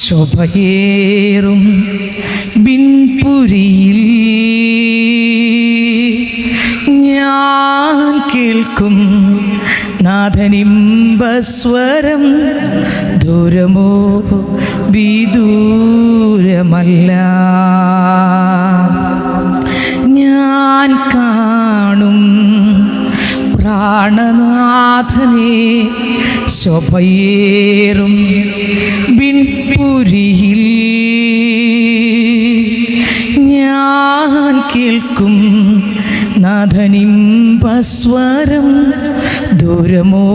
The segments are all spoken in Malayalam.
ശോഭയേറും വിൺപുരിയിൽ ഞാൻ കേൾക്കും നാഥനിമ്പസ്വരം. ദൂരമോ വിദൂരമല്ല, ഞാൻ കാണും പ്രാണനാഥനെ ശോഭയേറും വിൺപുരിയിൽ. ഞാൻ കേൾക്കും നാഥനിമ്പസ്വരം. ദൂരമോ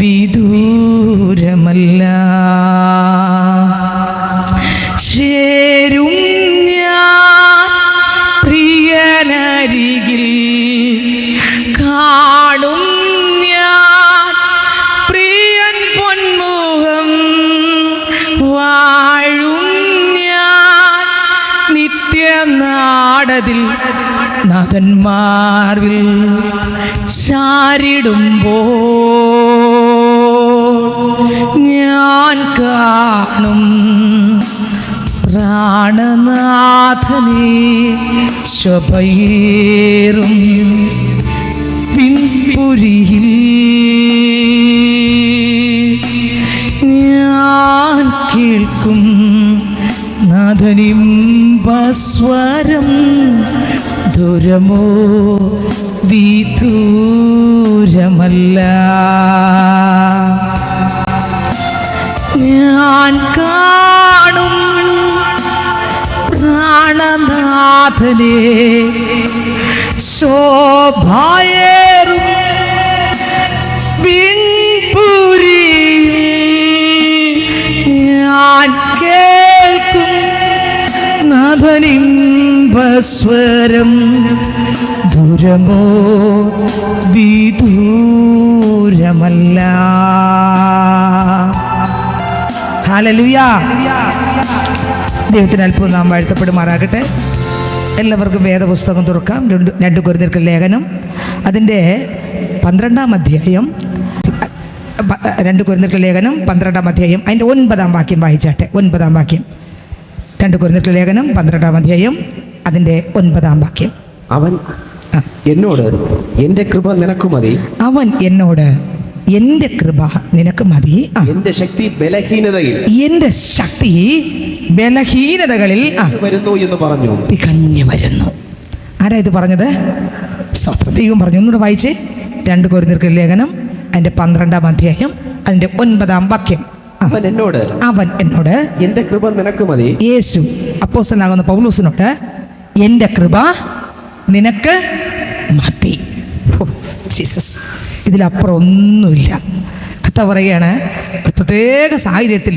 വിദൂരമല്ല, ചേരും ഞാൻ പ്രിയനരികിൽ. കാണും ഞാൻ പ്രിയൻ പൊന്മുഖം. വാഴും ഞാൻ നിത്യനാടതിൽ നാഥന്മാർവിൽ ചാരിടുമ്പോൾ ഞാൻ കാണും പ്രാണനാഥനെ ശോഭയേറും വിൺപുരിയിൽ. ഞാൻ കേൾക്കും നാഥനിമ്പസ്വരം. ദൂരമോ വിദൂരമല്ല, ഞാൻ കാണും പ്രാണനാഥനെ ശോഭയേറും വിൺപുരിയിൽ. ഞാൻ കേൾക്കും നാഥനിമ്പസ്വരം. ദൂരമോ വിദൂരമല്ല. ഹല്ലേലൂയ. ദൈവത്തിന് അത്ഭുതം നാം വാഴ്ത്തപ്പെടുമാറാകട്ടെ. എല്ലാവർക്കും വേദപുസ്തകം തുറക്കാം. 2 കൊരിന്ത്യർ ലേഖനം അതിൻ്റെ 12-ാം അധ്യായം. 2 കൊരിന്ത്യർ ലേഖനം 12-ാം അധ്യായം അതിൻ്റെ 9-ാം വാക്യം വായിച്ചാട്ടെ. 9-ാം വാക്യം. 2 കൊരിന്ത്യർ ലേഖനം 12-ാം അധ്യായം അതിൻ്റെ 9-ാം വാക്യം. അവൻ എന്നോട് എൻ്റെ കൃപ നിനക്ക് മതി. അവൻ എന്നോട് എൻ്റെ കൃപ നിനക്ക് മതി. എൻ്റെ ശക്തി ബലഹീനതയിൽ, എൻ്റെ ശക്തി ബലഹീനതകളിൽ വരുന്നു എന്ന് പറഞ്ഞു. തികഞ്ഞു വരുന്നു. ആരാ ഇത് പറഞ്ഞത്? ദൈവം പറഞ്ഞു. ഒന്നുകൂടെ വായിച്ചേ. 2 കൊരിന്ത്യർ ലേഖനം അതിൻ്റെ 12-ാം അധ്യായം അതിൻ്റെ 9-ാം വാക്യം. അവൻ എന്നോട് എൻ്റെ കൃപ നിനക്ക് മതി. യേശു അപ്പോസ്തലനാകുന്ന പൗലോസിനോട് എൻ്റെ കൃപ നിനക്ക് മതി. ജീസസ്, ഇതിലപ്പുറം ഒന്നുമില്ല. കർത്താവ് പറയുകയാണ്, ഒരു പ്രത്യേക സാഹചര്യത്തിൽ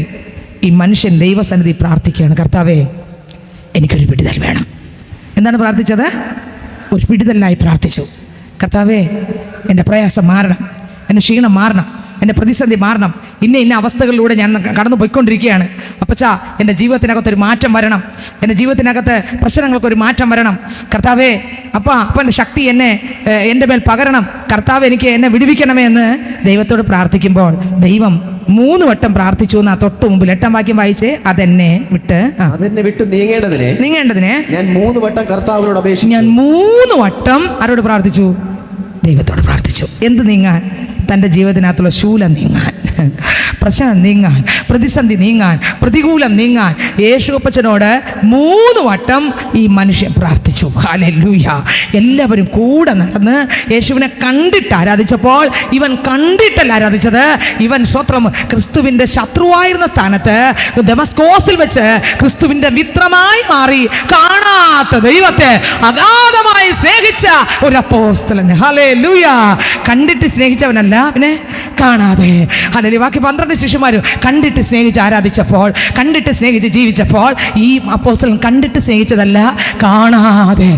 ഈ മനുഷ്യൻ ദൈവസന്നിധി പ്രാർത്ഥിക്കുകയാണ്, കർത്താവേ എനിക്കൊരു വിടുതൽ വേണം. എന്താണ് പ്രാർത്ഥിച്ചത്? ഒരു വിടുതലിനായി പ്രാർത്ഥിച്ചു. കർത്താവേ എൻ്റെ പ്രയാസം മാറണം, എൻ്റെ ക്ഷീണം മാറണം, എൻ്റെ പ്രതിസന്ധി മാറണം, ഇന്ന അവസ്ഥകളിലൂടെ ഞാൻ കടന്നു പോയിക്കൊണ്ടിരിക്കുകയാണ്. അപ്പച്ചാ എൻ്റെ ജീവിതത്തിനകത്തൊരു മാറ്റം വരണം, എൻ്റെ ജീവിതത്തിനകത്ത് പ്രശ്നങ്ങൾക്കൊരു മാറ്റം വരണം. കർത്താവേ അപ്പൻ്റെ ശക്തി എൻ്റെ മേൽ പകരണം. കർത്താവ് എനിക്ക് എന്നെ വിടുവിക്കണമേ എന്ന് ദൈവത്തോട് പ്രാർത്ഥിക്കുമ്പോൾ ദൈവം 3 വട്ടം പ്രാർത്ഥിച്ചു എന്നാ തൊട്ട് മുമ്പിൽ 8-ാം വാക്യം വായിച്ചേ. അതെന്നെ വിട്ട് നീങ്ങേണ്ടതിനെ ഞാൻ 3 വട്ടം കർത്താവിനോട് അപേക്ഷിച്ചു. ഞാൻ 3 വട്ടം ആരോട് പ്രാർത്ഥിച്ചു? ദൈവത്തോട് പ്രാർത്ഥിച്ചു. എന്ത് നീങ്ങാൻ? തൻ്റെ ജീവിതത്തിനകത്തുള്ള ശൂലം നീങ്ങാൻ, പ്രശ്നം നീങ്ങാൻ, പ്രതിസന്ധി നീങ്ങാൻ, പ്രതികൂലം നീങ്ങാൻ യേശുപ്പച്ചനോട് 3 വട്ടം ഈ മനുഷ്യൻ പ്രാർത്ഥിച്ചു. ഹല്ലേലൂയ. എല്ലാവരും കൂടെ നടന്ന് യേശുവിനെ കണ്ടിട്ട് ആരാധിച്ചപ്പോൾ ഇവൻ കണ്ടിട്ടല്ല ആരാധിച്ചത്. ഇവൻ സ്വത്രം ക്രിസ്തുവിൻ്റെ ശത്രുവായിരുന്ന സ്ഥാനത്ത് ദമസ്കോസിൽ വെച്ച് ക്രിസ്തുവിൻ്റെ മിത്രമായി മാറി കാണാത്ത ദൈവത്തെ അഗാധമായി സ്നേഹിച്ച ഒരു അപ്പോസ്തലൻ. ഹല്ലേലൂയ. കണ്ടിട്ട് സ്നേഹിച്ചവനല്ല, പിന്നെ കാണാതെ. ഹല്ലേലൂയ. ബാക്കി 12 ശിഷ്യന്മാർ കണ്ടിട്ട് സ്നേഹിച്ച് ആരാധിച്ചപ്പോൾ, കണ്ടിട്ട് സ്നേഹിച്ച് ജീവിച്ചപ്പോൾ ഈ അപ്പോസ്തലൻ കണ്ടിട്ട് സ്നേഹിച്ചതല്ല, കാണാതെ.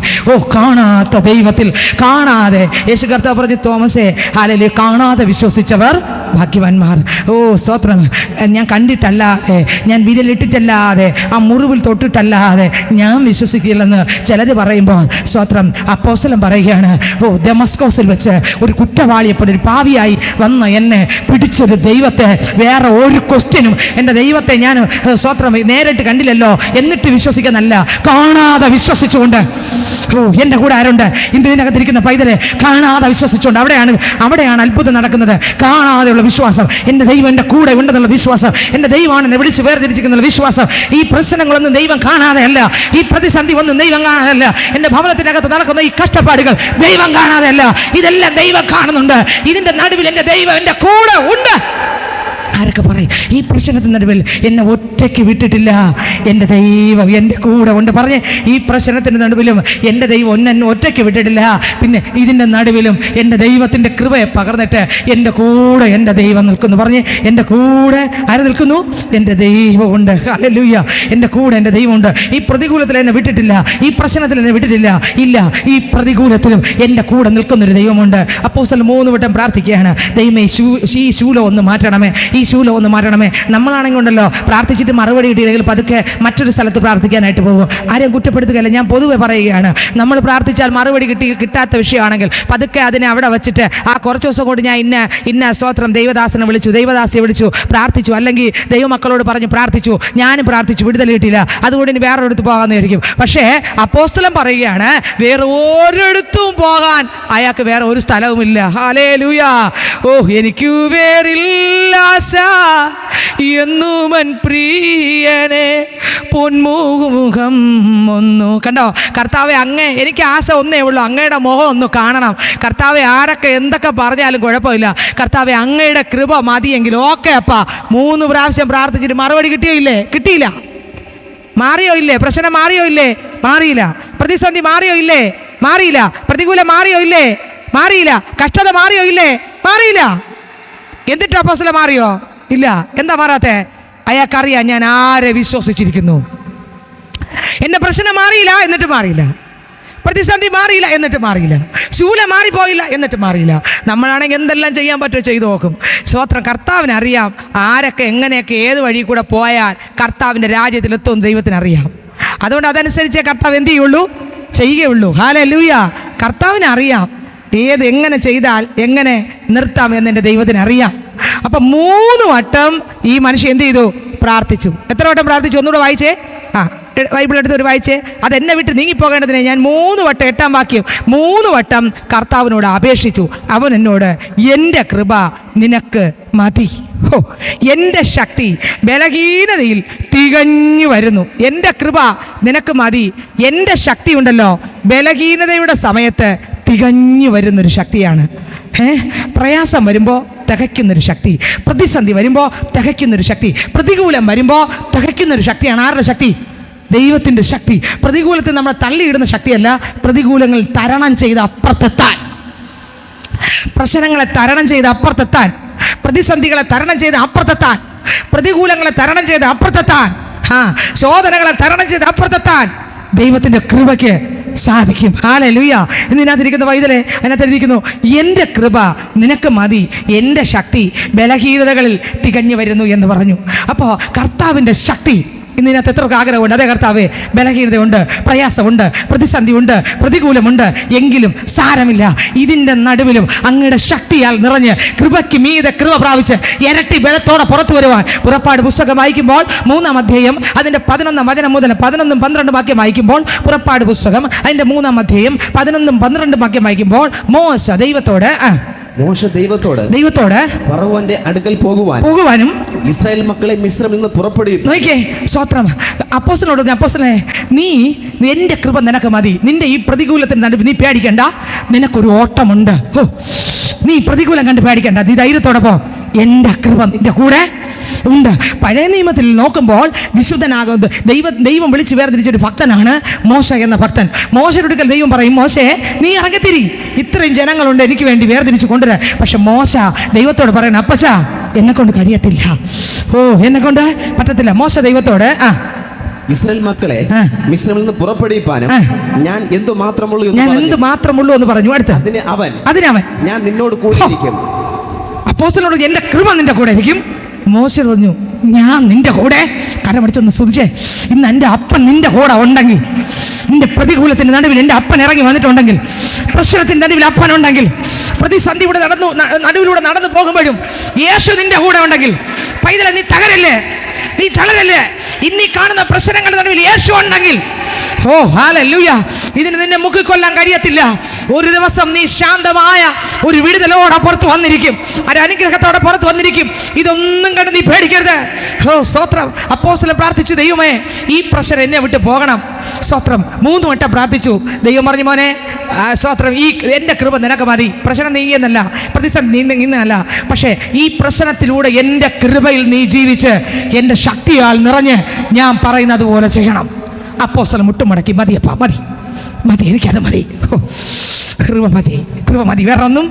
കാണാത്ത ദൈവത്തിൽ കാണാതെ. യേശു കർത്താവ് പറഞ്ഞു, തോമസേ ഹല്ലേലൂയ, കാണാതെ വിശ്വസിച്ചവർ ഭാഗ്യവാന്മാർ. ഓ സ്തോത്രം. ഞാൻ കണ്ടിട്ടല്ലാതെ, ഞാൻ വിരലിട്ടിട്ടല്ലാതെ, ആ മുറിവിൽ തൊട്ടിട്ടല്ലാതെ ഞാൻ വിശ്വസിക്കില്ലെന്ന് ചിലർ പറയുമ്പോൾ സ്തോത്രം അപ്പോസ്തലൻ പറയുകയാണ്, ഓ ദമസ്കോസിൽ വെച്ച് ഒരു കുറ്റവാളിയെപ്പോലെ ഒരു പാവിയായി വന്ന് എന്നെ പിടിച്ചൊരു ദൈവത്തെ, വേറെ ഒരു ക്വസ്റ്റ്യനും എൻ്റെ ദൈവത്തെ ഞാൻ സ്തോത്രം നേരിട്ട് കണ്ടില്ലല്ലോ എന്നിട്ട് വിശ്വസിക്കുന്നല്ല, കാണാതെ വിശ്വസിച്ചുകൊണ്ട്. ഓ എൻ്റെ കൂടെ ആരുണ്ട്? ഇന്ന് ഇതിനകത്തിരിക്കുന്ന പൈതലെ കാണാതെ വിശ്വസിച്ചുകൊണ്ട്. അവിടെയാണ് അത്ഭുതം നടക്കുന്നത്. കാണാതെയുള്ള വിശ്വാസം. എൻ്റെ ദൈവം എൻ്റെ കൂടെ ഉണ്ടെന്നുള്ള വിശ്വാസം, എൻ്റെ ദൈവമാണ് എന്നെ വിളിച്ച് വേർതിരിച്ചിരിക്കുന്ന വിശ്വാസം. ഈ പ്രശ്നങ്ങളൊന്നും ദൈവം കാണാതെ അല്ല, ഈ പ്രതിസന്ധി ഒന്നും ദൈവം കാണാതെ അല്ല, എൻ്റെ ഭവനത്തിനകത്ത് നടക്കുന്ന ഈ കഷ്ടപ്പാടുകൾ ദൈവം കാണാതെ അല്ല, ഇതെല്ലാം ദൈവം കാണുന്നുണ്ട്. ഇതിൻ്റെ നടുവിൽ എൻ്റെ ദൈവം എൻ്റെ കൂടെ ഉണ്ട്. ആരൊക്കെ പറയും ഈ പ്രശ്നത്തിന് നടുവിൽ എന്നെ ഒറ്റയ്ക്ക് വിട്ടിട്ടില്ല, എൻ്റെ ദൈവം എൻ്റെ കൂടെ ഉണ്ട്. പറഞ്ഞ് ഈ പ്രശ്നത്തിൻ്റെ നടുവിലും എൻ്റെ ദൈവം എന്നെ ഒറ്റയ്ക്ക് വിട്ടിട്ടില്ല. പിന്നെ ഇതിൻ്റെ നടുവിലും എൻ്റെ ദൈവത്തിൻ്റെ കൃപയെ പകർന്നിട്ട് എൻ്റെ കൂടെ എൻ്റെ ദൈവം നിൽക്കുന്നു. പറഞ്ഞ് എൻ്റെ കൂടെ ആര് നിൽക്കുന്നു? എൻ്റെ ദൈവമുണ്ട്. ഹല്ലേലൂയ. എൻ്റെ കൂടെ എൻ്റെ ദൈവമുണ്ട്. ഈ പ്രതികൂലത്തിൽ എന്നെ വിട്ടിട്ടില്ല, ഈ പ്രശ്നത്തിൽ എന്നെ വിട്ടിട്ടില്ല. ഇല്ല, ഈ പ്രതികൂലത്തിലും എൻ്റെ കൂടെ നിൽക്കുന്നൊരു ദൈവമുണ്ട്. അപ്പോസ്തലൻ 3 വട്ടം പ്രാർത്ഥിക്കുകയാണ്, ദൈവമേ ഈ ശൂലം ഒന്ന് മാറ്റണമേ, ഈ ശൂലം ഒന്ന് മാറ്റണമേ. നമ്മളാണെങ്കിൽ ഉണ്ടല്ലോ പ്രാർത്ഥിച്ചിട്ട് മറുപടി കിട്ടിയില്ലെങ്കിൽ പതുക്കെ മറ്റൊരു സ്ഥലത്ത് പ്രാർത്ഥിക്കാനായിട്ട് പോകും. ആരെയും കുറ്റപ്പെടുത്തുകയല്ല, ഞാൻ പൊതുവെ പറയുകയാണ്. നമ്മൾ പ്രാർത്ഥിച്ചാൽ മറുപടി കിട്ടാത്ത വിഷയമാണെങ്കിൽ പതുക്കെ അതിനെ അവിടെ വെച്ചിട്ട് ആ കുറച്ച് ദിവസം കൊണ്ട് ഞാൻ ഇന്ന സ്തോത്രം ദൈവദാസനെ വിളിച്ചു, ദൈവദാസിയെ വിളിച്ചു, പ്രാർത്ഥിച്ചു, അല്ലെങ്കിൽ ദൈവമക്കളോട് പറഞ്ഞു പ്രാർത്ഥിച്ചു, ഞാനും പ്രാർത്ഥിച്ചു, വിടുതൽ കിട്ടിയില്ല, അതുകൊണ്ട് ഇനി വേറൊരിടത്ത് പോകാമെന്നായിരിക്കും. പക്ഷേ അപ്പോസ്തലൻ പറയുകയാണ്, വേറെ ഒരിടത്തും പോകാൻ അയാൾക്ക് വേറെ ഒരു സ്ഥലവുമില്ല. ഹല്ലേലൂയ. ഓ എനിക്ക് വേറില്ല എന്നുമൻ പ്രിയനെ പൊന്മുഖം ഒന്നു കണ്ടോ. കർത്താവെ, അങ്ങേ എനിക്ക് ആശ ഒന്നേ ഉള്ളൂ, അങ്ങയുടെ മുഖം ഒന്ന് കാണണം. കർത്താവെ, ആരൊക്കെ എന്തൊക്കെ പറഞ്ഞാലും കുഴപ്പമില്ല, കർത്താവെ അങ്ങയുടെ കൃപ മതിയെങ്കിൽ ഓക്കെ അപ്പാ. 3 പ്രാവശ്യം പ്രാർത്ഥിച്ചിട്ട് മറുപടി കിട്ടിയില്ല. മാറിയോ ഇല്ലേ? പ്രശ്നം മാറിയോ ഇല്ലേ? മാറിയില്ല. പ്രതിസന്ധി മാറിയോ ഇല്ലേ? മാറിയില്ല. പ്രതികൂലം മാറിയോ ഇല്ലേ? മാറിയില്ല. കഷ്ടത മാറിയോ ഇല്ലേ? മാറിയില്ല. എന്നിട്ട് അപ്പോസ്തലൻ മാറിയോ? ഇല്ല. എന്താ മാറാത്തെ? അയാൾക്കറിയാം ഞാൻ ആരെ വിശ്വസിച്ചിരിക്കുന്നു. എൻ്റെ പ്രശ്നം മാറിയില്ല എന്നിട്ട് മാറിയില്ല, പ്രതിസന്ധി മാറിയില്ല എന്നിട്ട് മാറിയില്ല, ശൂലം മാറിപ്പോയില്ല എന്നിട്ട് മാറിയില്ല. നമ്മളാണെങ്കിൽ എന്തെല്ലാം ചെയ്യാൻ പറ്റുമോ ചെയ്തു നോക്കും. സ്തോത്രം. കർത്താവിന് അറിയാം ആരൊക്കെ എങ്ങനെയൊക്കെ ഏത് വഴി കൂടെ പോയാൽ കർത്താവിൻ്റെ രാജ്യത്തിലെത്തും ദൈവത്തിനറിയാം. അതുകൊണ്ട് അതനുസരിച്ചേ കർത്താവ് എന്ത് ചെയ്യുള്ളൂ, ചെയ്യുകയുള്ളൂ. ഹല്ലേലൂയ. കർത്താവിന് അറിയാം എങ്ങനെ ചെയ്താൽ എങ്ങനെ നിർത്താം എന്നെൻ്റെ ദൈവത്തിന് അറിയാം. അപ്പം 3 വട്ടം ഈ മനുഷ്യൻ എന്ത് ചെയ്തു? പ്രാർത്ഥിച്ചു. എത്ര വട്ടം പ്രാർത്ഥിച്ചു? ഒന്നുകൂടെ വായിച്ചേ. ബൈബിൾ എടുത്ത് ഒരു വായിച്ചേ. അതെന്നെ വിട്ട് നീങ്ങിപ്പോകേണ്ടതിനെ ഞാൻ 3 വട്ടം, 8-ാം വാക്യം, 3 വട്ടം കർത്താവിനോട് അപേക്ഷിച്ചു. അവൻ എന്നോട്, എൻ്റെ കൃപ നിനക്ക് മതി, എൻ്റെ ശക്തി ബലഹീനതയിൽ തികഞ്ഞു വരുന്നു. എൻ്റെ കൃപ നിനക്ക് മതി. എൻ്റെ ശക്തി ഉണ്ടല്ലോ ബലഹീനതയുടെ സമയത്ത് തികഞ്ഞു വരുന്നൊരു ശക്തിയാണ്. പ്രയാസം വരുമ്പോൾ തികയ്ക്കുന്നൊരു ശക്തി, പ്രതിസന്ധി വരുമ്പോൾ തികയ്ക്കുന്നൊരു ശക്തി, പ്രതികൂലം വരുമ്പോൾ തികയ്ക്കുന്നൊരു ശക്തിയാണ്. ആരുടെ ശക്തി? ദൈവത്തിൻ്റെ ശക്തി. പ്രതികൂലത്തിൽ നമ്മളെ തള്ളിയിടുന്ന ശക്തിയല്ല, പ്രതികൂലങ്ങൾ തരണം ചെയ്ത് അപ്പുറത്തെത്താൻ, പ്രശ്നങ്ങളെ തരണം ചെയ്ത് അപ്പുറത്തെത്താൻ, പ്രതിസന്ധികളെ തരണം ചെയ്ത് അപ്പുറത്തെത്താൻ, പ്രതികൂലങ്ങളെ തരണം ചെയ്ത് അപ്പുറത്തെത്താൻ, ശോധനകളെ തരണം ചെയ്ത് അപ്പുറത്തെത്താൻ ദൈവത്തിൻ്റെ കൃപയ്ക്ക് സാധിക്കും. ഹല്ലേലൂയ. ഇതിനകത്തിരിക്കുന്ന വൈതലെ അതിനകത്തിരിക്കുന്നു, എൻ്റെ കൃപ നിനക്ക് മതി, എൻ്റെ ശക്തി ബലഹീനതകളിൽ തികഞ്ഞു വരുന്നു എന്ന് പറഞ്ഞു. അപ്പോൾ കർത്താവിൻ്റെ ശക്തി ഇന്നിനകത്ത് എത്രയൊക്കെ ആഗ്രഹമുണ്ട്. അതേ കർത്താവേ, ബലഹീനതയുണ്ട്, പ്രയാസമുണ്ട്, പ്രതിസന്ധിയുണ്ട്, പ്രതികൂലമുണ്ട്, എങ്കിലും സാരമില്ല, ഇതിൻ്റെ നടുവിലും അങ്ങയുടെ ശക്തിയാൽ നിറഞ്ഞ് കൃപയ്ക്ക് മീതെ കൃപ പ്രാപിച്ച് ഇരട്ടി ബലത്തോടെ പുറത്തു വരുവാൻ. പുറപ്പാട് പുസ്തകം വായിക്കുമ്പോൾ 3-ാം അധ്യായം അതിൻ്റെ 11-ാം വചനം മുതൽ 11ഉം 12ഉം വാക്യം വായിക്കുമ്പോൾ, പുറപ്പാട് പുസ്തകം അതിൻ്റെ 3-ാം അധ്യായം 11ഉം 12ഉം വാക്യം വായിക്കുമ്പോൾ മോശ ദൈവത്തോട് ഫറവോന്റെ അടുക്കൽ പോകുവാനും ഇസ്രായേൽ മക്കളെ മിസ്രയിൽ നിന്ന് പുറപ്പെടുവിക്കും. നോക്കിയേ, സ്തോത്രം. അപ്പോസ്തലനെ, നീ എൻ്റെ കൃപ നിനക്ക് മതി, നിന്റെ ഈ പ്രതികൂലത്തിന് നടുവിൽ നീ പേടിക്കണ്ട, നിനക്കൊരു ഓട്ടമുണ്ട്. നീ പ്രതികൂലം കണ്ട് പേടിക്കണ്ട, നീ ധൈര്യത്തോടെ പോ, എൻ്റെ കൃപ നിന്റെ കൂടെ ഉണ്ട്. പഴയ നിയമത്തിൽ നോക്കുമ്പോൾ വിശുദ്ധനാകുന്നത് ദൈവം വിളിച്ച് വേർതിരിച്ചൊരു ഭക്തനാണ് മോശ എന്ന ഭക്തൻ. മോശയുടെ അടുക്കൽ ദൈവം പറയും, മോശേ നീ ഇറങ്ങിത്തിരി, ഇത്രയും ജനങ്ങളുണ്ട് എനിക്ക് വേണ്ടി വേർതിരിച്ച് കൊണ്ടുവരാൻ. പക്ഷെ മോശ ദൈവത്തോട് പറയണം, അപ്പച്ചാ എന്നെ കൊണ്ട് കഴിയത്തില്ല, എന്നെ കൊണ്ട് പറ്റത്തില്ല. മോശ ദൈവത്തോട് ഇസ്രായേൽ മക്കളെ മിസ്രയിൽ നിന്ന് പുറപ്പെടുവിപ്പാനും ഞാൻ എന്തു മാത്രമുള്ളൂ എന്ന് പറഞ്ഞു. അടുത്ത അതിന് അവൻ ഞാൻ നിന്നോട് കൂടിയിരിക്കും. അപ്പോസ്തലനോട് എൻ്റെ കൃപ നിന്റെ കൂടെ ഇരിക്കും. മോശ പറഞ്ഞു, ഞാൻ നിന്റെ കൂടെ. കരമടിച്ചൊന്ന് സ്തുതിച്ചേ. ഇന്ന് എൻ്റെ അപ്പൻ നിന്റെ കൂടെ ഉണ്ടെങ്കിൽ, നിന്റെ പ്രതികൂലത്തിൻ്റെ നടുവിൽ എൻ്റെ അപ്പൻ ഇറങ്ങി വന്നിട്ടുണ്ടെങ്കിൽ, പ്രശ്നത്തിൻ്റെ നടുവിൽ അപ്പനുണ്ടെങ്കിൽ, പ്രതിസന്ധിയുടെ നടുവിലൂടെ നടന്നു പോകുമ്പോഴും യേശു നിന്റെ കൂടെ ഉണ്ടെങ്കിൽ, പൈതലെ നീ തകരല്ലേ, നീ തളരല്ലേ. ഇന്നീ കാണുന്ന പ്രശ്നങ്ങളുടെ നടുവിൽ യേശു ഉണ്ടെങ്കിൽ, ഓ ഹല്ലേലൂയ, ഇതിന് നിന്നെ മുക്കിക്കൊല്ലാൻ കഴിയത്തില്ല. ഒരു ദിവസം നീ ശാന്തമായ ഒരു വിടുതലോടെ പുറത്ത് വന്നിരിക്കും, ഒരു അനുഗ്രഹത്തോടെ പുറത്ത് വന്നിരിക്കും. ഇതൊന്നും കണ്ട് നീ പേടിക്കരുത്. ഓ സ്തോത്രം. അപ്പോസ്തലൻ പ്രാർത്ഥിച്ചു, ദൈവമേ ഈ പ്രഷർ എന്നെ വിട്ട് പോകണം. സ്തോത്രം. 3 വട്ടം പ്രാർത്ഥിച്ചു. ദൈവം പറഞ്ഞു, മോനെ സ്തോത്രം, ഈ എൻ്റെ കൃപ നിനക്ക് മതി. പ്രശ്നം നീങ്ങിയെന്നല്ല, പ്രതിസന്ധി നീങ്ങുന്നതല്ല, പക്ഷേ ഈ പ്രശ്നത്തിലൂടെ എൻ്റെ കൃപയിൽ നീ ജീവിച്ച് എൻ്റെ ശക്തിയാൽ നിറഞ്ഞ് ഞാൻ പറയുന്നത് പോലെ ചെയ്യണം. അപ്പോസ്തലൻ മുട്ടുമടക്കി, മതിയപ്പാ, മതി മതി, എനിക്കത് മതി. കൃപ മതി, കൃപ മതി, വേറെ ഒന്നും.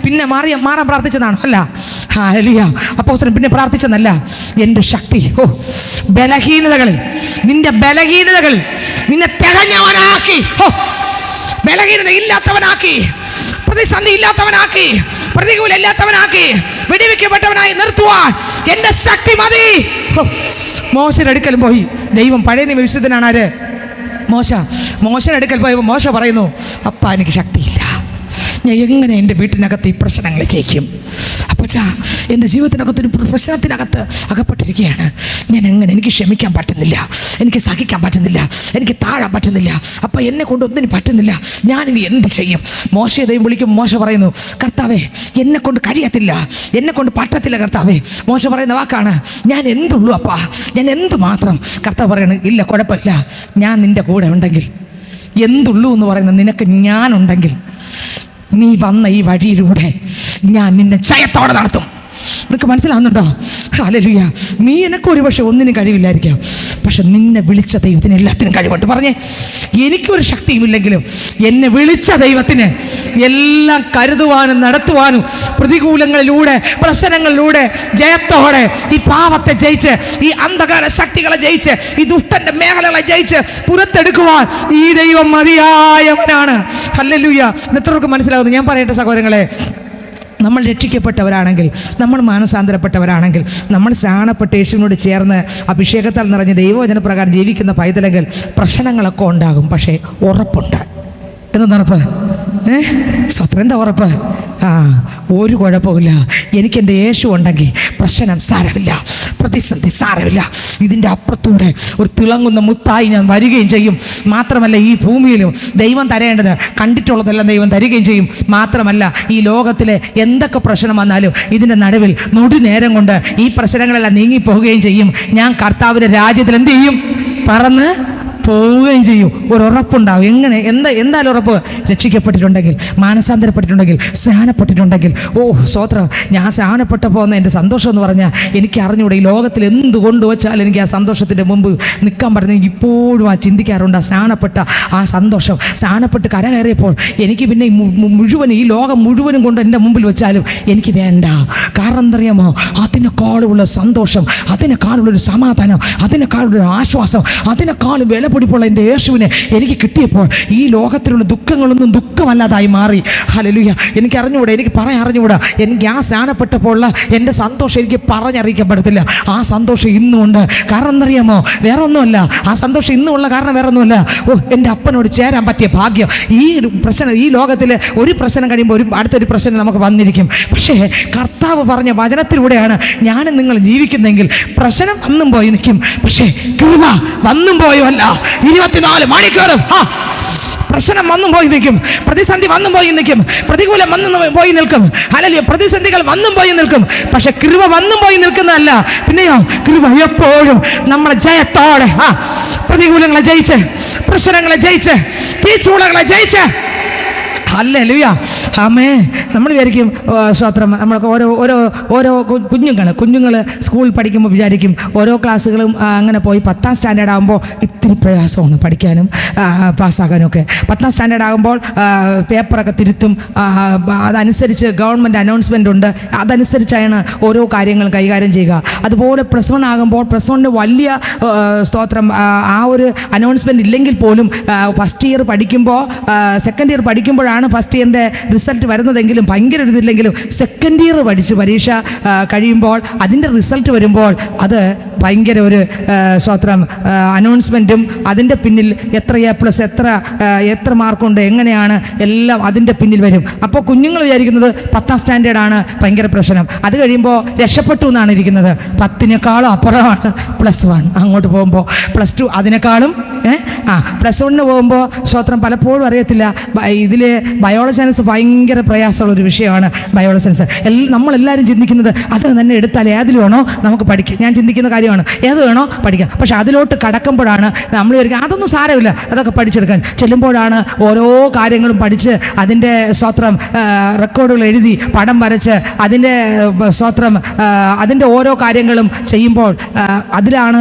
പിന്നെ മാറാൻ പ്രാർത്ഥിച്ചതാണോ? അല്ല. ഹല്ലേലൂയ. അപ്പോസ്തലൻ പിന്നെ പ്രാർത്ഥിച്ചതല്ല, എൻ്റെ ശക്തി, ബലഹീനതകളിൽ, നിന്റെ ബലഹീനതകൾ നിന്നെ തികഞ്ഞവനാക്കി, ബലഹീനത ഇല്ലാത്തവനാക്കി, പ്രതിസന്ധി ഇല്ലാത്തവനാക്കി, പ്രതികൂലം ഇല്ലാത്തവനാക്കി, വെടിവെക്കപ്പെട്ടവനായി നിർത്തുവാൻ എൻ്റെ ശക്തി മതി. മോശയുടെ അടുക്കൽ പോയി. ദൈവം പഴയ നിയമ വിശുദ്ധനാണ് ആര്? മോശയുടെ അടുക്കൽ പോയപ്പോൾ മോശ പറയുന്നു, അപ്പാ എനിക്ക് ശക്തിയില്ല, ഞാൻ എങ്ങനെ എൻ്റെ വീട്ടിനകത്ത് ഈ പ്രശ്നങ്ങൾ ജയിക്കും? അപ്പച്ചാ, എൻ്റെ ജീവിതത്തിനകത്തൊരു പ്രശ്നത്തിനകത്ത് അകപ്പെട്ടിരിക്കുകയാണ്. ഞാൻ എങ്ങനെ, എനിക്ക് ക്ഷമിക്കാൻ പറ്റുന്നില്ല, എനിക്ക് സഹിക്കാൻ പറ്റുന്നില്ല, എനിക്ക് താഴാൻ പറ്റുന്നില്ല. അപ്പം എന്നെ കൊണ്ട് ഒന്നിനും പറ്റുന്നില്ല, ഞാനിനി എന്ത് ചെയ്യും? മോശയെ ദൈവം വിളിക്കും. മോശ പറയുന്നു, കർത്താവേ എന്നെ കൊണ്ട് കഴിയത്തില്ല, എന്നെ കൊണ്ട് പറ്റത്തില്ല കർത്താവേ. മോശ പറയുന്ന വാക്കാണ്, ഞാൻ എന്തുള്ളൂ അപ്പാ, ഞാൻ എന്ത് മാത്രം. കർത്താവ് പറയണു, ഇല്ല കുഴപ്പമില്ല, ഞാൻ നിൻ്റെ കൂടെ ഉണ്ടെങ്കിൽ, എന്തുള്ളൂ എന്ന് പറയുന്ന നിനക്ക് ഞാനുണ്ടെങ്കിൽ, നീ വന്ന ഈ വഴിയിലൂടെ ഞാൻ നിന്നെ ജയത്തോടെ നടത്തും. നിനക്ക് മനസ്സിലാവുന്നുണ്ടോ? ഹല്ലേലൂയ. നീ എനക്ക് ഒരു പക്ഷെ ഒന്നിനും കഴിവില്ലായിരിക്കാം, പക്ഷെ നിന്നെ വിളിച്ച ദൈവത്തിന് എല്ലാത്തിനും കഴിവുണ്ട്. പറഞ്ഞേ, എനിക്കൊരു ശക്തിയുമില്ലെങ്കിലും എന്നെ വിളിച്ച ദൈവത്തിന് എല്ലാം കരുതുവാനും നടത്തുവാനും, പ്രതികൂലങ്ങളിലൂടെ, പ്രശ്നങ്ങളിലൂടെ ജയത്തോടെ ഈ പാവത്തെ ജയിച്ച്, ഈ അന്ധകാര ശക്തികളെ ജയിച്ച്, ഈ ദുഷ്ടന്റെ മേഖലകളെ ജയിച്ച് പുറത്തെടുക്കുവാൻ ഈ ദൈവം മതിയായവനാണ്. ഹല്ലേലൂയ. എത്രയൊക്കെ മനസ്സിലാവുന്നു? ഞാൻ പറയട്ടെ സഹോദരങ്ങളെ, നമ്മൾ രക്ഷിക്കപ്പെട്ടവരാണെങ്കിൽ, നമ്മൾ മാനസാന്തരപ്പെട്ടവരാണെങ്കിൽ, നമ്മൾ സ്നാനപ്പെട്ട് യേശുവിനോട് ചേർന്ന് അഭിഷേകത്താൽ നിറഞ്ഞ് ദൈവവചനപ്രകാരം ജീവിക്കുന്ന പൈതലങ്ങൾ, പ്രശ്നങ്ങളൊക്കെ ഉണ്ടാകും, പക്ഷേ ഉറപ്പുണ്ട്. എന്താ ഉറപ്പ്? സ്വത്രം എന്താ ഉറപ്പ്? ഒരു കുഴപ്പമില്ല, എനിക്കെൻ്റെ യേശു ഉണ്ടെങ്കിൽ പ്രശ്നം സാരമില്ല, പ്രതിസന്ധി സാരമില്ല. ഇതിൻ്റെ അപ്പുറത്തൂടെ ഒരു തിളങ്ങുന്ന മുത്തായി ഞാൻ വരികയും ചെയ്യും. മാത്രമല്ല, ഈ ഭൂമിയിലും ദൈവം തരേണ്ടത് കണ്ടിട്ടുള്ളതെല്ലാം ദൈവം തരികയും ചെയ്യും. മാത്രമല്ല, ഈ ലോകത്തിലെ എന്തൊക്കെ പ്രശ്നം വന്നാലും ഇതിൻ്റെ നടുവിൽ നൊടി നേരം കൊണ്ട് ഈ പ്രശ്നങ്ങളെല്ലാം നീങ്ങിപ്പോവുകയും ചെയ്യും. ഞാൻ കർത്താവിൻ്റെ രാജ്യത്തിൽ എന്ത് ചെയ്യും? പറന്ന് പോവുകയും ചെയ്യും. ഒരു ഉറപ്പുണ്ടാവും. എന്തായാലും ഉറപ്പ്? രക്ഷിക്കപ്പെട്ടിട്ടുണ്ടെങ്കിൽ, മാനസാന്തരപ്പെട്ടിട്ടുണ്ടെങ്കിൽ, സ്നാനപ്പെട്ടിട്ടുണ്ടെങ്കിൽ. ഓ സ്തോത്രം. ഞാൻ സ്നാനപ്പെട്ടപ്പോൾ എൻ്റെ സന്തോഷം എന്ന് പറഞ്ഞാൽ, എനിക്ക് അറിഞ്ഞൂടെ, ഈ ലോകത്തിൽ എന്ത് കൊണ്ടുവച്ചാൽ എനിക്ക് ആ സന്തോഷത്തിൻ്റെ മുമ്പ് നിൽക്കാൻ പറ്റുന്നത്. ഇപ്പോഴും ചിന്തിക്കാറുണ്ട് ആ സ്നാനപ്പെട്ട ആ സന്തോഷം. സ്നാനപ്പെട്ട് കരകയറിയപ്പോൾ എനിക്ക് പിന്നെ മുഴുവൻ, ഈ ലോകം മുഴുവനും കൊണ്ട് എൻ്റെ മുമ്പിൽ വെച്ചാലും എനിക്ക് വേണ്ട. കാരണം എന്തറിയാമോ? അതിനേക്കാളുള്ള സന്തോഷം, അതിനേക്കാളുള്ളൊരു സമാധാനം, അതിനേക്കാളുള്ളൊരു ആശ്വാസം, അതിനേക്കാളും വിലപിടിപ്പുള്ള എൻ്റെ യേശുവിനെ എനിക്ക് കിട്ടിയപ്പോൾ ഈ ലോകത്തിലുള്ള ദുഃഖങ്ങളൊന്നും ദുഃഖമല്ലാതായി മാറി. ഹല്ലേലൂയ. എനിക്ക് അറിഞ്ഞുകൂടാ, എനിക്ക് പറയാൻ അറിഞ്ഞുകൂടാ. എനിക്ക് ആ സ്നാനപ്പെട്ടപ്പോൾ എൻ്റെ സന്തോഷം എനിക്ക് പറഞ്ഞറിയിക്കാൻ പറ്റത്തില്ല. ആ സന്തോഷം ഇന്നുമുണ്ട്. കാരണം എന്തറിയാമോ? വേറെ ഒന്നുമല്ല, ആ സന്തോഷം ഇന്നുമുള്ള കാരണം വേറെ ഒന്നുമല്ല. ഓ, എൻ്റെ അപ്പനോട് ചേരാൻ പറ്റിയ ഭാഗ്യം. ഈ പ്രശ്നം, ഈ ലോകത്തിൽ ഒരു പ്രശ്നം കഴിയുമ്പോൾ അടുത്തൊരു പ്രശ്നം നമുക്ക് വന്നിരിക്കും. പക്ഷേ കർത്താവ് പറഞ്ഞ വചനത്തിലൂടെയാണ് ഞാനും നിങ്ങൾ ജീവിക്കുന്നെങ്കിൽ പ്രശ്നം വന്നും പോയി നിൽക്കും, പക്ഷേ കൃപ വന്നും പോയുമല്ല. 24 മണിക്കൂറും പ്രശ്നം വന്നും പോയി നിൽക്കും, പ്രതിസന്ധി വന്നും പോയി നിൽക്കും, പ്രതികൂലം വന്നും പോയി നിൽക്കും. ഹല്ലേലൂയ. പ്രതിസന്ധികൾ വന്നും പോയി നിൽക്കും, പക്ഷെ കൃപ വന്നും പോയി നിൽക്കുന്നതല്ല. പിന്നെയോ, കൃപ എപ്പോഴും നമ്മളെ ജയത്തോടെ പ്രതികൂലങ്ങളെ ജയിച്ച്, പ്രശ്നങ്ങളെ ജയിച്ച്, തീച്ചൂളകളെ ജയിച്ച്. ഹല്ലേലൂയ. ആമേ. നമ്മൾ വിചാരിക്കും, സ്തോത്രം, നമ്മളൊക്കെ ഓരോ കുഞ്ഞുങ്ങൾ സ്കൂളിൽ പഠിക്കുമ്പോൾ വിചാരിക്കും ഓരോ ക്ലാസ്സുകളും അങ്ങനെ പോയി 10ാം സ്റ്റാൻഡേർഡ് ആകുമ്പോൾ ഇത്തിരി പ്രയാസമാണ് പഠിക്കാനും പാസ്സാക്കാനും ഒക്കെ. 10ാം സ്റ്റാൻഡേർഡ് ആകുമ്പോൾ പേപ്പറൊക്കെ തിരുത്തും, അതനുസരിച്ച് ഗവൺമെൻറ് അനൗൺസ്മെൻ്റ് ഉണ്ട്, അതനുസരിച്ചാണ് ഓരോ കാര്യങ്ങളും കൈകാര്യം ചെയ്യുക. അതുപോലെ +1 ആകുമ്പോൾ +1 വലിയ സ്തോത്രം ആ ഒരു അനൗൺസ്മെൻ്റ് ഇല്ലെങ്കിൽ പോലും ഫസ്റ്റ് ഇയർ പഠിക്കുമ്പോൾ, സെക്കൻഡ് ഇയർ പഠിക്കുമ്പോഴാണ് സ്റ്റാൻഡേർഡാണ് ഫസ്റ്റ് ഇയറിൻ്റെ റിസൾട്ട് വരുന്നതെങ്കിലും ഭയങ്കര ഒരു ഇതില്ലെങ്കിലും സെക്കൻഡ് ഇയർ പഠിച്ച് പരീക്ഷ കഴിയുമ്പോൾ അതിൻ്റെ റിസൾട്ട് വരുമ്പോൾ അത് ഭയങ്കര ഒരു സ്വത്രം അനൗൺസ്മെൻറ്റും അതിൻ്റെ പിന്നിൽ എത്ര A+, എത്ര മാർക്കുണ്ട്, എങ്ങനെയാണ് എല്ലാം അതിൻ്റെ പിന്നിൽ വരും. അപ്പോൾ കുഞ്ഞുങ്ങൾ വിചാരിക്കുന്നത് 10ാം സ്റ്റാൻഡേർഡാണ് ഭയങ്കര പ്രശ്നം. അത് കഴിയുമ്പോൾ രക്ഷപ്പെട്ടു എന്നാണ് ഇരിക്കുന്നത്. 10നേക്കാളും അപ്പുറമാണ് +1. അങ്ങോട്ട് പോകുമ്പോൾ +2 അതിനേക്കാളും +1 പോകുമ്പോൾ സ്വത്രം പലപ്പോഴും അറിയത്തില്ല. ഇതിൽ ബയോളജി സയൻസ് ഭയങ്കര പ്രയാസമുള്ളൊരു വിഷയമാണ്. ബയോളജി സയൻസ് നമ്മളെല്ലാവരും ചിന്തിക്കുന്നത് അത് തന്നെ എടുത്താൽ ഏതിൽ വേണോ നമുക്ക് പഠിക്കാം. ഞാൻ ചിന്തിക്കുന്ന കാര്യമാണ് ഏത് വേണോ പഠിക്കാം. പക്ഷെ അതിലോട്ട് കടക്കുമ്പോഴാണ് നമ്മൾ വിചാരിക്കുക അതൊന്നും സാരമില്ല, അതൊക്കെ പഠിച്ചെടുക്കാൻ ചെല്ലുമ്പോഴാണ് ഓരോ കാര്യങ്ങളും പഠിച്ച് അതിൻ്റെ സ്വത്രം റെക്കോർഡുകൾ എഴുതി പടം വരച്ച് അതിൻ്റെ സ്വത്രം അതിൻ്റെ ഓരോ കാര്യങ്ങളും ചെയ്യുമ്പോൾ അതിലാണ്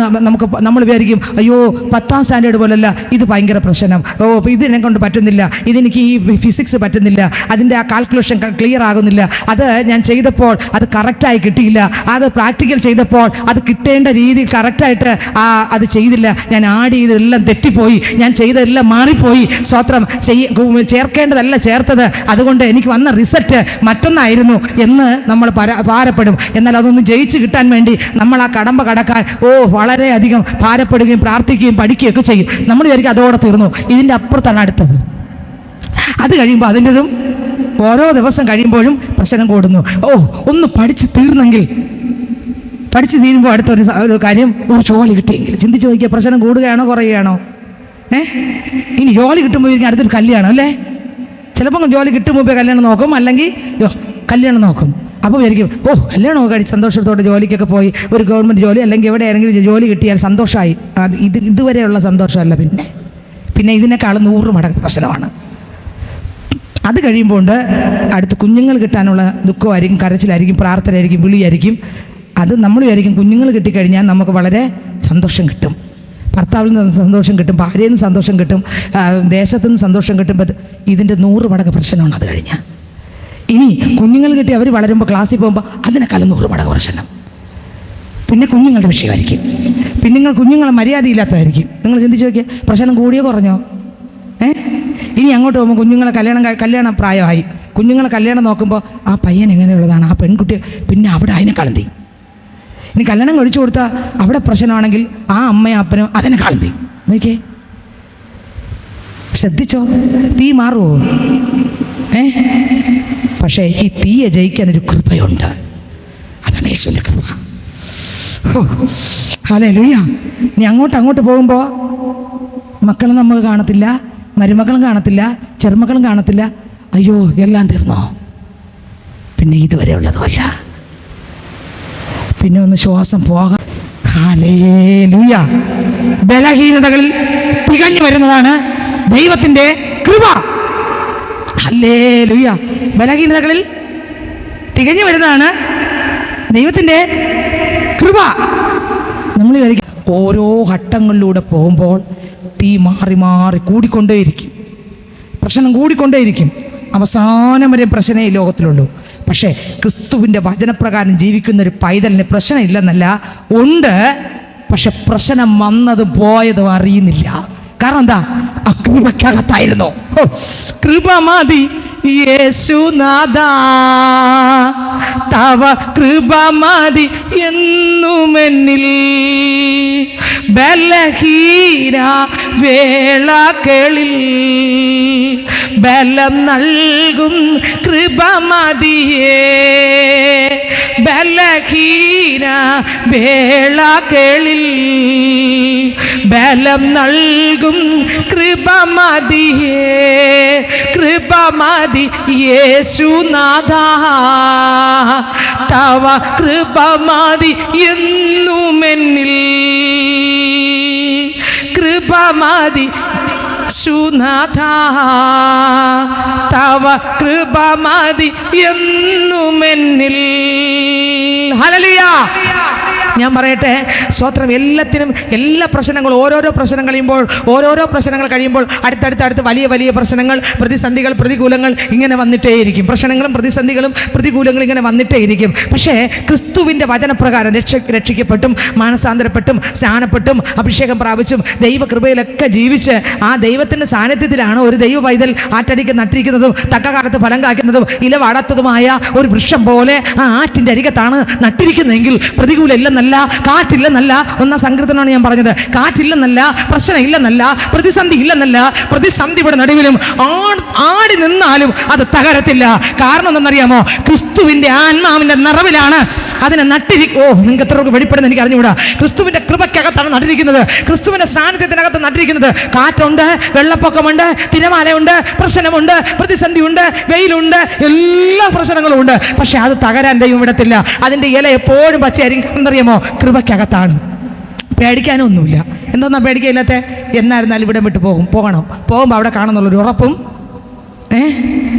നമ്മൾ വിചാരിക്കും അയ്യോ 10ാം സ്റ്റാൻഡേർഡ് പോലല്ല, ഇത് ഭയങ്കര പ്രശ്നം. ഇതിനെ കൊണ്ട് പറ്റുന്നില്ല, ഇതെനിക്ക് ഈ ഫിസിക്സ് പറ്റുന്നില്ല, അതിൻ്റെ ആ കാൽക്കുലേഷൻ ക്ലിയർ ആകുന്നില്ല, അത് ഞാൻ ചെയ്തപ്പോൾ അത് കറക്റ്റായി കിട്ടിയില്ല, അത് പ്രാക്ടിക്കൽ ചെയ്തപ്പോൾ അത് കിട്ടേണ്ട രീതി കറക്റ്റായിട്ട് അത് ചെയ്തില്ല, ഞാൻ ആഡ് ചെയ്തതെല്ലാം തെറ്റിപ്പോയി, ഞാൻ ചെയ്തതെല്ലാം മാറിപ്പോയി, സ്വത്രം ചേർക്കേണ്ടതല്ല ചേർത്തത്, അതുകൊണ്ട് എനിക്ക് വന്ന റിസൾട്ട് മറ്റൊന്നായിരുന്നു എന്ന് നമ്മൾ ഭാരപ്പെടും. എന്നാൽ അതൊന്നും ജയിച്ച് കിട്ടാൻ വേണ്ടി നമ്മൾ ആ കടമ്പ കടക്കാൻ വളരെയധികം ഭാരപ്പെടുകയും പ്രാർത്ഥിക്കുകയും പഠിക്കുകയൊക്കെ ചെയ്യും. നമ്മൾ വിചാരിക്കും അതോടെ തീർന്നു, ഇതിൻ്റെ അപ്പുറത്താണ് അടുത്തത്. അത് കഴിയുമ്പോൾ അതിൻ്റെതും ഓരോ ദിവസം കഴിയുമ്പോഴും പ്രശ്നം കൂടുന്നു. ഒന്ന് പഠിച്ച് തീർന്നെങ്കിൽ, പഠിച്ച് തീരുമ്പോൾ അടുത്തൊരു കാര്യം ഒരു ജോലി കിട്ടിയെങ്കിൽ. ചിന്തിച്ച് നോക്കിയ പ്രശ്നം കൂടുകയാണോ കുറയുകയാണോ? ഇനി ജോലി കിട്ടുമ്പോൾ അടുത്തൊരു കല്യാണം അല്ലേ? ചിലപ്പോൾ ജോലി കിട്ടുമ്പോൾ കല്യാണം നോക്കും, അല്ലെങ്കിൽ കല്യാണം നോക്കും. അപ്പോൾ വിചാരിക്കും കല്യാണമൊക്കെ കഴിച്ച് സന്തോഷത്തോടെ ജോലിക്കൊക്കെ പോയി ഒരു ഗവൺമെൻറ് ജോലി അല്ലെങ്കിൽ എവിടെ ആരെങ്കിലും ജോലി കിട്ടിയാൽ സന്തോഷമായി. ഇതുവരെയുള്ള സന്തോഷമല്ല, പിന്നെ ഇതിനേക്കാളും 100 മടങ്ങ് പ്രശ്നമാണ്. അത് കഴിയുമ്പോൾ അടുത്ത് കുഞ്ഞുങ്ങൾ കിട്ടാനുള്ള ദുഃഖമായിരിക്കും, കരച്ചിലായിരിക്കും, പ്രാർത്ഥനയായിരിക്കും, വിളിയായിരിക്കും. അത് നമ്മൾ വിചാരിക്കും കുഞ്ഞുങ്ങൾ കിട്ടിക്കഴിഞ്ഞാൽ നമുക്ക് വളരെ സന്തോഷം കിട്ടും, ഭർത്താവിൽ നിന്ന് സന്തോഷം കിട്ടും, ഭാര്യയിൽ നിന്ന് സന്തോഷം കിട്ടും, ദേശത്തു നിന്ന് സന്തോഷം കിട്ടുമ്പോൾ ഇതിൻ്റെ 100 മടങ്ങ് പ്രശ്നമാണ് അത് കഴിഞ്ഞാൽ. ഇനി കുഞ്ഞുങ്ങൾ കിട്ടി അവർ വളരുമ്പോൾ ക്ലാസ്സിൽ പോകുമ്പോൾ അതിനേക്കാളും 100 മടങ്ങ് പ്രശ്നം. പിന്നെ കുഞ്ഞുങ്ങളുടെ വിഷയമായിരിക്കും, പിന്നെ കുഞ്ഞുങ്ങളെ മര്യാദയില്ലാത്തതായിരിക്കും. നിങ്ങൾ ചിന്തിച്ച് നോക്കിയാൽ പ്രശ്നം കൂടിയോ കുറഞ്ഞോ? ഇനി അങ്ങോട്ട് പോകുമ്പോൾ കുഞ്ഞുങ്ങളെ കല്യാണ പ്രായമായി, കുഞ്ഞുങ്ങളെ കല്യാണം നോക്കുമ്പോൾ ആ പയ്യൻ എങ്ങനെയുള്ളതാണ്, ആ പെൺകുട്ടി, പിന്നെ അവിടെ അതിനേക്കാളും തീ. ഇനി കല്യാണം കഴിച്ചു കൊടുത്താൽ അവിടെ പ്രശ്നമാണെങ്കിൽ ആ അമ്മയും അപ്പനും അതിനേക്കാളും തീ. നോക്കിയേ, ശ്രദ്ധിച്ചോ, തീ മാറുമോ? പക്ഷേ ഈ തീയെ ജയിക്കാനൊരു കൃപയുണ്ട്, അതാണ് യേശുവിൻ്റെ കൃപ. ഹല്ലേലൂയ. ഇനി അങ്ങോട്ട് പോകുമ്പോൾ മക്കളും നമുക്ക് കാണത്തില്ല, മരുമക്കളും കാണത്തില്ല, ചെറുമക്കളും കാണത്തില്ല. അയ്യോ എല്ലാം തീർന്നോ? പിന്നെ ഇതുവരെ ഉള്ളതുമല്ല, പിന്നെ ഒന്ന് ശ്വാസം പോകാം. ഹല്ലേലൂയ. ബലഹീനതകളിൽ തികഞ്ഞു വരുന്നതാണ് ദൈവത്തിൻ്റെ കൃപ. ഹല്ലേലൂയ. ബലഹീനതകളിൽ തികഞ്ഞു വരുന്നതാണ് ദൈവത്തിൻ്റെ കൃപ. നമ്മൾ ഓരോ ഘട്ടങ്ങളിലൂടെ പോകുമ്പോൾ തീ മാറി മാറി കൂടിക്കൊണ്ടേയിരിക്കും, പ്രശ്നം കൂടിക്കൊണ്ടേയിരിക്കും. അവസാനം വരെ പ്രശ്നമേ ഈ ലോകത്തിലുള്ളൂ. പക്ഷേ ക്രിസ്തുവിൻ്റെ വചനപ്രകാരം ജീവിക്കുന്നൊരു പൈതലിന് പ്രശ്നമില്ലെന്നല്ല, ഉണ്ട്. പക്ഷെ പ്രശ്നം വന്നതും പോയതും അറിയുന്നില്ല. കാരണം എന്താ? ആ കൃപയ്ക്കകത്തായിരുന്നു. കൃപ മതി യേശുനാഥ, തവ കൃപ മതി എന്നുമെന്നിൽ, ബലഹീന വേളകളിൽ ബലം നൽകും കൃപ മതിയേ, ബലഹീന വേളകളിൽ ബലം നൽകും കൃപ മതിയേ, കൃപ മതി യേശുനാഥ, തവ കൃപ മതി എന്നുമെന്നിൽ, കൃപ മതി യേശുനാഥ, തവ കൃപ മതി എന്നുമെന്നിൽ. ഹല്ലേലൂയ. ഞാൻ പറയട്ടെ, സ്വത്രം എല്ലാത്തിനും എല്ലാ പ്രശ്നങ്ങളും ഓരോരോ പ്രശ്നം കഴിയുമ്പോൾ ഓരോരോ പ്രശ്നങ്ങൾ കഴിയുമ്പോൾ അടുത്തടുത്ത് വലിയ വലിയ പ്രശ്നങ്ങൾ, പ്രതിസന്ധികൾ, പ്രതികൂലങ്ങൾ ഇങ്ങനെ വന്നിട്ടേയിരിക്കും. പ്രശ്നങ്ങളും പ്രതിസന്ധികളും പ്രതികൂലങ്ങളും ഇങ്ങനെ വന്നിട്ടേയിരിക്കും. പക്ഷേ ക്രിസ്തുവിൻ്റെ വചനപ്രകാരം രക്ഷിക്കപ്പെട്ടും മാനസാന്തരപ്പെട്ടും സ്നാനപ്പെട്ടും അഭിഷേകം പ്രാപിച്ചും ദൈവകൃപയിലൊക്കെ ജീവിച്ച് ആ ദൈവത്തിൻ്റെ സാന്നിധ്യത്തിലാണ് ഒരു ദൈവ പൈതൽ ആറ്റടിക്ക് നട്ടിരിക്കുന്നതും തക്ക കാലത്ത് ഫലം കായ്ക്കുന്നതും ഇല വാടാത്തതുമായ ഒരു വൃക്ഷം പോലെ ആ ആറ്റിൻ്റെ അരികത്താണ് നട്ടിരിക്കുന്നതെങ്കിൽ പ്രതികൂലം ഇല്ലെന്നല്ല, കാറ്റില്ലെന്നല്ല. ഒന്നാം സങ്കീർത്തനമാണ് ഞാൻ പറഞ്ഞത്. കാറ്റില്ലെന്നല്ല, പ്രശ്നം ഇല്ലെന്നല്ല, പ്രതിസന്ധി ഇല്ലെന്നല്ല. പ്രതിസന്ധിയുടെ നടുവിലും ആടി നിന്നാലും അത് തകരത്തില്ല. കാരണം എന്തെന്നറിയാമോ? ക്രിസ്തുവിൻ്റെ ആത്മാവിൻ്റെ നിറവിലാണ് അതിനെ നിങ്ങൾക്ക് എത്രയൊക്കെ വെളിപ്പെടുന്ന എനിക്ക് അറിഞ്ഞുകൂടാ. ക്രിസ്തുവിൻ്റെ കൃപയ്ക്കകത്താണ് നട്ടിരിക്കുന്നത്, ക്രിസ്തുവിൻ്റെ സാന്നിധ്യത്തിനകത്ത് നട്ടിരിക്കുന്നത്. കാറ്റുണ്ട്, വെള്ളപ്പൊക്കമുണ്ട്, തിരമാലയുണ്ട്, പ്രശ്നമുണ്ട്, പ്രതിസന്ധിയുണ്ട്, വെയിലുണ്ട്, എല്ലാ പ്രശ്നങ്ങളും ഉണ്ട്. പക്ഷെ അത് തകരാൻ ദൈവം വിടത്തില്ല. അതിൻ്റെ ഇല എപ്പോഴും പച്ചയായിരിക്കും. എന്തറിയാമോ? കൃപയ്ക്കകത്താണ്. പേടിക്കാനൊന്നുമില്ല. എന്തോന്നാ പേടിക്കയില്ലാത്ത? എന്നായിരുന്നാലും ഇവിടെ വിട്ട് പോകുമ്പോൾ അവിടെ കാണുന്നുള്ളൊരു ഉറപ്പും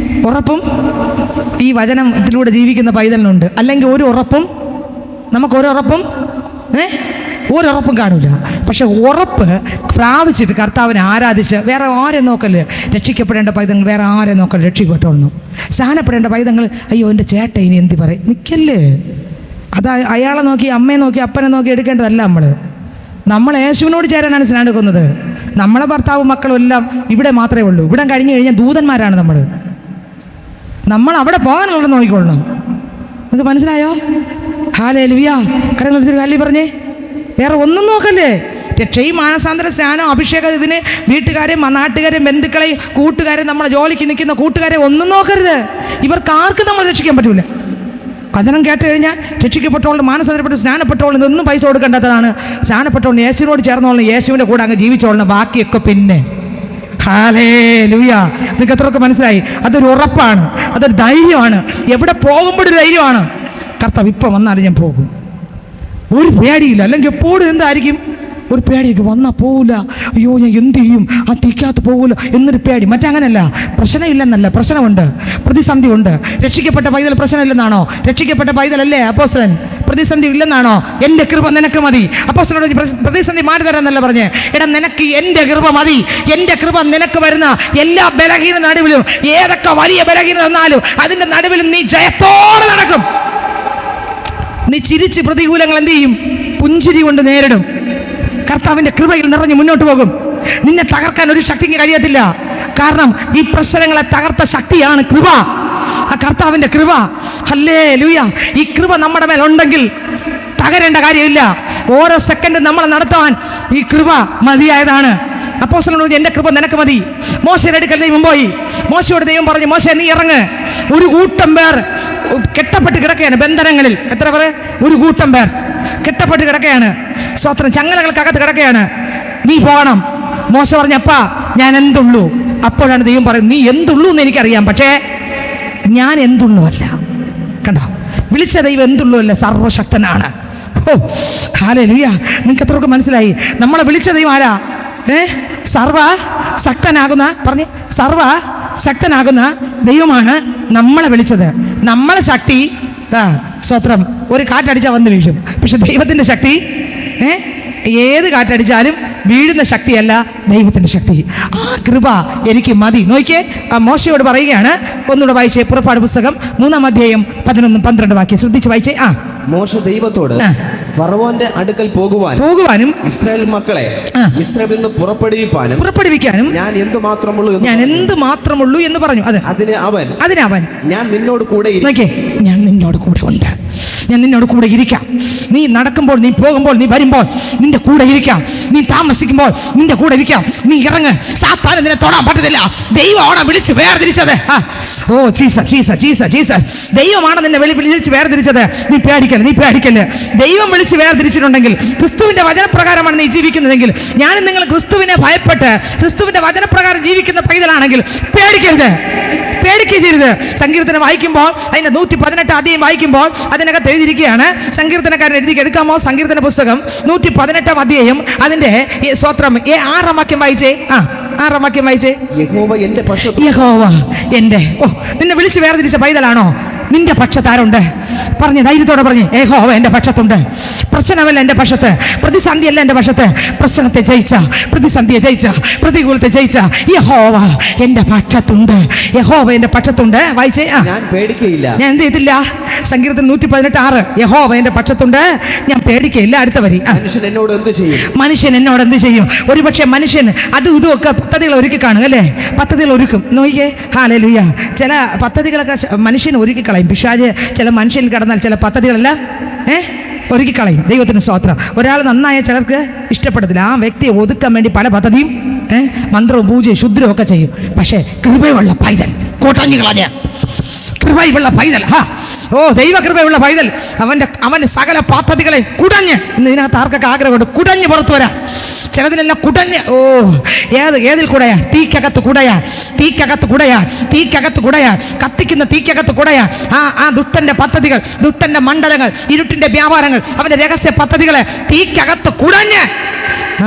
ഈ വചനം ഇതിലൂടെ ജീവിക്കുന്ന പൈതലിനുണ്ട്. അല്ലെങ്കിൽ ഒരു ഉറപ്പും ഒരൊറപ്പും കാണില്ല. പക്ഷെ ഉറപ്പ് പ്രാപിച്ചിട്ട് കർത്താവിനെ ആരാധിച്ച് വേറെ ആരെ നോക്കല്. രക്ഷിക്കപ്പെടേണ്ട പൈതങ്ങൾ വേറെ ആരെ നോക്കല്, രക്ഷിക്കപ്പെട്ടോളണം. സ്നാനപ്പെടേണ്ട പൈതങ്ങൾ അയ്യോ എൻ്റെ ചേട്ട ഇനി എന്തി പറയും, നിൽക്കല്ലേ. അത് അയാളെ നോക്കി, അമ്മയെ നോക്കി, അപ്പനെ നോക്കി എടുക്കേണ്ടതല്ല. നമ്മൾ യേശുവിനോട് ചേരാനാണ് സ്നാനം എടുക്കുന്നത്. നമ്മളെ ഭർത്താവും മക്കളും എല്ലാം ഇവിടെ മാത്രമേ ഉള്ളൂ. ഇവിടെ കഴിഞ്ഞു കഴിഞ്ഞാൽ ദൂതന്മാരാണ് നമ്മൾ അവിടെ പോകാനുള്ളത് നോക്കിക്കൊള്ളണം. നിങ്ങൾക്ക് മനസ്സിലായോ? ഹല്ലേലൂയ. കരങ്ങൾ ഹല്ലേലൂയ പറഞ്ഞേ. വേറെ ഒന്നും നോക്കല്ലേ. രക്ഷയും മാനസാന്തര സ്നാനം അഭിഷേകം ഇതിന് വീട്ടുകാരെയും നാട്ടുകാരെയും ബന്ധുക്കളെയും കൂട്ടുകാരെയും നമ്മളെ ജോലിക്ക് നിൽക്കുന്ന കൂട്ടുകാരെ ഒന്നും നോക്കരുത്. ഇവർക്ക് ആർക്കും നമ്മൾ രക്ഷിക്കാൻ പറ്റൂല. വചനം കേട്ട് കഴിഞ്ഞാൽ രക്ഷിക്കപ്പെട്ടോളും മാനസാന്തരപ്പെട്ട് സ്നാനപ്പെട്ടോളും ഇതൊന്നും പൈസ കൊടുക്കേണ്ടതാണ്. സ്നാനപ്പെട്ടോളും യേശുവിനോട് ചേർന്നോളണം, യേശുവിൻ്റെ കൂടെ അങ്ങ് ജീവിച്ചോളണം. ബാക്കിയൊക്കെ പിന്നെ. ഹല്ലേലൂയ. നിങ്ങൾക്ക് എത്രയൊക്കെ മനസ്സിലായി? അതൊരു ഉറപ്പാണ്, അതൊരു ധൈര്യമാണ്. എവിടെ പോകുമ്പോഴൊരു ധൈര്യമാണ്. കർത്താവ് ഇപ്പം വന്നാലും ഞാൻ പോകും, ഒരു പേടിയില്ല. അല്ലെങ്കിൽ എപ്പോഴും എന്തായിരിക്കും? ഒരു പേടിയൊക്കെ വന്നാൽ പോകില്ല, അയ്യോ ഞാൻ എന്ത് ചെയ്യും, ആ തീക്കകത്ത് പോകില്ല എന്നൊരു പേടി. മറ്റങ്ങനല്ല. പ്രശ്നമില്ലെന്നല്ല, പ്രശ്നമുണ്ട്, പ്രതിസന്ധി ഉണ്ട്. രക്ഷിക്കപ്പെട്ട പൈതൽ പ്രശ്നമില്ലെന്നാണോ? രക്ഷിക്കപ്പെട്ട പൈതലല്ലേ അപ്പോസ്തലൻ? പ്രതിസന്ധി ഇല്ലെന്നാണോ? എൻ്റെ കൃപ നിനക്ക് മതി. അപ്പോസ്തലനോട് പ്രതിസന്ധി മാറി തരാന്നല്ല പറഞ്ഞേ. എടാ നിനക്ക് എൻ്റെ കൃപ മതി. എൻ്റെ കൃപ നിനക്ക് വരുന്ന എല്ലാ ബലഹീന നടുവിലും, ഏതൊക്കെ വലിയ ബലഹീന തന്നാലും അതിൻ്റെ നടുവിലും നീ ജയത്തോടെ നടക്കും. നീ ചിരിച്ച് പ്രതികൂലങ്ങൾ എന്ത് ചെയ്യും? പുഞ്ചിരി കൊണ്ട് നേരിടും. കർത്താവിൻ്റെ കൃപയിൽ നിറഞ്ഞ് മുന്നോട്ട് പോകും. നിന്നെ തകർക്കാൻ ഒരു ശക്തിക്ക് കഴിയത്തില്ല. കാരണം ഈ പ്രശ്നങ്ങളെ തകർത്ത ശക്തിയാണ് കൃപ, ആ കർത്താവിൻ്റെ കൃപ. ഹല്ലേലൂയ. ഈ കൃപ നമ്മുടെ മേൽ ഉണ്ടെങ്കിൽ തകരേണ്ട കാര്യമില്ല. ഓരോ സെക്കൻഡും നമ്മളെ നടത്താൻ ഈ കൃപ മതിയായതാണ്. അപ്പോസ്തലനോട് എൻ്റെ കൃപ നിനക്ക് മതി. മോശയുടെ അടുക്കൽ ദൈവം പോയി. മോശയോട് ദൈവം പറഞ്ഞു, മോശ നീ ഇറങ്ങ്. ഒരു കൂട്ടം പേർ കെട്ടപ്പെട്ട് കിടക്കുകയാണ് ബന്ധനങ്ങളിൽ. എത്ര പേർ? ഒരു കൂട്ടം പേർ കെട്ടപ്പെട്ട് കിടക്കുകയാണ്. സ്വത്രം ചങ്ങലകൾക്കകത്ത് കിടക്കുകയാണ്. നീ പോകണം. മോശ പറഞ്ഞപ്പാ ഞാൻ എന്തുള്ളൂ. അപ്പോഴാണ് ദൈവം പറയുന്നത്, നീ എന്തുള്ളൂ എന്ന് എനിക്കറിയാം, പക്ഷേ ഞാൻ എന്തുള്ളൂ അല്ല. കണ്ടോ? വിളിച്ച ദൈവം എന്തുള്ളൂ അല്ല, സർവശക്തനാണ്. ഹല്ലേലൂയ. നിങ്ങൾക്ക് എത്രയൊക്കെ മനസ്സിലായി? നമ്മളെ വിളിച്ച ദൈവം ആരാ? സർവശക്തനാകുന്ന പറഞ്ഞേ, സർവശക്തനാകുന്ന ദൈവമാണ് നമ്മളെ വിളിച്ചത്. നമ്മളെ ശക്തി സ്വത്രം ഒരു കാറ്റടിച്ചാൽ വന്ന് വീഴും. പക്ഷെ ദൈവത്തിൻ്റെ ശക്തി ഏത് കാറ്റടിച്ചാലും വീഴുന്ന ശക്തിയല്ല, ദൈവത്തിൻ്റെ ശക്തി. ആ കൃപ എനിക്ക് മതി. നോക്കിയേ, മോശയോട് പറയുകയാണ്. ഒന്നുകൂടെ വായിച്ചേ, പുറപ്പാട് പുസ്തകം 3-ാം അധ്യായം 11-12 വാക്യം ശ്രദ്ധിച്ച് വായിച്ചേ. മോശ ദൈവത്തോട് ഫറവോന്റെ അടുക്കൽ പോകുവാനും ഇസ്രായേൽ മക്കളെ മിസ്രയീമിൽ നിന്ന് പുറപ്പെടുവിക്കാനും ഞാൻ എന്ത് മാത്രമുള്ളൂ എന്ന് പറഞ്ഞു. അതിന് അവൻ ഞാൻ നിന്നോട് കൂടെ ഞാൻ നിന്നോട് കൂടെ ഉണ്ട്, ഞാൻ നിന്നോട് കൂടെ ഇരിക്കാം. നീ നടക്കുമ്പോൾ, നീ പോകുമ്പോൾ, നീ വരുമ്പോൾ നിന്റെ കൂടെ ഇരിക്കാം. നീ താമസിക്കുമ്പോൾ നിന്റെ കൂടെ ഇരിക്കാം. നീ ഇറങ്ങ്, സാത്താൻ നിന്നെ തൊടാൻ പറ്റത്തില്ല. ദൈവമാണ് വിളിച്ച് വേർതിരിച്ചത്. ഓ ജീസസ്, ദൈവമാണ് നിന്നെ വിളിച്ച് വേർതിരിച്ചത്. നീ പേടിക്കല്ലേ. ദൈവം വിളിച്ച് വേർതിരിച്ചിട്ടുണ്ടെങ്കിൽ, ക്രിസ്തുവിന്റെ വചനപ്രകാരമാണ് നീ ജീവിക്കുന്നതെങ്കിൽ, ഞാനും നിങ്ങൾ ക്രിസ്തുവിനെ ഭയപ്പെട്ട് ക്രിസ്തുവിന്റെ വചനപ്രകാരം ജീവിക്കുന്ന പൈതലാണെങ്കിൽ പേടിക്കരുത്. സങ്കീർത്തനം വായിക്കുമ്പോൾ, അതിന്റെ 118 അധ്യായം വായിക്കുമ്പോൾ അതിനകത്ത് എഴുതിയിരിക്കുകയാണ്. സങ്കീർത്തനക്കാരൻ എടുക്കാമോ? സങ്കീർത്തന പുസ്തകം 118 അധ്യായം അതിന്റെ സ്വത്രം 6-ാം വാക്യം വായിച്ചേ. 6-ാം വാക്യം വായിച്ചേ. യഹോവ എന്റെ നിന്നെ വിളിച്ച് വേർതിരിച്ച പൈതലാണോ? നിന്റെ പക്ഷത്താരുണ്ട്? പറഞ്ഞ് ധൈര്യത്തോടെ പറഞ്ഞ്, യഹോവ എൻ്റെ പക്ഷത്തുണ്ട്. പ്രശ്നമല്ല എൻ്റെ പക്ഷത്ത്, പ്രതിസന്ധിയല്ല എൻ്റെ പക്ഷത്ത്. പ്രശ്നത്തെ ജയിച്ച, പ്രതിസന്ധിയെ ജയിച്ച, പ്രതികൂലത്തെ ജയിച്ച യഹോവ എൻ്റെ പക്ഷത്തുണ്ട്. യഹോവ എൻ്റെ പക്ഷത്തുണ്ട്. വായിച്ചേ. ഞാൻ പേടിക്കയില്ല. ഞാൻ എന്ത് ചെയ്തില്ല? സങ്കീർത്തനം 118:6. യഹോവ എൻ്റെ പക്ഷത്തുണ്ട്, ഞാൻ പേടിക്കയില്ല. അടുത്ത വരി. മനുഷ്യൻ എന്നോട് എന്ത് ചെയ്യും? മനുഷ്യൻ എന്നോട് എന്ത് ചെയ്യും? ഒരുപക്ഷെ മനുഷ്യൻ അതും ഇതും ഒക്കെ പദ്ധതികൾ ഒരുക്കി കാണും അല്ലേ? പദ്ധതികൾ ഒരുക്കും. നോക്കിയേ, ഹല്ലേലൂയ. ചില പദ്ധതികളൊക്കെ മനുഷ്യൻ ഒരുക്കി കളയും. പിശാച് ചില മനുഷ്യനിൽ കടന്നാൽ ചില പദ്ധതികളെല്ലാം ഒരുക്കിക്കളയും. ദൈവത്തിന് സ്തോത്രം. ഒരാൾ നന്നായ ചിലർക്ക് ഇഷ്ടപ്പെടത്തില്ല. ആ വ്യക്തിയെ ഒതുക്കാൻ വേണ്ടി പല പദ്ധതിയും മന്ത്രവും പൂജയും ശുദ്രവും ഒക്കെ ചെയ്യും. പക്ഷേ കൃപയുള്ള പൈതൽ കോട്ടഞ്ഞു കളഞ്ഞ കൃപയുള്ള പൈതൽ, ദൈവകൃപയുള്ള പൈതൽ അവൻ്റെ സകല പദ്ധതികളെ കുടഞ്ഞ്, ഇന്ന് ഇതിനകത്ത് ആർക്കൊക്കെ ആഗ്രഹമുണ്ട് കുടഞ്ഞ് പുറത്തു വരാൻ? ചിലതിലെല്ലാം കുടഞ്ഞ് ഏതിൽ കുടയാ? തീക്കകത്ത് കുടയാ, തീക്കകത്ത് കുടയാ, തീക്കകത്ത് കുടയാ, കത്തിക്കുന്ന തീക്കകത്ത് കുടയാ. ആ ദുഷ്ടന്റെ പദ്ധതികൾ, ദുഷ്ടന്റെ മണ്ഡലങ്ങൾ, ഇരുട്ടിന്റെ വ്യാപാരങ്ങൾ, അവന്റെ രഹസ്യ പദ്ധതികളെ തീക്കകത്ത് കുടഞ്ഞ്.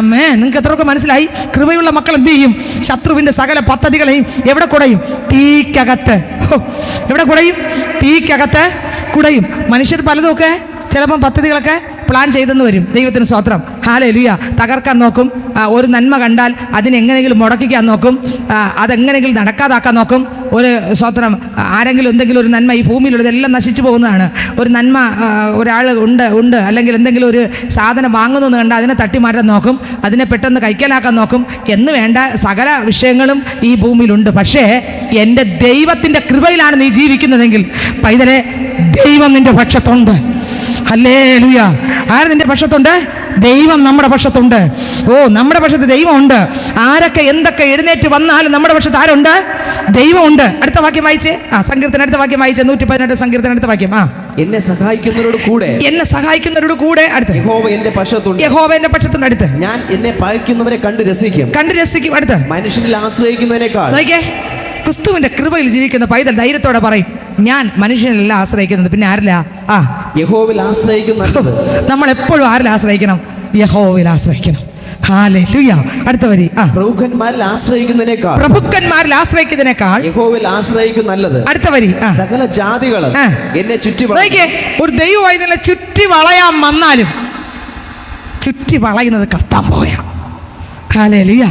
അമ്മേ, നിങ്ങൾക്ക് എത്രയൊക്കെ മനസ്സിലായി? കൃപയുള്ള മക്കൾ എന്ത് ചെയ്യും? ശത്രുവിന്റെ സകല പദ്ധതികളെയും എവിടെ കുടയും? തീക്കകത്ത്. എവിടെ കുടയും? തീക്കകത്ത് കുടയും. മനുഷ്യർ പലതുമൊക്കെ ചിലപ്പം പദ്ധതികളൊക്കെ പ്ലാൻ ചെയ്തെന്ന് വരും. ദൈവത്തിന് സ്തോത്രം. ഹല്ലേലൂയ. തകർക്കാൻ നോക്കും. ഒരു നന്മ കണ്ടാൽ അതിനെങ്ങനെയെങ്കിലും മുടക്കിക്കാൻ നോക്കും. അതെങ്ങനെയെങ്കിലും നടക്കാതാക്കാൻ നോക്കും. ഒരു സ്തോത്രം, ആരെങ്കിലും എന്തെങ്കിലും ഒരു നന്മ, ഈ ഭൂമിയിലുള്ളതെല്ലാം നശിച്ചു പോകുന്നതാണ്. ഒരു നന്മ ഒരാൾ ഉണ്ട് അല്ലെങ്കിൽ എന്തെങ്കിലും ഒരു സാധനം വാങ്ങുന്നു കണ്ടാൽ അതിനെ തട്ടിമാറ്റാൻ നോക്കും, അതിനെ പെട്ടെന്ന് കൈക്കലാക്കാൻ നോക്കും. എന്ന് വേണ്ട സകല വിഷയങ്ങളും ഈ ഭൂമിയിലുണ്ട്. പക്ഷേ എൻ്റെ ദൈവത്തിൻ്റെ കൃപയിലാണ് നീ ജീവിക്കുന്നതെങ്കിൽ പൈതലെ, ദൈവം നിൻ്റെ പക്ഷത്തുണ്ട്. ഹല്ലേലൂയ. ആര് നിന്റെ പക്ഷത്തുണ്ട്? ദൈവം നമ്മുടെ പക്ഷത്തുണ്ട്. നമ്മുടെ പക്ഷത്ത് ദൈവമുണ്ട്. ആരൊക്കെ എന്തൊക്കെ എഴുന്നേറ്റ് വന്നാലും നമ്മുടെ പക്ഷത്ത് ആരുണ്ട്? ദൈവമുണ്ട്. അടുത്ത വാക്യം വായിച്ചേ. സങ്കീർത്തനം അടുത്ത വാക്യം വായിച്ചേ. 118 സങ്കീർത്തനം അടുത്ത വാക്യം. എന്നെ സഹായിക്കുന്നവരോട് കൂടെ, എന്നെ സഹായിക്കുന്നവരോട് കൂടെ. അടുത്ത് യഹോവ എന്റെ പക്ഷത്തുണ്ട്. യഹോവ എന്റെ പക്ഷത്തുണ്ട്. അടുത്ത് ഞാൻ എന്നെ പകയ്ക്കുന്നവരെ കണ്ടു രസിക്കും. അടുത്ത് മനുഷ്യനിൽ ആശ്രയിക്കുന്നതിനേക്കാൾ. നോക്കിയേ, ക്രിസ്തുവിന്റെ കൃപയിൽ ജീവിക്കുന്ന പൈതൽ ധൈര്യത്തോടെ പറയും, ഞാൻ മനുഷ്യനല്ല ആശ്രയിക്കുന്നത്, പിന്നെ ആരില്ല? യഹോവയിൽ ആശ്രയിക്കുന്നത്. നമ്മൾ എപ്പോഴും ആരിൽ ആശ്രയിക്കണം? യഹോവയിൽ ആശ്രയിക്കണം. ഹല്ലേലൂയ. അടുത്ത വരി. പ്രഭുക്കന്മാരിൽ ആശ്രയിക്കുന്നതിനേക്കാൾ യഹോവയിൽ ആശ്രയിക്കും നല്ലത്. അടുത്ത വരി. സകല ജാതികളും എന്നെ ചുറ്റി. ഒരു ദൈവവൈദ്യനെ ചുറ്റി വളയാൻ വന്നാലും ചുറ്റി വളയുന്നത് കത്താൻ പോയാ. ഹല്ലേലൂയ.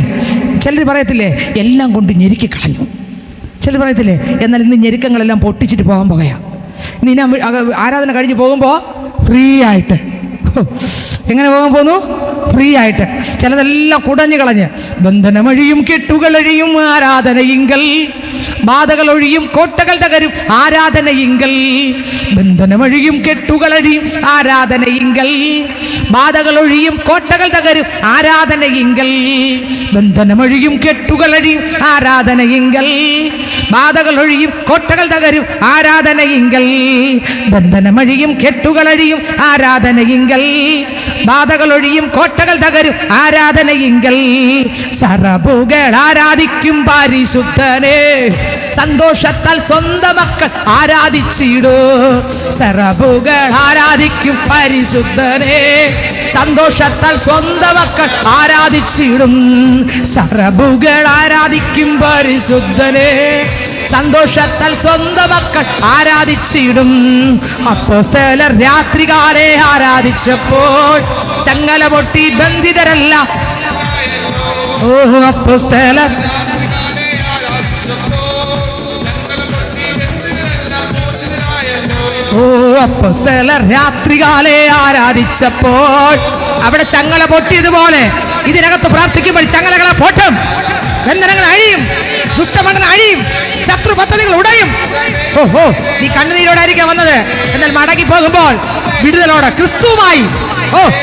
ചിലർ പറയത്തില്ലേ, എല്ലാം കൊണ്ട് ഞെരുക്കി കളഞ്ഞു. ചിലർ പറയത്തില്ലേ, എന്നാൽ ഇന്ന് ഞെരുക്കങ്ങളെല്ലാം പൊട്ടിച്ചിട്ട് പോകാൻ പോകയാ. ഇനി ആരാധന കഴിഞ്ഞ് പോകുമ്പോൾ ഫ്രീ ആയിട്ട്. എങ്ങനെ പോകാൻ പോന്നു? ഫ്രീ ആയിട്ട്. ചിലതെല്ലാം കുടഞ്ഞു കളഞ്ഞ്. ബന്ധനമൊഴിയും കെട്ടുകളൊഴിയും ആരാധനയിങ്കൽ, ബാധകളൊഴിയും കോട്ടകൾ തകരും ആരാധനയിങ്കൽ. ബന്ധനമൊഴിയും കെട്ടുകളൊഴിയും ആരാധനയിങ്കൽ, ബാധകളൊഴിയും കോട്ടകൾ തകരും ആരാധനയിങ്കൽ. ബന്ധനമൊഴിയും കെട്ടുകളൊഴിയും ആരാധനയിങ്കൽ, ബാധകളൊഴിയും കോട്ടകൾ തകരും ആരാധനയിങ്കൽ. ബന്ധനമൊഴിയും കെട്ടുകളൊഴിയും ആരാധനയിങ്കൽ, ബാധകളൊഴിയും കോട്ടകൾ തകരും ആരാധനയിങ്കൽ. സറബുകൾ ആരാധിക്കും പരിശുദ്ധനെ, സന്തോഷത്താൽ സ്വന്തം മക്കൾ ആരാധിച്ചിടൂ. സറബുകൾ ആരാധിക്കും പരിശുദ്ധനെ, സന്തോഷത്താൽ സ്വന്തം മക്കൾ ആരാധിച്ചിടും. സറബുകൾ ആരാധിക്കും പരിശുദ്ധനെ, സന്തോഷത്താൽ സ്വന്തം മക്കൾ ആരാധിച്ചിടും. അപ്പോസ്തലർ രാത്രികാലെ ആരാധിച്ചപ്പോൾ ചങ്ങല പൊട്ടി ബന്ധിതരല്ല. അപ്പോസ്തലർ അപ്പോസ്തലർ രാത്രികാലെ ആരാധിച്ചപ്പോൾ അവിടെ ചങ്ങല പൊട്ടിയതുപോലെ ഇതിനകത്ത് പ്രാർത്ഥിക്കുമ്പോൾ ചങ്ങലകളെ പൊട്ടും, ബന്ധനങ്ങൾ അഴിയും, ദുഷ്ടമണ്ഡലം അഴിയും, ശത്രു പദ്ധതികൾ ഉടയും. നീ കണ്ണുനീരോടായിരിക്കാം വന്നത്, എന്നാൽ മടങ്ങി പോകുമ്പോൾ വിടുതലോടെ ക്രിസ്തുവുമായി,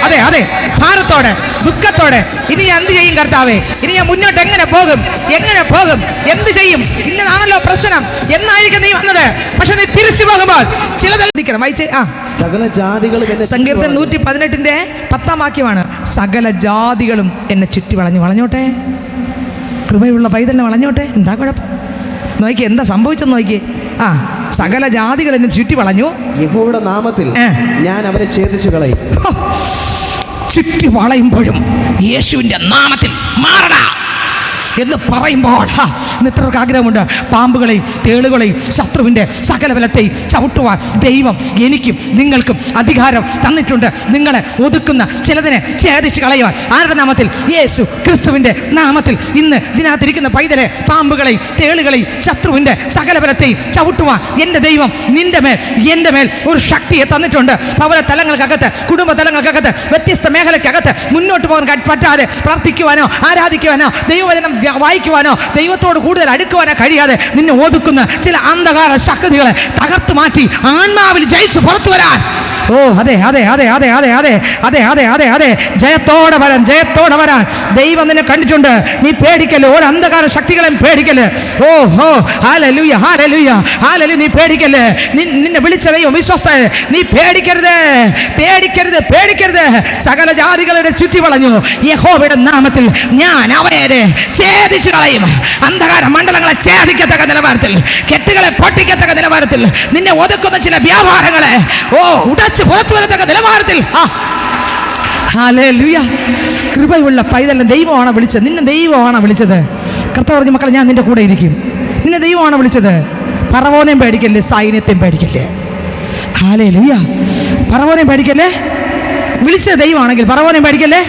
അതെ അതെ, ഭാരത്തോടെ ദുഃഖത്തോടെ, ഇനി ഞാൻ എന്ത് ചെയ്യും കർത്താവേ? ഇനി ഞാൻ മുന്നോട്ട് എങ്ങനെ പോകും? എന്ത് ചെയ്യും? ഇന്നതാണല്ലോ പ്രശ്നം എന്നായിരിക്കും നീ വന്നത്. പക്ഷെ നീ തിരിച്ചു പോകുമ്പോൾ ചിലതെല്ലാം വായിച്ചേ. സകല ജാതികളും. സങ്കീർത്തനം 118 10 വാക്യമാണ്. സകല ജാതികളും എന്നെ ചുറ്റി വളഞ്ഞോട്ടെ. കൃപയുള്ള പൈതലിനെ വളഞ്ഞോട്ടെ. എന്താ കുഴപ്പം? നോക്കിയേ, എന്താ സംഭവിച്ചെന്ന് നോക്കിയേ. സകല ജാതികൾ എന്നെ ചുറ്റി വളഞ്ഞു. യഹോവയുടെ നാമത്തിൽ ഞാൻ അവരെ ഛേദിച്ചു കളയും. ചുറ്റി വളയുമ്പോഴും യേശുവിന്റെ നാമത്തിൽ മാറടാ, എന്ന് പറയുമ്പോൾ ഇന്ന് എത്രയൊക്കെ ആഗ്രഹമുണ്ട് പാമ്പുകളെയും തേളുകളെയും ശത്രുവിൻ്റെ സകല ബലത്തെയും ചവിട്ടുവാൻ ദൈവം എനിക്കും നിങ്ങൾക്കും അധികാരം തന്നിട്ടുണ്ട്. നിങ്ങളെ ഒതുക്കുന്ന ചിലതിനെ ഛേദിച്ച് കളയുവാൻ ആരുടെ നാമത്തിൽ? യേശു ക്രിസ്തുവിൻ്റെ നാമത്തിൽ. ഇന്ന് ഇതിനകത്തിരിക്കുന്ന പൈതലെ പാമ്പുകളെയും തേളുകളെയും ശത്രുവിൻ്റെ സകല ബലത്തെയും ചവിട്ടുവാൻ എൻ്റെ ദൈവം നിന്റെ മേൽ എൻ്റെ മേൽ ഒരു ശക്തിയെ തന്നിട്ടുണ്ട്. ഭവന തലങ്ങൾക്കകത്ത്, കുടുംബ തലങ്ങൾക്കകത്ത്, വ്യത്യസ്ത മേഖലയ്ക്കകത്ത് മുന്നോട്ട് പോകാൻ പറ്റാതെ പ്രാർത്ഥിക്കുവാനോ ആരാധിക്കുവാനോ ദൈവവചനം വായിക്കുവാനോ ദൈവത്തോട് കൂടുതൽ അടുക്കുവാനോ കഴിയാതെ നിന്നെ ഒതുക്കുന്ന ചില അന്ധകാര ശക്തികളെ തകർത്ത് മാറ്റി ആത്മാവിൽ ജയിച്ച് പുറത്തു വരാൻ. ഓ അതെ അതെ അതെ അതെ അതെ അതെ അതെ അതെ അതെ അതെ ജയത്തോടെ വരാൻ, ജയത്തോടെ വരാൻ ദൈവം നിന്നെ കണ്ടിട്ടുണ്ട്. നീ പേടിക്കല്ലേ, ഒരു അന്ധകാര ശക്തികളെയും പേടിക്കല്ലേ. ഓ ഹോ ഹല്ലേലൂയ ഹല്ലേലൂയ ഹല്ലേലൂയ. നീ പേടിക്കല്ലേ, നിന്നെ വിളിച്ച ദൈവം വിശ്വസ്ത. നീ പേടിക്കരുത്, പേടിക്കരുത്, പേടിക്കരുത്. സകല ജാതികളെ ചുറ്റി വളഞ്ഞു യഹോവയുടെ നാമത്തിൽ ഞാൻ അവയെ ഛേദിച്ചു കളയും. അന്ധകാര മണ്ഡലങ്ങളെ ഛേദിക്കത്തക്ക നിലവാരത്തിൽ, കെട്ടുകളെ പൊട്ടിക്കത്തക്ക നിലവാരത്തിൽ, നിന്നെ ഒതുക്കുന്ന ചില വ്യാപാരങ്ങളെ ഉടച്ച് പുറത്തു വരത്തക്ക നിലവാരത്തിൽ. ഹല്ലേലൂയ. കൃപയുള്ള പൈതലിനെ ദൈവമാണ് വിളിച്ചത്. നിന്നെ ദൈവമാണ് വിളിച്ചത്. കർത്താവ് പറഞ്ഞു, മക്കളെ ഞാൻ നിന്റെ കൂടെ ഇരിക്കും. നിന്നെ ദൈവമാണ് വിളിച്ചത്. ഫറവോനെയും പേടിക്കല്ലേ, സൈന്യത്തെയും പേടിക്കല്ലേ. ഹല്ലേലൂയ. ഫറവോനെയും പേടിക്കല്ലേ. വിളിച്ച ദൈവമാണെങ്കിൽ ഫറവോനെയും പേടിക്കല്ലേ,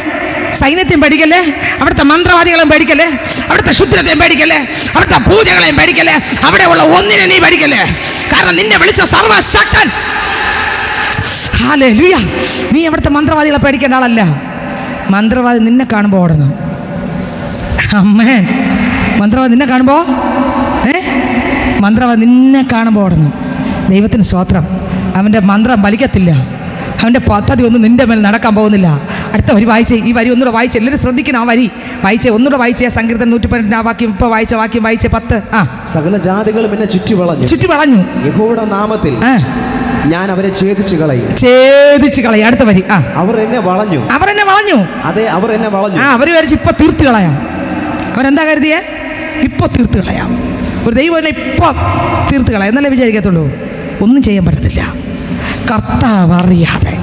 സൈന്യത്തെയും പേടിക്കല്ലേ, അവിടുത്തെ മന്ത്രവാദികളെയും പേടിക്കല്ലേ, അവിടുത്തെ ശുദ്രത്തെയും പേടിക്കല്ലേ, അവിടുത്തെ പൂജകളെയും പേടിക്കല്ലേ, അവിടെ ഉള്ള ഒന്നിനെ നീ പേടിക്കല്ലേ. കാരണം നിന്നെ വിളിച്ച സർവശക്തൻ. ഹല്ലേലൂയ. നീ അവിടുത്തെ മന്ത്രവാദികളെ പേടിക്കേണ്ട ആളല്ല. മന്ത്രവാദി നിന്നെ കാണുമ്പോൾ ഓടണം. അമ്മേൻ. മന്ത്രവാദി നിന്നെ കാണുമ്പോൾ മന്ത്രവാദി നിന്നെ കാണുമ്പോൾ ഓടണം. ദൈവത്തിന് സ്തോത്രം. അവൻ്റെ മന്ത്രം ഫലിക്കത്തില്ല. അവൻ്റെ പദ്ധതി ഒന്നും നിൻ്റെ മേൽ നടക്കാൻ പോകുന്നില്ല. അടുത്ത വരി വായിച്ചേ. ഈ വരി ഒന്നുകൂടെ വായിച്ചേ. എല്ലാവരും ശ്രദ്ധിക്കണം. ആ വരി വായിച്ചേ, ഒന്നുകൂടെ വായിച്ചേ. സങ്കീർത്തനം 112 വാക്യം ഇപ്പോൾ വായിച്ച വാക്യം വായിച്ചേ. 10. സകല ജാതികളും എന്നെ ചുറ്റി വളഞ്ഞു യഹോവയുടെ നാമത്തിൽ ഞാൻ അവരെ ഛേദിച്ചു കളയും. ഛേദിച്ചു കളയും. അടുത്ത വരി. അവർ എന്നെ വളഞ്ഞു. അതെ, അവർ എന്നെ വളഞ്ഞു. അവർ വിചാരിച്ചു ഇപ്പൊ തീർത്ത് കളയാം. അവരെന്താ കരുതിയേ? ഇപ്പൊ തീർത്ത് കളയാം. ഒരു ദൈവം എന്നെ ഇപ്പൊ തീർത്ത് കളയാം എന്നല്ലേ വിചാരിക്കത്തുള്ളൂ. ഒന്നും ചെയ്യാൻ പറ്റത്തില്ല. കർത്താവ് അറിയാതെ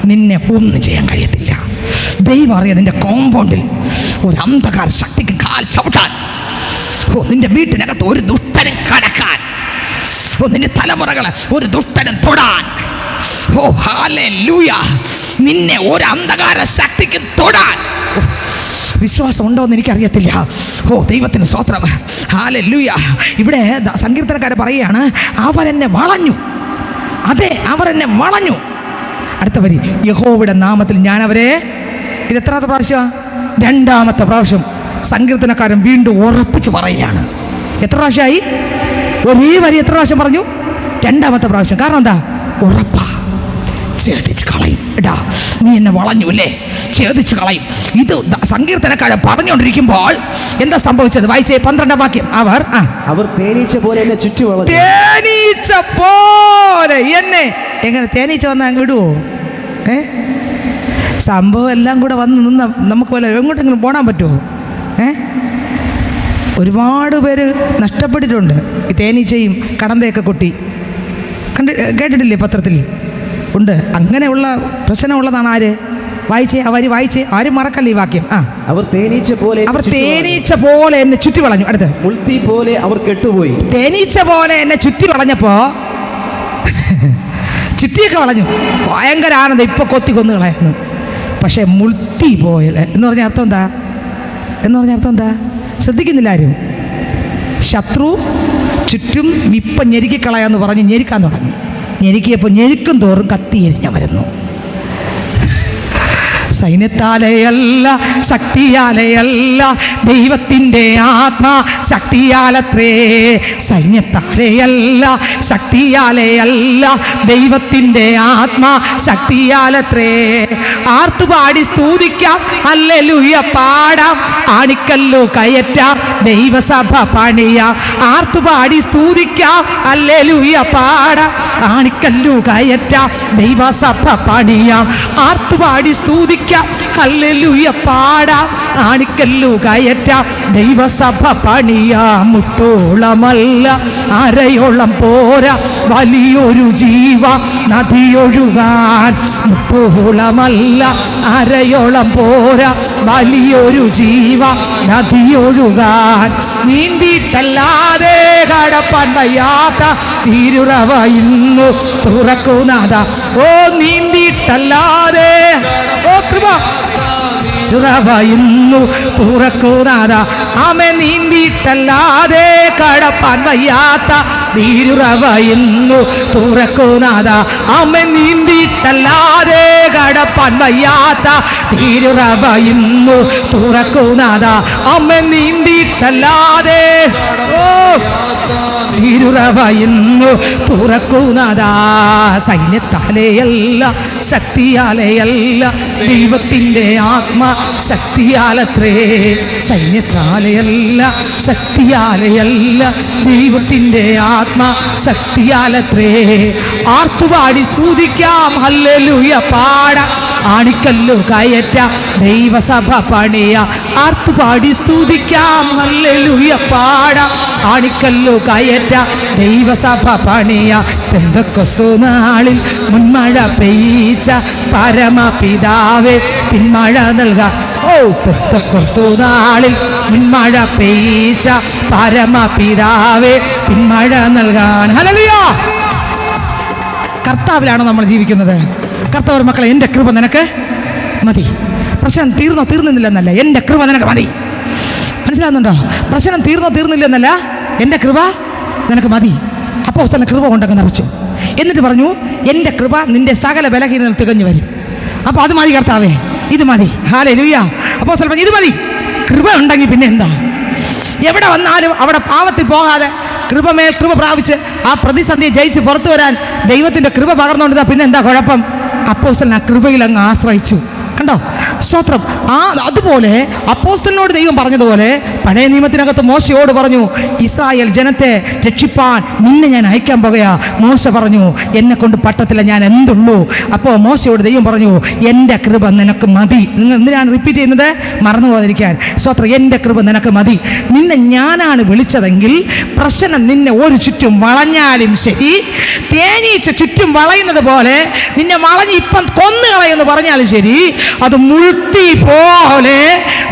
നിന്നെ ഒന്നും ചെയ്യാൻ കഴിയത്തില്ല. ദൈവം അറിയാതെ നിന്റെ കോമ്പൗണ്ടിൽ ഒരു അന്ധകാര ശക്തിക്ക് കാൽ ചവിട്ടാൻ, നിന്റെ വീട്ടിനകത്ത് ഒരു ദുഷ്ടനും കടക്കാൻ, നിന്റെ തലമുറകളെ ഒരു ദുഷ്ടനും തൊടാൻ, ഹല്ലേലൂയ, നിന്നെ ഒരു അന്ധകാര ശക്തിക്ക് തൊടാൻ വിശ്വാസം ഉണ്ടോ എന്ന് എനിക്കറിയത്തില്ല. ദൈവത്തിന് സ്തോത്രം. ഹല്ലേലൂയ. ഇവിടെ സങ്കീർത്തനക്കാരൻ പറയുകയാണ്, അവരെന്നെ വളഞ്ഞു. അതെ, അവരെന്നെ വളഞ്ഞു. അടുത്ത വരി, യഹോവയുടെ നാമത്തിൽ ഞാൻ അവരെ. ഇത് എത്രാമത്തെ പ്രാവശ്യം? 2ാമത്തെ പ്രാവശ്യം സങ്കീർത്തനക്കാരൻ വീണ്ടും ഉറപ്പിച്ച് പറയുകയാണ്. എത്ര പ്രാവശ്യമായി? ഒരേ വരി എത്ര പ്രാവശ്യം പറഞ്ഞു? 2ാമത്തെ പ്രാവശ്യം. കാരണം എന്താ? ഉറപ്പാ. ഛേദിച്ച് കളയും. എടാ, നീ എന്നെ വളഞ്ഞു അല്ലേ, ഛേദിച്ച് കളയും. ഇത് സങ്കീർത്തനക്കാരൻ പറഞ്ഞുകൊണ്ടിരിക്കുമ്പോൾ എന്താ സംഭവിച്ചത്? വായിച്ചേ 12ാം വാക്യം. അവർ തേനീച്ച പോലെ എന്നെ ചുറ്റി വളഞ്ഞു. തേനീച്ച പോലെ എന്നെ. എങ്ങനെ തേനീച്ച വന്നാൽ അങ്ങ് വിടുവോ? സംഭവം എല്ലാം കൂടെ വന്ന് നിന്ന് നമുക്ക് വല്ല എങ്ങോട്ടെങ്കിലും പോകാൻ പറ്റുമോ? ഒരുപാട് പേര് നഷ്ടപ്പെട്ടിട്ടുണ്ട് ഈ തേനീച്ചയും കടന്തയൊക്കെ കൊട്ടി. കേട്ടിട്ടില്ലേ? പത്രത്തിൽ ഉണ്ട്. അങ്ങനെയുള്ള പ്രശ്നമുള്ളതാണ്. ആര് വായിച്ചേ? അവര് വായിച്ചേ. ആരും മറക്കല്ലേ ഈ വാക്യം. അവർ തേനീച്ച പോലെ എന്നെ ചുറ്റി വളഞ്ഞു. അടുത്ത്, മുൾത്തി പോലെ അവർ കെട്ടുപോയി. തേനീച്ച പോലെ എന്നെ ചുറ്റി വളഞ്ഞപ്പോ ചുറ്റിയൊക്കെ വളഞ്ഞു. ഭയങ്കര ആനന്ദം. ഇപ്പൊ കൊത്തി കൊന്നു കളയുന്നു. പക്ഷെ മുൾത്തി പോലെ എന്ന് പറഞ്ഞ അർത്ഥം എന്താ? ശ്രദ്ധിക്കുന്നില്ല ആരും. ശത്രു ചുറ്റും വിപ്പം ഞെരുക്കിക്കളയാന്ന് പറഞ്ഞ് ഞെരുക്കാൻ തുടങ്ങി. ഞെരുക്കിയപ്പോൾ ഞെരുക്കും തോറും കത്തി എരിഞ്ഞ വരുന്നു. സൈന്യത്താലെയല്ല, ശക്തിയാലെയല്ല, ദൈവത്തിൻ്റെ ആത്മാ ശക്തിയാലത്രേ. സൈന്യത്താലെയല്ല, ശക്തിയാലെയല്ല, ദൈവത്തിൻ്റെ ആത്മാ ശക്തിയാലത്രേ. ആർത്തുപാടി സ്തുതിക്കാം, ഹല്ലേലൂയ പാടാം, ആണിക്കല്ലു കയറ്റാം, ദൈവസഭ പണിയാം. ആർത്തുപാടി സ്തുതിക്കാം, ഹല്ലേലൂയ പാടാം, ആണിക്കല്ലു കയറ്റാം, ദൈവസഭ പണിയാം. ആർത്തുപാടി സ്തുതിക്കാം, സ്തുതിക്കാം, ഹല്ലേലൂയ പാടാം, ആണിക്കല്ലു കയറ്റാം, ദൈവസഭ പണിയാം, മുട്ടോളമല്ല അരയോളം പോരാ, വലിയൊരു ജീവ നദിയൊഴുകാൻ. മുട്ടോളമല്ല അരയോളം പോരാ, വലിയൊരു ജീവ നദിയൊഴുകാൻ. നീന്തിയിട്ടല്ലാതെ കടപ്പാൻ വയ്യാത്ത തിരുറവ ഇന്നു തുറക്കുന്നത. ഓ നീന്തിയിട്ടല്ലാതെ, ഓ കൃപ തുറവ ഇന്നു തുറക്കുന്നത. ആമേ നീന്തിയിട്ടല്ലാതെ കടപ്പാൻ വയ്യാത്ത തിരുറവ ഇന്നു തുറക്കുന്നത. ആമേ നീന്തിയിട്ടല്ലാതെ കടപ്പാൻ വയ്യാത്ത തിരുറവ ഇന്നു തുറക്കുന്നത. ആമേ നീന്തിയിട്ടല്ലാതെ ഓ തിരുറവ ഇന്നു തുറക്കുന്നതാ. സൈന്യത്താലെയല്ല ശക്തിയാലെയല്ല, ദൈവത്തിൻ്റെ ആത്മ ശക്തിയാലത്രേ. സൈന്യത്താലെയല്ല ശക്തിയാലെയല്ല, ദൈവത്തിൻ്റെ ആത്മ ശക്തിയാലത്രേ. ആർത്തുപാടി സ്തുതിക്കാം, ഹല്ലേലൂയ പാടാം, ആണിക്കല്ലു കയറ്റ, ദൈവസഭ പണിയ. ആർത്തുപാടി സ്തുതിക്കാം, ഹല്ലേലൂയ പാടാം, ആണിക്കല്ലു കയറ്റ, ദൈവസഭ പണിയ. പെന്തക്കോസ്തു നാളിൽ മുൻമഴ പെയ്ച്ച പരമപിതാവേ പിന്മഴ നൽകാം. ഓ പെന്തക്കോസ്തു നാളിൽ മുൻമഴ പെയ്ച്ച പരമപിതാവേ പിന്മഴ നൽകാൻ. ഹല്ലേലൂയ. കർത്താവിലാണ് നമ്മൾ ജീവിക്കുന്നത്. കർത്താവ് മക്കളെ, എൻ്റെ കൃപ നിനക്ക് മതി. പ്രശ്നം തീർന്നില്ലെന്നല്ല, എൻ്റെ കൃപ നിനക്ക് മതി. മനസ്സിലാകുന്നുണ്ടോ? പ്രശ്നം തീർന്നില്ലെന്നല്ല, എൻ്റെ കൃപ നിനക്ക് മതി. അപ്പോസ്തലൻ കൃപ കൊണ്ടൊക്കെ നിറച്ചു. എന്നിട്ട് പറഞ്ഞു, എൻ്റെ കൃപ നിന്റെ സകല ബലഹീനതകൾ തികഞ്ഞു വരും. അപ്പോൾ അത് മതി കർത്താവേ, ഇത് മതി. ഹല്ലേലൂയ. അപ്പോസ്തലൻ പറഞ്ഞു, ഇത് മതി. കൃപ ഉണ്ടെങ്കിൽ പിന്നെ എന്താ? എവിടെ വന്നാലും അവിടെ പാവത്തിൽ പോകാതെ കൃപമേൽ കൃപ പ്രാപിച്ച് ആ പ്രതിസന്ധിയെ ജയിച്ച് പുറത്തു വരാൻ ദൈവത്തിൻ്റെ കൃപ പകർന്നുകൊണ്ടിരുന്നാൽ പിന്നെ എന്താ കുഴപ്പം? അപ്പോസ്തലൻ ആ കൃപയിൽ അങ്ങ് ആശ്രയിച്ചു. കണ്ടോ? സ്തോത്രം. അതുപോലെ അപ്പോസ്തലനോട് ദൈവം പറഞ്ഞതുപോലെ പഴയ നിയമത്തിനകത്ത് മോശയോട് പറഞ്ഞു, ഇസ്രായേൽ ജനത്തെ രക്ഷിപ്പാൻ നിന്നെ ഞാൻ അയക്കാൻ പോകുകയാ. മോശ പറഞ്ഞു, എന്നെ കൊണ്ട് പറ്റത്തില്ല, ഞാൻ എന്തുള്ളൂ. അപ്പോൾ മോശയോട് ദൈവം പറഞ്ഞു, എൻ്റെ കൃപ നിനക്ക് മതി. നിങ്ങൾ എന്തിനാണ് റിപ്പീറ്റ് ചെയ്യുന്നത്? മറന്നു പോകാതിരിക്കാൻ. സ്തോത്രം. എൻ്റെ കൃപ നിനക്ക് മതി. നിന്നെ ഞാനാണ് വിളിച്ചതെങ്കിൽ പ്രശ്നം നിന്നെ ഒരു ചുറ്റും വളഞ്ഞാലും ശരി, തേനീച്ച ചുറ്റും വളയുന്നത് പോലെ നിന്നെ വളഞ്ഞ് ഇപ്പം കൊന്നുകളയെന്ന് പറഞ്ഞാലും ശരി, അത് മുൾത്തി പോലെ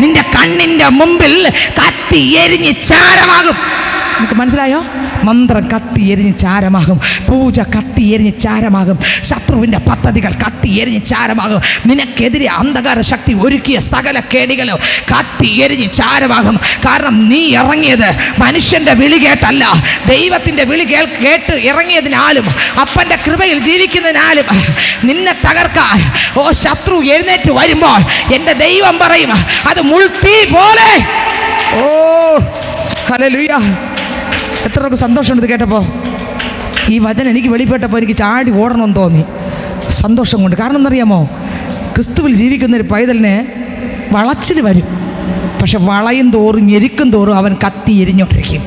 നിന്റെ കണ്ണിൻ്റെ മുമ്പിൽ കത്തി എരിഞ്ഞ് ചാരമാകും. നിങ്ങൾക്ക് മനസ്സിലായോ? മന്ത്രം കത്തി എരിഞ്ഞ് ചാരമാകും, പൂജ കത്തി എരിഞ്ഞ് ചാരമാകും, ശത്രുവിൻ്റെ പദ്ധതികൾ കത്തി എരിഞ്ഞ് ചാരമാകും, നിനക്കെതിരെ അന്ധകാര ശക്തി ഒരുക്കിയ സകല കേടികളും കത്തി എരിഞ്ഞ് ചാരമാകും. കാരണം നീ ഇറങ്ങിയത് മനുഷ്യൻ്റെ വിളി കേട്ടല്ല, ദൈവത്തിൻ്റെ വിളി കേട്ട് ഇറങ്ങിയതിനാലും അപ്പൻ്റെ കൃപയിൽ ജീവിക്കുന്നതിനാലും നിന്നെ തകർക്കാൻ ഓ ശത്രു എഴുന്നേറ്റ് വരുമ്പോൾ എൻ്റെ ദൈവം പറയും, അത് മുൾത്തീ പോലെ. ഓ ഹല്ലേലൂയ. എത്രയൊക്കെ സന്തോഷമുണ്ട് ഇത് കേട്ടപ്പോൾ. ഈ വചനം എനിക്ക് വെളിപ്പെട്ടപ്പോൾ എനിക്ക് ചാടി ഓടണമെന്ന് തോന്നി, സന്തോഷം കൊണ്ട്. കാരണം എന്നറിയാമോ? ക്രിസ്തുവിൽ ജീവിക്കുന്നൊരു പൈതലിനെ വളച്ചിൽ വരും, പക്ഷെ വളയും തോറും ഞെരുക്കും തോറും അവൻ കത്തി എരിഞ്ഞോണ്ടിരിക്കും.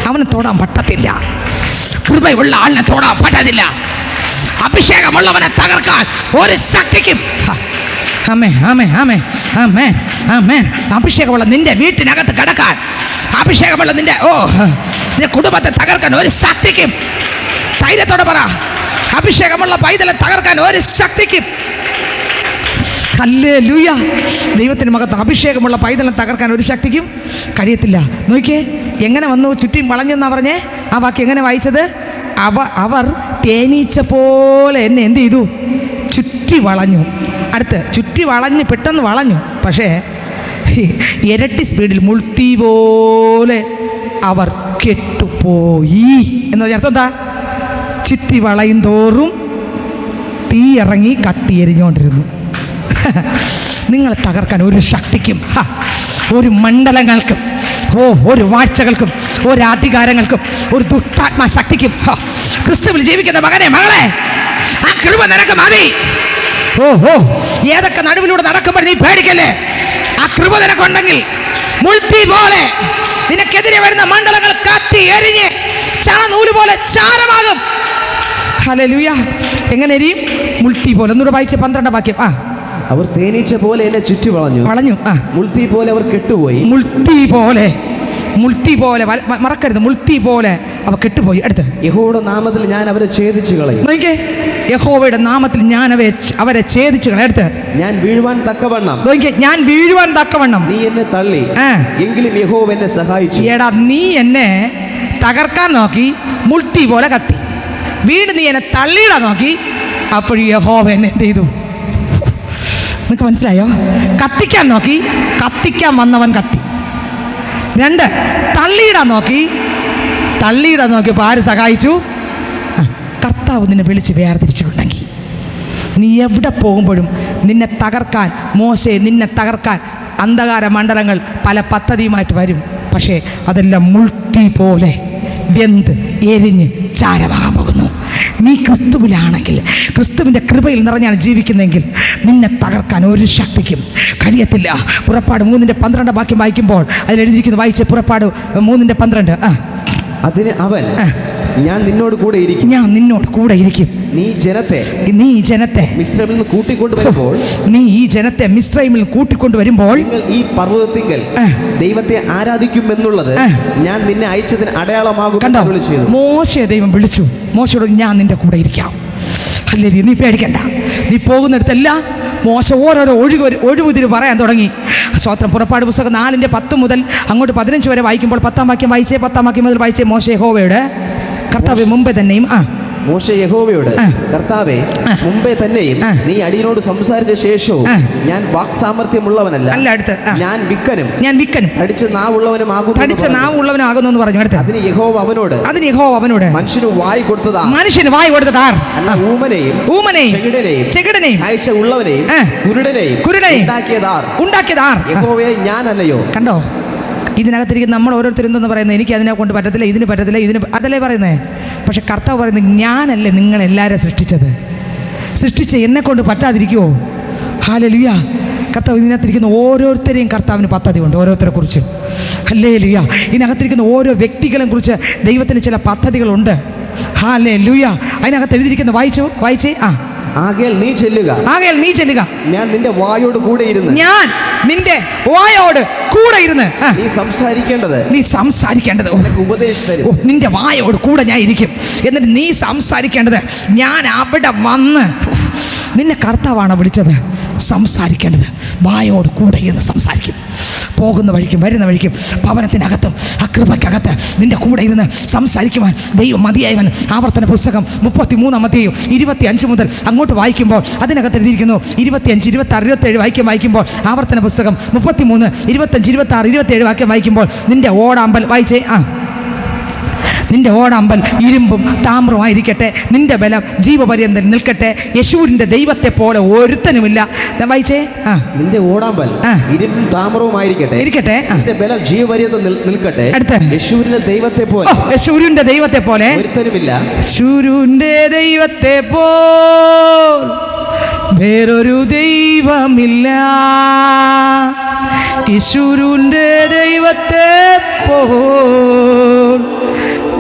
അവനെ തൊടാൻ പറ്റത്തില്ല. കൃപയുള്ള ആളിനെ തൊടാൻ പറ്റത്തില്ല. അഭിഷേകമുള്ളവനെ തകർക്കാൻ ഒരു ശക്തിക്കും. ആമേൻ ആമേൻ ആമേൻ ആമേൻ ആമേൻ. അഭിഷേകമുള്ള നിന്റെ വീട്ടിനകത്ത് കിടക്കാൻ, അഭിഷേകമുള്ള നിന്റെ നിന്റെ കുടുംബത്തെ തകർക്കാൻ ഒരു ശക്തിക്കും. ധൈര്യത്തോടെ പറ, അഭിഷേകമുള്ള പൈതലെ തകർക്കാൻ ഒരു ശക്തിക്കും. ഹല്ലേലൂയ. ദൈവത്തിൻ്റെ മകത്ത് അഭിഷേകമുള്ള പൈതലെ തകർക്കാൻ ഒരു ശക്തിക്കും കഴിയത്തില്ല. നോക്കിയേ, എങ്ങനെ വന്നു? ചുറ്റിയും വളഞ്ഞെന്നാ പറഞ്ഞേ. ആ വാക്ക് എങ്ങനെ വായിച്ചത്? അവർ തേനീച്ച പോലെ എന്നെ എന്ത് ചെയ്തു? ചുറ്റി വളഞ്ഞു. അടുത്ത് ചുറ്റി വളഞ്ഞ് പെട്ടെന്ന് വളഞ്ഞു, പക്ഷേ ഇരട്ടി സ്പീഡിൽ മുൾത്തി പോലെ അവർ കെട്ടുപോയി എന്ന് പറഞ്ഞ അർത്ഥം എന്താ? ചുറ്റി വളയും തോറും തീ ഇറങ്ങി കത്തി എരിഞ്ഞുകൊണ്ടിരുന്നു. നിങ്ങളെ തകർക്കാൻ ഒരു ശക്തിക്കും, ഒരു മണ്ഡലങ്ങൾക്കും, ഒരു വാഴ്ചകൾക്കും, ഒരു അധികാരങ്ങൾക്കും, ഒരു ദുഷ്ടാത്മാ ശക്തിക്കും ക്രിസ്തുവിൽ ജീവിക്കുന്ന മകനെ മകളെ, ആ കൃപ നിനക്ക് മതി. ഏതൊക്കെ നടുവിലൂടെ നടക്കുമ്പോൾ നീ പേടിക്കല്ലേ. ആ കൃപ നിനക്കുണ്ടെങ്കിൽ മുൾത്തി പോലെ നിനക്കെതിരെ വരുന്ന മണ്ഡലങ്ങൾ കത്തി എരിഞ്ഞ് ചണനൂല് പോലെ ചാരമാകും. ഹല്ലേലൂയ. എങ്ങനെ എരിയും? മുൾത്തി പോലെ. ഒന്നുകൂടെ വായിച്ച് 12 വാക്യം. അവർ തേനീച്ച പോലെ എന്നെ ചുറ്റി വളഞ്ഞു. മുൾത്തി പോലെ അവർ കെട്ടുപോയി. മുൾത്തി പോലെ മറക്കരുത്, മുൾത്തി പോലെ അവ കെട്ടുപോയി. അടുത്ത് യഹോവയുടെ നാമത്തിൽ ഞാൻ അവരെ ഛേദിച്ചു കളയും. യഹോവയുടെ നാമത്തിൽ ഞാൻ അവരെ ഛേദിച്ചു കളയും. അടുത്ത് ഞാൻ വീഴുവാൻ തക്കവണ്ണം നീ എന്നെ തള്ളി, എങ്കിലും യഹോവ എന്നെ സഹായിച്ചു. എടാ, നീ എന്നെ തകർക്കാൻ നോക്കി, മുൾത്തി പോലെ കത്തി. വീണ്ടും നീ എന്നെ തള്ളിയിടാൻ നോക്കി, അപ്പോഴും യഹോവ എന്നെ എന്ത് ചെയ്തു? നിനക്ക് മനസ്സിലായോ? കത്തിക്കാൻ നോക്കി, കത്തിക്കാൻ വന്നവൻ കത്തി. 2, തള്ളിയിടാൻ നോക്കിയപ്പോൾ ആര് സഹായിച്ചു? കർത്താവ് നിന്നെ വിളിച്ച് വേർതിരിച്ചിട്ടുണ്ടെങ്കിൽ നീ എവിടെ പോകുമ്പോഴും നിന്നെ തകർക്കാൻ, നിന്നെ തകർക്കാൻ അന്ധകാര മണ്ഡലങ്ങൾ പല പദ്ധതിയുമായിട്ട് വരും. പക്ഷേ അതെല്ലാം മുൾത്തി പോലെ വെന്ത് എരിഞ്ഞ് ചാരമാകാൻ പോകുന്നു. നീ ക്രിസ്തുവിലാണെങ്കിൽ, ക്രിസ്തുവിൻ്റെ കൃപയിൽ നിറഞ്ഞാണ് ജീവിക്കുന്നതെങ്കിൽ നിന്നെ തകർക്കാൻ ഒരു ശക്തിക്കും കഴിയത്തില്ല. പുറപ്പാട് 3:12 വാക്യം വായിക്കുമ്പോൾ അതിലെഴുതിയിരിക്കുന്നത് വായിച്ചേ. പുറപ്പാട് 3:12. അതിന് അവൻ, ഞാൻ നിന്നോട് കൂടെ ഇരിക്കും. നീ ജനത്തെ മിസ്രൈമിൽ നിന്ന് കൂട്ടിക്കൊണ്ടുവരുമ്പോൾ നിങ്ങൾ ഈ പർവ്വതത്തിങ്കൽ ദൈവത്തെ ആരാധിക്കുമെന്നുള്ളത് ഞാൻ നിന്നെ അയച്ചതിന് അടയാളമാകും. മോശയെ ദൈവം വിളിച്ചു. മോശയോട്, ഞാൻ നിന്റെ കൂടെ ഇരിക്കാം. അല്ലേ, നീ പേടിക്കണ്ട. നീ പോകുന്നിടത്തെല്ലാം മോശ ഓരോരോ ഒഴിവുതിര് പറയാൻ തുടങ്ങി. സ്തോത്രം. പുറപ്പാട് പുസ്തകം 4:10 മുതൽ അങ്ങോട്ട് 15 വരെ വായിക്കുമ്പോൾ 10-ാം വാക്യം മുതൽ വായിച്ചേ. മോശ യഹോവയുടെ കർത്താവേ മുമ്പേ തന്നെയും കർത്താവേ മുമ്പേ തന്നെയും നീ അടിയനോട് സംസാരിച്ച ശേഷവും ഞാൻ വാക്സാമർത്ഥ്യമുള്ളവനല്ല, ഞാൻ വിക്കനും തടിച്ച നാവുള്ളവനാകുന്നു എന്ന് പറഞ്ഞു. അടുത്ത് അതിന് യഹോവ അവനോട് മനുഷ്യന് വായി കൊടുത്തതാർ അല്ല, ഊമനെയും ചെകിടനെയും ആഴ്ച ഉള്ളവനെയും കുരുടനെയും ഉണ്ടാക്കിയതാർ യഹോവയെ ഞാനല്ലയോ? കണ്ടോ, ഇതിനകത്തിരിക്കുന്ന നമ്മൾ ഓരോരുത്തരും എന്തെന്ന് പറയുന്നത്, എനിക്ക് അതിനെ കൊണ്ട് പറ്റത്തില്ല, ഇതിന് പറ്റത്തില്ല, അതല്ലേ പറയുന്നത്. പക്ഷെ കർത്താവ് പറയുന്നത്, ഞാനല്ലേ നിങ്ങളെല്ലാവരും സൃഷ്ടിച്ച എന്നെ കൊണ്ട് പറ്റാതിരിക്കുമോ? ഹല്ലേലൂയ. കർത്താവ് ഇതിനകത്തിരിക്കുന്ന ഓരോരുത്തരെയും കർത്താവിന് പദ്ധതിയുണ്ട്, ഓരോരുത്തരെ കുറിച്ചും. ഹല്ലേലൂയ. ഇതിനകത്തിരിക്കുന്ന ഓരോ വ്യക്തികളെ കുറിച്ച് ദൈവത്തിന് ചില പദ്ധതികളുണ്ട്. ഹല്ലേലൂയ. അതിനകത്ത് എഴുതിയിരിക്കുന്ന വായിച്ചേ. ആകയാൽ നീ ചെല്ലുക, ഞാൻ നിന്റെ വായോട് കൂടെ ഇരുന്ന് നീ സംസാരിക്കേണ്ടത് ഉപദേശിച്ചു. നിന്റെ വായോട് കൂടെ ഞാൻ ഇരിക്കും. എന്നിട്ട് നീ സംസാരിക്കേണ്ടത് ഞാൻ അവിടെ വന്ന്. നിന്നെ കർത്താവാണ് വിളിച്ചത്. സംസാരിക്കേണ്ടത് വായോട് കൂടെ ഇരുന്ന് സംസാരിക്കും. പോകുന്ന വഴിക്കും വരുന്ന വഴിക്കും ഭവനത്തിനകത്തും ആ കൃപയ്ക്കകത്ത് നിന്റെ കൂടെ ഇരുന്ന് സംസാരിക്കുവാൻ ദൈവം മതിയായവൻ. ആവർത്തന പുസ്തകം 33-ാം അധ്യായം 25 മുതൽ അങ്ങോട്ട് വായിക്കുമ്പോൾ അതിനകത്ത് എഴുതിയിരിക്കുന്നു. 25, 26, 27 വായിക്കുമ്പോൾ ആവർത്തന പുസ്തകം 33, 25, 26, 27 വാക്യം വായിക്കുമ്പോൾ നിന്റെ ഓടാമ്പൽ വായിച്ചേ. നിന്റെ ഓടാമ്പൽ ഇരുമ്പും താമ്രമായിരിക്കട്ടെ, നിന്റെ ബലം ജീവപര്യന്തം നിൽക്കട്ടെ. യശൂരിന്റെ ദൈവത്തെ പോലെ ഒരുത്തനുമില്ല. വായിച്ചേ. നിന്റെ ഓടാമ്പൽ ഇരുമ്പും താമ്രവുമായിരിക്കട്ടെ, നിന്റെ ബലം ജീവപര്യന്തം നിൽക്കട്ടെ. അടുത്ത യശൂരിന്റെ ദൈവത്തെ പോലെ ഒരുത്തനുമില്ല. യശൂരിന്റെ ദൈവത്തെ പോൽ വേറൊരു ദൈവമില്ല. യശൂരിന്റെ ദൈവത്തെ പോൽ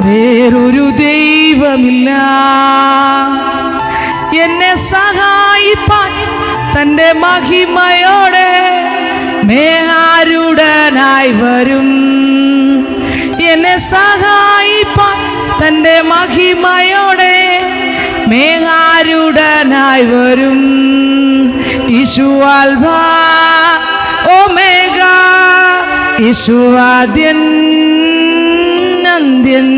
വേറൊരു ദൈവമില്ല. എന്നെ സഹായിപ്പാൻ തൻ്റെ മഹിമയോടെ മേഘാരൂഢനായി വരും. എന്നെ സഹായിപ്പാൻ തൻ്റെ മഹിമയോടെ മേഘാരൂഢനായി വരും. യേശു ആൽഫ ഒമേഗ, യേശു ആദ്യൻ അന്ത്യൻ,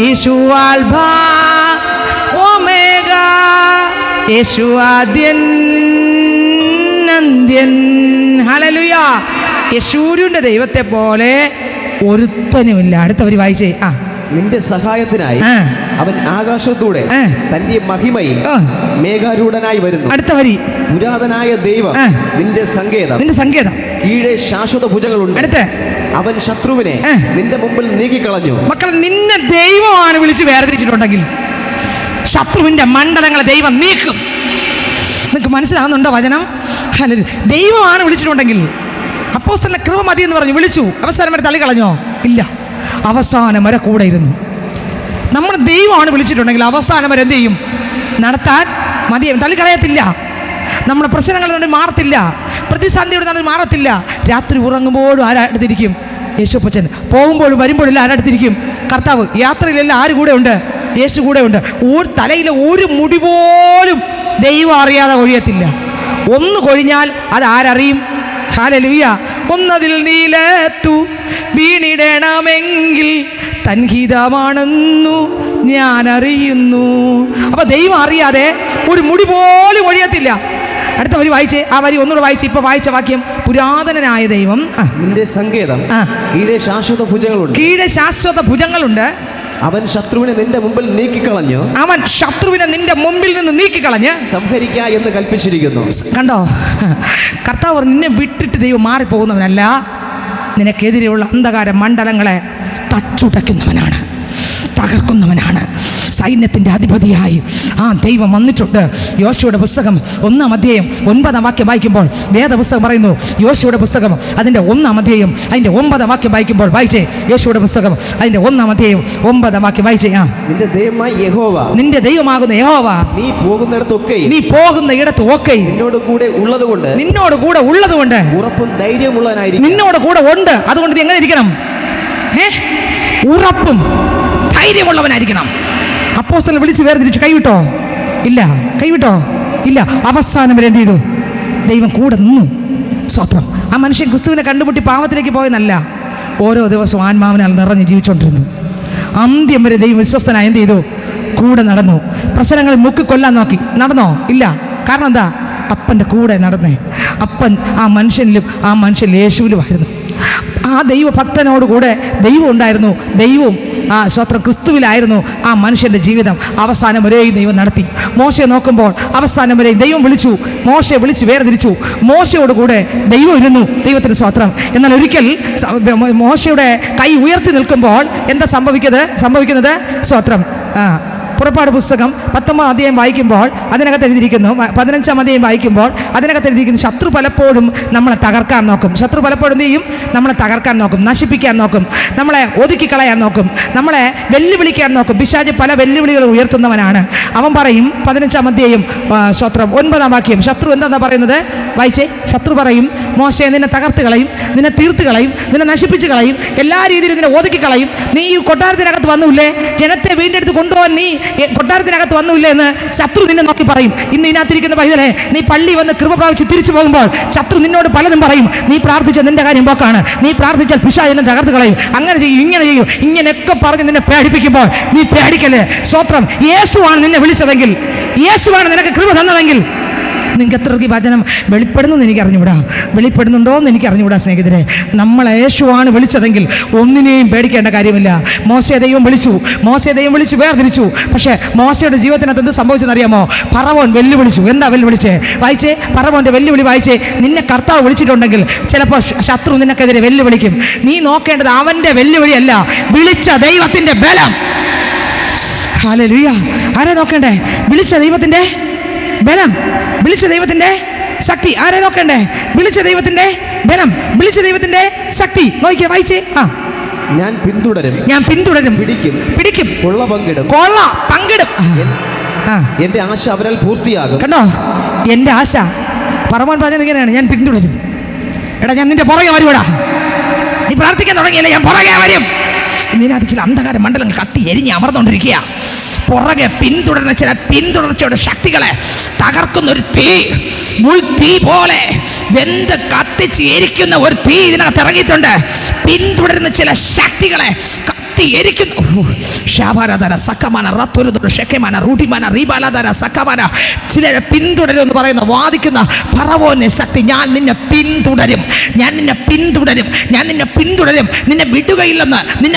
യേശു ആൽഫ ഒമേഗ, യേശു ആദ്യൻ അന്ത്യൻ. ഹല്ലേലൂയ. യശൂരിന്റെ ദൈവത്തെ പോലെ ഒരുത്തനുമില്ല. അടുത്തവർ വായിച്ചേ. നിന്റെ സഹായത്തിനായി അവൻ ആകാശത്തൂടെ തന്റെ മഹിമയിൽ മേഘാരൂഢനായി വരുന്നു. അടുത്ത വരി. പുരാതനായ ദൈവം നിന്റെ സങ്കേതം, കീഴെ ശാശ്വത ഭുജങ്ങളുണ്ട്. അടുത്ത് അവൻ ശത്രുവിനെ നിന്റെ മുമ്പിൽ നീക്കിക്കളഞ്ഞു. മക്കൾ, നിന്നെ ദൈവമാണ് വിളിച്ച് വേർതിരിച്ചിട്ടുണ്ടെങ്കിൽ ശത്രുവിന്റെ മണ്ഡലങ്ങളെ ദൈവം നീക്കും. നിങ്ങൾക്ക് മനസ്സിലാകുന്നുണ്ടോ വചനം? ദൈവമാണ് വിളിച്ചിട്ടുണ്ടെങ്കിൽ, അപ്പോസ്തലനെ കൃപ മതി എന്ന് പറഞ്ഞു വിളിച്ചു, അവസാനം വരെ തള്ളിക്കളഞ്ഞോ? ഇല്ല, അവസാനം വരെ കൂടെ ഇരുന്നു. നമ്മൾ ദൈവമാണ് വിളിച്ചിട്ടുണ്ടെങ്കിൽ അവസാനം വരെ എന്ത് ചെയ്യും? നടത്താൻ മതിയാവും, തള്ളിക്കളയത്തില്ല. നമ്മുടെ പ്രശ്നങ്ങൾ കൊണ്ട് മാറത്തില്ല, പ്രതിസന്ധിയോട് നമ്മൾ മാറത്തില്ല. രാത്രി ഉറങ്ങുമ്പോഴും ആരടുത്തിരിക്കും? യേശുപ്പച്ചൻ. പോകുമ്പോഴും വരുമ്പോഴും ആരടുത്തിരിക്കും? കർത്താവ്. യാത്രയിലെല്ലാം ആര് കൂടെ ഉണ്ട്? യേശു കൂടെ ഉണ്ട്. തലയിലെ ഒരു മുടി പോലും ദൈവം അറിയാതെ ഒഴിയത്തില്ല. ഒന്ന് കൊഴിഞ്ഞാൽ അത് ആരറിയും? ഹല്ലേലൂയ. ഒന്നതിൽ നീലത്തു വീണിടണമെങ്കിൽ തൻഹിതമാണെന്നു ഞാൻ അറിയുന്നു. അപ്പൊ ദൈവം അറിയാതെ ഒരു മുടി പോലും ഒഴിയത്തില്ല. അടുത്ത വരി വായിച്ചേ, ആ വരി ഒന്നുകൂടെ വായിച്ച്. ഇപ്പൊ വായിച്ച വാക്യം, പുരാതനനായ ദൈവം നിന്റെ സങ്കേതം, കീഴെ ശാശ്വത ഭുജങ്ങളുണ്ട്. കീഴെ ശാശ്വത ഭുജങ്ങളുണ്ട്. അവൻ ശത്രുവിനെ നിന്റെ മുമ്പിൽ നീക്കിക്കളഞ്ഞു. അവൻ ശത്രുവിനെ നിന്റെ മുമ്പിൽ നിന്ന് നീക്കിക്കളഞ്ഞ് സംഹരിക്ക എന്ന് കൽപ്പിച്ചിരിക്കുന്നു. കണ്ടോ, കർത്താവ് നിന്നെ വിട്ടിട്ട് ദൈവം മാറിപ്പോകുന്നവനല്ല, നിനക്കെതിരെയുള്ള അന്ധകാര മണ്ഡലങ്ങളെ തച്ചുടയ്ക്കുന്നവനാണ്, തകർക്കുന്നവനാണ്. സൈന്യത്തിൻ്റെ അധിപതിയായി ആ ദൈവം വന്നിട്ടുണ്ട്. യോശുവയുടെ പുസ്തകം 1-ാം അധ്യായം 9-ാം വാക്യം വായിക്കുമ്പോൾ വേദപുസ്തകം പറയുന്നു, യോശുവയുടെ പുസ്തകം അതിൻ്റെ 1-ാം അധ്യായം അതിൻ്റെ 9-ാം വാക്യം വായിക്കുമ്പോൾ വായിച്ചേ. യോശുവയുടെ പുസ്തകം അതിൻ്റെ 1-ാം അധ്യായം 9-ാം വാക്യം വായിച്ചേ. നിന്റെ ദൈവമായ യഹോവ, നിന്റെ ദൈവമാകുന്ന യഹോവ നീ പോകുന്നിടത്ത് ഒക്കെ നിന്നോട് കൂടെ ഉള്ളതുകൊണ്ട് ഉറപ്പും ധൈര്യമുള്ളവനായിരിക്കും. നിന്നോട് കൂടെ ഉണ്ട്, അതുകൊണ്ട് നീ എങ്ങനെ ഇരിക്കണം? ഉറപ്പും ധൈര്യമുള്ളവനായിരിക്കണം. അപ്പോസ്തലനെ വിളിച്ച് വേർതിരിച്ച് കൈവിട്ടോ? ഇല്ല. കൈവിട്ടോ? ഇല്ല. അവസാനം വരെ എന്ത് ചെയ്തു? ദൈവം കൂടെ നിന്നു. സ്തോത്രം. ആ മനുഷ്യൻ ക്രിസ്തുവിനെ കണ്ടുമുട്ടി പാവത്തിലേക്ക് പോയെന്നല്ല, ഓരോ ദിവസവും ആത്മാവിനാൽ നിറഞ്ഞ് ജീവിച്ചുകൊണ്ടിരുന്നു. അന്ത്യം വരെ ദൈവം വിശ്വസ്തനായി എന്ത് ചെയ്തു? കൂടെ നടന്നു. പ്രശ്നങ്ങൾ മുക്കിക്കൊല്ലാൻ നോക്കി, നടന്നോ? ഇല്ല. കാരണം എന്താ? അപ്പൻ്റെ കൂടെ നടന്നേ. അപ്പൻ ആ മനുഷ്യനിലും ആ മനുഷ്യൻ യേശുവിലുമായിരുന്നു. ആ ദൈവഭക്തനോടുകൂടെ ദൈവം ഉണ്ടായിരുന്നു. ദൈവവും ആ സ്വത്രം ക്രിസ്തുവിലായിരുന്നു ആ മനുഷ്യൻ്റെ ജീവിതം. അവസാനം വരെയും ദൈവം നടത്തി. മോശയെ നോക്കുമ്പോൾ അവസാനം വരെയും ദൈവം വിളിച്ചു, മോശയെ വിളിച്ച് വേർതിരിച്ചു. മോശയോടുകൂടെ ദൈവം ഇരുന്നു. ദൈവത്തിന് സ്വത്രം. എന്നാൽ ഒരിക്കൽ മോശയുടെ കൈ ഉയർത്തി നിൽക്കുമ്പോൾ എന്താ സംഭവിക്കുന്നത്? സ്വത്രം. പുറപ്പാട് പുസ്തകം 19-ാം അധ്യായം വായിക്കുമ്പോൾ അതിനകത്ത് എഴുതിയിരിക്കുന്നു, 15-ാം അധ്യായം വായിക്കുമ്പോൾ അതിനകത്ത് എഴുതിയിരിക്കുന്നു, ശത്രു പലപ്പോഴും നമ്മളെ തകർക്കാൻ നോക്കും. ശത്രു പലപ്പോഴും എന്ത് ചെയ്യും? നമ്മളെ തകർക്കാൻ നോക്കും, നശിപ്പിക്കാൻ നോക്കും, നമ്മളെ ഒതുക്കിക്കളയാൻ നോക്കും, നമ്മളെ വെല്ലുവിളിക്കാൻ നോക്കും. പിശാച് പല വെല്ലുവിളികൾ ഉയർത്തുന്നവനാണ്. അവൻ പറയും 15-ാം അധ്യായം സ്വത്രം 9-ാം വാക്യം, ശത്രു എന്താ പറയുന്നത്? വായിച്ചേ. ശത്രു പറയും, മോശയെ നിന്നെ തകർത്ത് കളയും, നിന്നെ തീർത്ത് കളയും, നിന്നെ നശിപ്പിച്ച് കളയും, എല്ലാ രീതിയിലും നിന്നെ ഒതുക്കിക്കളയും. നീ ഈ കൊട്ടാരത്തിനകത്ത് വന്നില്ലേ, ജനത്തെ വീണ്ടെടുത്ത് കൊണ്ടുപോകാൻ നീ കൊട്ടാരത്തിനകത്ത് വന്നില്ലേ എന്ന് ശത്രു നിന്നെ നോക്കി പറയും. ഇന്ന് ഇതിനകത്തിരിക്കുന്ന പൈതലെ, നീ പള്ളി വന്ന് കൃപ പ്രാപിച്ച് തിരിച്ചു പോകുമ്പോൾ ശത്രു നിന്നോട് പലതും പറയും. നീ പ്രാർത്ഥിച്ച നിന്റെ കാര്യം പോക്കാണ്, നീ പ്രാർത്ഥിച്ചാൽ പിശാചിനെ തകർത്ത് കളയും, അങ്ങനെ ചെയ്യും, ഇങ്ങനെ ചെയ്യും, ഇങ്ങനെയൊക്കെ പറഞ്ഞ് നിന്നെ പേടിപ്പിക്കുമ്പോൾ നീ പേടിക്കല്ലേ. സ്വത്രം. യേശുവാണ് നിന്നെ വിളിച്ചതെങ്കിൽ, യേശുവാണ് നിനക്ക് കൃപ തന്നതെങ്കിൽ, നിങ്ങൾക്ക് എത്രയ്ക്ക് വചനം വെളിപ്പെടുന്നെന്ന് എനിക്ക് അറിഞ്ഞുകൂടാ, വെളിപ്പെടുന്നുണ്ടോ എന്ന് എനിക്ക് അറിഞ്ഞുകൂടാ. സ്നേഹിതരെ, നമ്മളെ യേശുവാണ് വിളിച്ചതെങ്കിൽ ഒന്നിനെയും പേടിക്കേണ്ട കാര്യമില്ല. മോശയെ ദൈവം വിളിച്ചു വേർതിരിച്ചു. പക്ഷേ മോശയുടെ ജീവിതത്തിനകത്ത് എന്ത് സംഭവിച്ചെന്നറിയാമോ? ഫറവോൻ വെല്ലുവിളിച്ചു. എന്താ വെല്ലുവിളിച്ചേ? വായിച്ചേ. ഫറവോൻ്റെ വെല്ലുവിളി വായിച്ചേ. നിന്നെ കർത്താവ് വിളിച്ചിട്ടുണ്ടെങ്കിൽ ചിലപ്പോൾ ശത്രു നിനക്കെതിരെ വെല്ലുവിളിക്കും. നീ നോക്കേണ്ടത് അവൻ്റെ വെല്ലുവിളിയല്ല, വിളിച്ച ദൈവത്തിൻ്റെ ബലം. ഹല്ലേലൂയ. ആരെ നോക്കണ്ടേ? വിളിച്ച ദൈവത്തിൻ്റെ ബലം, വിളിച്ച ദൈവത്തിന്റെ ശക്തി. ആരെ നോക്കണ്ടേ? വിളിച്ച ദൈവത്തിന്റെ ബലം, വിളിച്ച ദൈവത്തിന്റെ ശക്തി. നോക്കിയേ, വായിച്ചേ. ഞാൻ പിന്തുടരും, പിടിക്കും, കൊള്ള പങ്കിടും. എന്റെ ആശ അവരാൽ പൂർത്തിയാകും. കണ്ടോ, എന്റെ ആശ. പറവോൻ പറഞ്ഞത് ഇങ്ങനെയാണ്, ഞാൻ പിന്തുടരും. എടാ, ഞാൻ നിന്റെ പുറകെ വരുവാടാ. നീ പ്രാർത്ഥിക്കാൻ തുടങ്ങിയല്ലേ, ഞാൻ പുറകെ വരും. ഇതിനകത്ത് ചില അന്ധകാര മണ്ഡലങ്ങൾ കത്തി എരിഞ്ഞ് അമർന്നുകൊണ്ടിരിക്കുക. പുറകെ പിന്തുടരുന്ന ചില പിന്തുടർച്ചയുടെ ശക്തികളെ തകർക്കുന്ന ഒരു തീ, മുൾതീ പോലെ വെന്ത് കത്തിച്ച് എരിക്കുന്ന ഒരു തീ ഇതിനകത്ത് ഇറങ്ങിയിട്ടുണ്ട്. പിന്തുടരുന്ന ചില ശക്തികളെ എരിക്കുന്നു. ചിലരെ പിന്തുടരുമെന്ന് പറയുന്ന വാദിക്കുന്ന ഫറവോന്റെ ശക്തി. ഞാൻ നിന്നെ പിന്തുടരും, നിന്നെ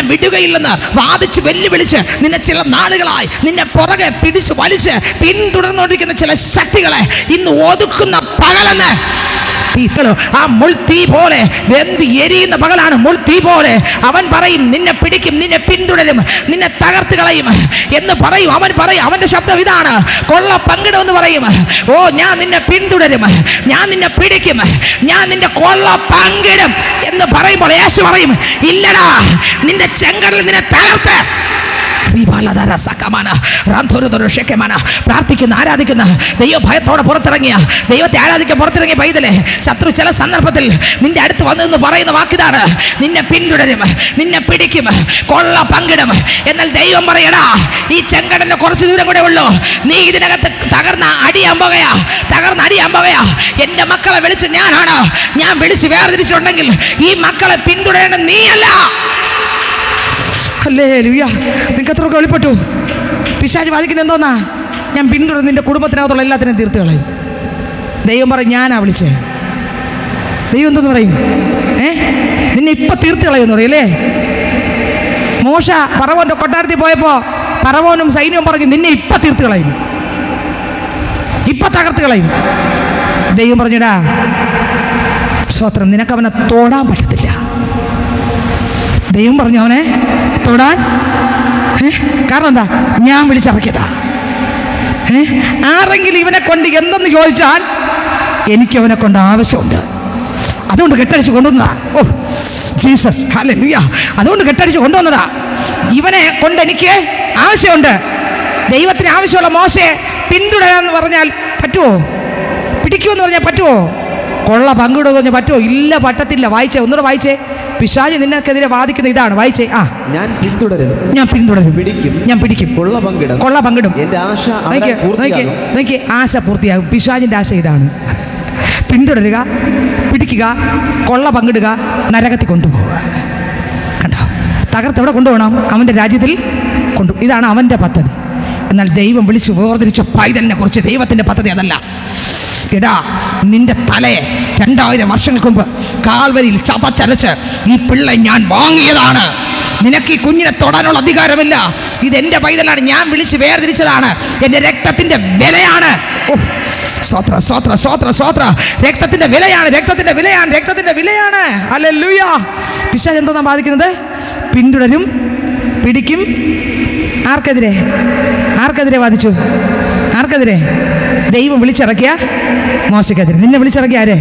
വിടുകയില്ലെന്ന് വാദിച്ച് വെല്ലുവിളിച്ച് നിന്നെ ചില നാളുകളായി നിന്നെ പുറകെ പിടിച്ച് വലിച്ച് പിന്തുടർന്നുകൊണ്ടിരിക്കുന്ന ചില ശക്തികളെ ഇന്ന് ഒതുക്കുന്ന പകലെന്ന്. ആ മുൾതീ പോലെ വെന്ത് എരിയുന്ന പകലാണ്, മുൾതീ പോലെ. അവൻ പറയും, നിന്നെ പിടിക്കും, നിന്നെ പിന്തുടരും, നിന്നെ തകർത്ത് കളയും എന്ന് പറയും. അവൻ പറയും, അവന്റെ ശബ്ദം ഇതാണ്, കൊള്ള പങ്കിടുമെന്ന് പറയും. ഓ, ഞാൻ നിന്നെ പിന്തുടരും, ഞാൻ നിന്നെ പിടിക്കും, ഞാൻ നിന്റെ കൊള്ള പങ്കിടും എന്ന് പറയുമ്പോൾ യേശു പറയും, ഇല്ലടാ, നിന്റെ ചെങ്കടൽ നിന്നെ തകർത്ത് പ്രാർത്ഥിക്കുന്ന ആരാധിക്കുന്ന ദൈവഭയത്തോടെ പുറത്തിറങ്ങിയ ദൈവത്തെ ആരാധിക്കാൻ പുറത്തിറങ്ങിയ പൈതലെ, ശത്രു ചില സന്ദർഭത്തിൽ നിന്റെ അടുത്ത് വന്നെന്ന് പറയുന്ന വാക്കിതാണ്, നിന്നെ പിന്തുടരും, നിന്നെ പിടിക്കും, കൊള്ള പങ്കിടും. എന്നാൽ ദൈവം പറയടാ, ഈ ചെങ്കടലിന് കുറച്ച് ദൂരം കൂടെ ഉള്ളൂ, നീ ഇതിനകത്ത് തകർന്ന അടിയാൻ പോകുകയാ. എന്റെ മക്കളെ വിളിച്ച് ഞാനാണ്, ഞാൻ വിളിച്ച് വേർതിരിച്ചിട്ടുണ്ടെങ്കിൽ ഈ മക്കളെ പിന്തുടരേണ്ട നീയല്ല. ഹല്ലേലൂയ. നിങ്ങൾക്ക് എത്രയൊക്കെ വെളിപ്പെട്ടു? പിശാച് വാദിക്കുന്ന എന്തോന്നാ? ഞാൻ പിന്തുടർന്ന് നിന്റെ കുടുംബത്തിനകത്തുള്ള എല്ലാത്തിനും തീർത്ത് കളയും. ദൈവം പറയും ഞാനാ വിളിച്ചേ. ദൈവം എന്തെന്ന് പറയും? നിന്നെ ഇപ്പം തീർത്ത് കളയുമെന്ന് പറയല്ലേ? മോശ ഫറവോന്റെ കൊട്ടാരത്തിൽ പോയപ്പോൾ ഫറവോനും സൈന്യവും പറഞ്ഞു നിന്നെ ഇപ്പം തീർത്ത് കളയും, ഇപ്പം തകർത്ത് കളയും. ദൈവം പറഞ്ഞിടാ സ്തോത്രം, നിനക്ക് അവനെ തൊടാൻ പറ്റത്തില്ല. ദൈവം പറഞ്ഞു അവനെ തൊടാൻ. കാരണം എന്താ? ഞാൻ വിളിച്ചിറക്കിയതാ. ആരെങ്കിലും ഇവനെ കൊണ്ട് എന്തെന്ന് ചോദിച്ചാൽ എനിക്ക് അവനെ കൊണ്ട് ആവശ്യമുണ്ട്, അതുകൊണ്ട് കെട്ടടിച്ച് കൊണ്ടുവന്നതാ. Oh Jesus, hallelujah. അതുകൊണ്ട് കെട്ടടിച്ച് കൊണ്ടുവന്നതാ. ഇവനെ കൊണ്ട് എനിക്ക് ആവശ്യമുണ്ട്. ദൈവത്തിന് ആവശ്യമുള്ള മോശയെ പിന്തുടരാന്ന് പറഞ്ഞാൽ പറ്റുമോ? പിടിക്കുമെന്ന് പറഞ്ഞാൽ പറ്റുമോ? കൊള്ള പങ്കിടുമെന്ന് പറഞ്ഞാൽ പറ്റുമോ? ഇല്ല, പറ്റത്തില്ല. വായിച്ചേ, ഒന്നുകൂടെ വായിച്ചേ. പിശാച് നിനക്കെതിരെ വാദിക്കുന്ന ഇതാണ്. വായിച്ചേ. ഞാൻ പിന്തുടരും, ഞാൻ പിടിക്കും, കൊള്ള പങ്കിടും. നോക്കി, ആശ പൂർത്തിയാകും. പിശാചിന്റെ ആശ ഇതാണ്: പിന്തുടരുക, പിടിക്കുക, കൊള്ള പങ്കിടുക, നരകത്തിൽ കൊണ്ടുപോവുക. കണ്ടോ? തകർത്ത് എവിടെ കൊണ്ടുപോകണം? അവൻ്റെ രാജ്യത്തിൽ ഇതാണ് അവൻ്റെ പദ്ധതി. എന്നാൽ ദൈവം വിളിച്ച് വേർതിരിച്ച പൈതലിനെ കുറിച്ച് ദൈവത്തിൻ്റെ പദ്ധതി അതല്ല. എടാ, നിന്റെ തലയെ 2000 വർഷങ്ങൾക്ക് മുമ്പ് കാൽവരിയിൽ ചതച്ചരച്ച് ഈ പിള്ളെ ഞാൻ വാങ്ങിയതാണ്. നിനക്ക് ഈ കുഞ്ഞിനെ തൊടാനുള്ള അധികാരമില്ല. ഇതെന്റെ പൈതലാണ്, ഞാൻ വിളിച്ച് വേർതിരിച്ചതാണ്, എൻ്റെ രക്തത്തിൻ്റെ വിലയാണ്. സ്വത്ര സ്വത്ര സ്വത്ര സ്വത്ര രക്തത്തിൻ്റെ വിലയാണ്, രക്തത്തിൻ്റെ വിലയാണ്, രക്തത്തിൻ്റെ വിലയാണ്. ഹല്ലേലൂയ. പിശാച് എന്തോന്നാ ബാധിക്കുന്നത്? പിന്തുടരും, പിടിക്കും. ആർക്കെതിരെ വാദിച്ചു? ആർക്കെതിരെ? ദൈവം വിളിച്ചിറക്കിയ മോശയ്ക്കെതിരെ. നിന്നെ വിളിച്ചിറക്കിയ ആര്?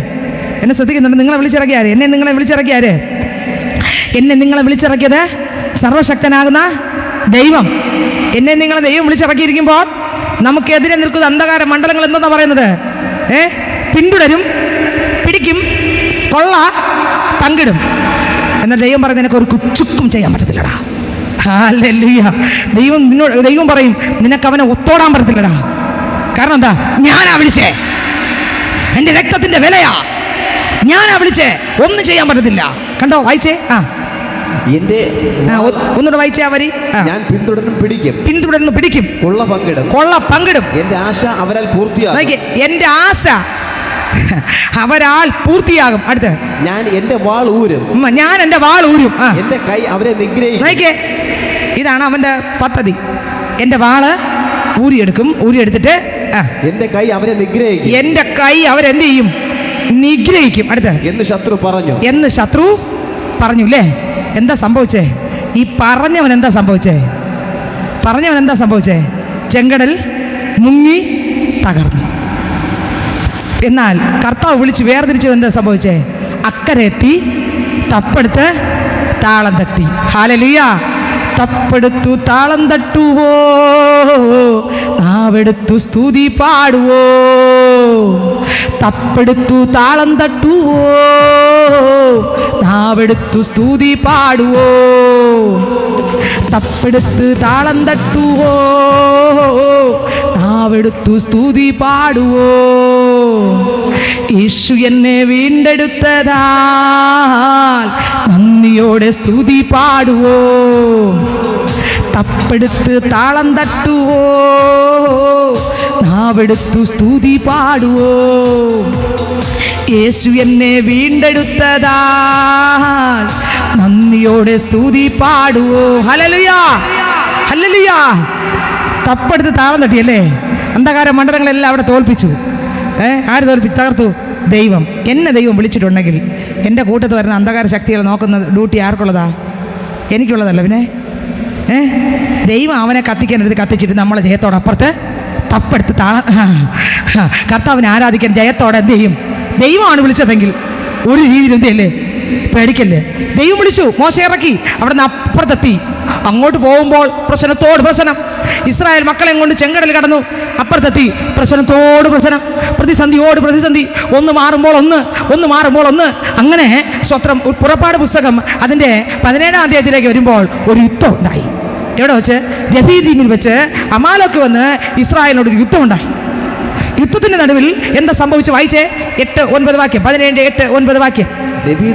എന്നെ ശ്രദ്ധിക്കുന്നുണ്ട്. നിങ്ങളെ വിളിച്ചിറക്കിയ ആര്? നിങ്ങളെ വിളിച്ചിറക്കിയ ആര്? നിങ്ങളെ വിളിച്ചിറക്കിയത് സർവശക്തനാകുന്ന ദൈവം. നിങ്ങളെ ദൈവം വിളിച്ചിറക്കിയിരിക്കുമ്പോൾ നമുക്കെതിരെ നിൽക്കുന്ന അന്ധകാര മണ്ഡലങ്ങൾ എന്താ പറയുന്നത്? പിന്തുടരും, പിടിക്കും, കൊള്ള പങ്കിടും. എന്നാൽ ദൈവം പറയുന്നത് നിനക്ക് ഒരു ചുക്കും ചെയ്യാൻ പറ്റത്തില്ലടാ. ഹല്ലേലൂയ. ദൈവം പറയും നിനക്ക് അവനെ ഒത്തോടാൻ പറ്റത്തില്ലടാ. കാരണം എന്താ? ഞാനാ വിളിച്ചേ, എൻ്റെ രക്തത്തിൻ്റെ വിലയാ, ഞാനാ വിളിച്ചേ, ഒന്നും ചെയ്യാൻ പറ്റത്തില്ല. കണ്ടോ? വായിച്ചേ. ഒന്നുകൂടെ വായിച്ചേ ആ വരി. ഞാൻ പിന്തുടർന്ന് പിടിക്കും, കൊള്ള പങ്കിടും. എൻ്റെ ആശ അവരാൽ പൂർത്തിയാകും. എൻ്റെ ആശ അവരാൽ പൂർത്തിയാകും. അടുത്ത് ഞാൻ എൻ്റെ വാൾ ഊരും. എൻ്റെ കൈ അവരെ നിഗ്രഹിക്കും. ഇതാണ് അവൻ്റെ പദ്ധതി. എൻ്റെ വാള് ഊരിയെടുത്തിട്ട് എൻ്റെ കൈ അവരെ നിഗ്രഹിക്കും. എൻ്റെ കൈ അവരെന്ത് ചെയ്യും? നിഗ്രഹിക്കും. അടുത്ത് എന്ന് ശത്രു പറഞ്ഞു. അല്ലേ? എന്താ സംഭവിച്ചേ? ഈ പറഞ്ഞവൻ എന്താ സംഭവിച്ചേ? ചെങ്കടൽ മുങ്ങി തകർന്നു. എന്നാൽ കർത്താവ് വിളിച്ച് വേർതിരിച്ചത് എന്താ സംഭവിച്ചേ? അക്കരെ എത്തി, തപ്പെടുത്ത് താളം തട്ടി. ഹല്ലേലൂയ. തപ്പെടുത്തു താളം തട്ടുവോ, നാവെടുത്തു സ്തുതി പാടുവോ. തപ്പെടുത്തു താളം തട്ടുവോ, നാവെടുത്തു സ്തുതി പാടുവോ. തപ്പെടുത്ത് താളം തട്ടുവോ, നാവെടുത്തു സ്തുതി പാടുവോ. യേശു എന്നെ വീണ്ടെടുത്തതാൽ നന്ദിയോടെ സ്തുതി പാടുവോ. തപ്പെടുത്ത് താളം തട്ടുവോ, നാവെടുത്തു സ്തുതി പാടുവോ. യേശു എന്നെ വീണ്ടെടുത്തതാൽ നന്ദിയോടെ സ്തുതി പാടുവോ. Hallelujah, hallelujah. തപ്പെടുത്ത് താളം തട്ടിയല്ലേ? അന്ധകാര മണ്ഡലങ്ങളെല്ലാം അവിടെ തോൽപ്പിച്ചു. ആര് തോൽപ്പിച്ചു? തകർത്തു? ദൈവം. ദൈവം വിളിച്ചിട്ടുണ്ടെങ്കിൽ എൻ്റെ കൂട്ടത്ത് വരുന്ന അന്ധകാര ശക്തികളെ നോക്കുന്ന ഡ്യൂട്ടി ആർക്കുള്ളതാ? എനിക്കുള്ളതല്ല. പിന്നെ ദൈവം അവനെ കത്തിക്കാനെടുത്ത് കത്തിച്ചിട്ട് നമ്മളെ ജയത്തോടപ്പുറത്ത് തപ്പെടുത്ത് കർത്താവിനെ ആരാധിക്കാൻ ജയത്തോടെ എന്ത് ചെയ്യും? ദൈവമാണ് വിളിച്ചതെങ്കിൽ ഒരു രീതിയിൽ എന്ത് ചെയ്യല്ലേ? പേടിക്കല്ലേ. ദൈവം വിളിച്ചു, മോശ ഇറക്കി, അവിടെ നിന്ന് അപ്പുറത്തെത്തി. അങ്ങോട്ട് പോകുമ്പോൾ പ്രശ്നത്തോട് പ്രശ്നം. ഇസ്രായേൽ മക്കളെ കൊണ്ട് ചെങ്കടൽ കടന്നു, അപ്പുറത്തെത്തി, പ്രശ്നത്തോട് പ്രശ്നം, പ്രതിസന്ധിയോട് പ്രതിസന്ധി, ഒന്ന് മാറുമ്പോൾ ഒന്ന്. അങ്ങനെ സ്വത്രം പുറപ്പാട് പുസ്തകം അതിൻ്റെ 17-ാം അധ്യായത്തിലേക്ക് വരുമ്പോൾ ഒരു യുദ്ധം ഉണ്ടായി. എവിടെ വെച്ച്? രഫീദീമിൽ വെച്ച് അമാലേക്ക് വന്ന് ഇസ്രായേലിനോട് ഒരു യുദ്ധം ഉണ്ടായി. യുദ്ധത്തിന്റെ നടുവിൽ എന്താ സംഭവിച്ചു? വായിച്ചേ, 8-9 വാക്യം, 17-8-9 വാക്യം.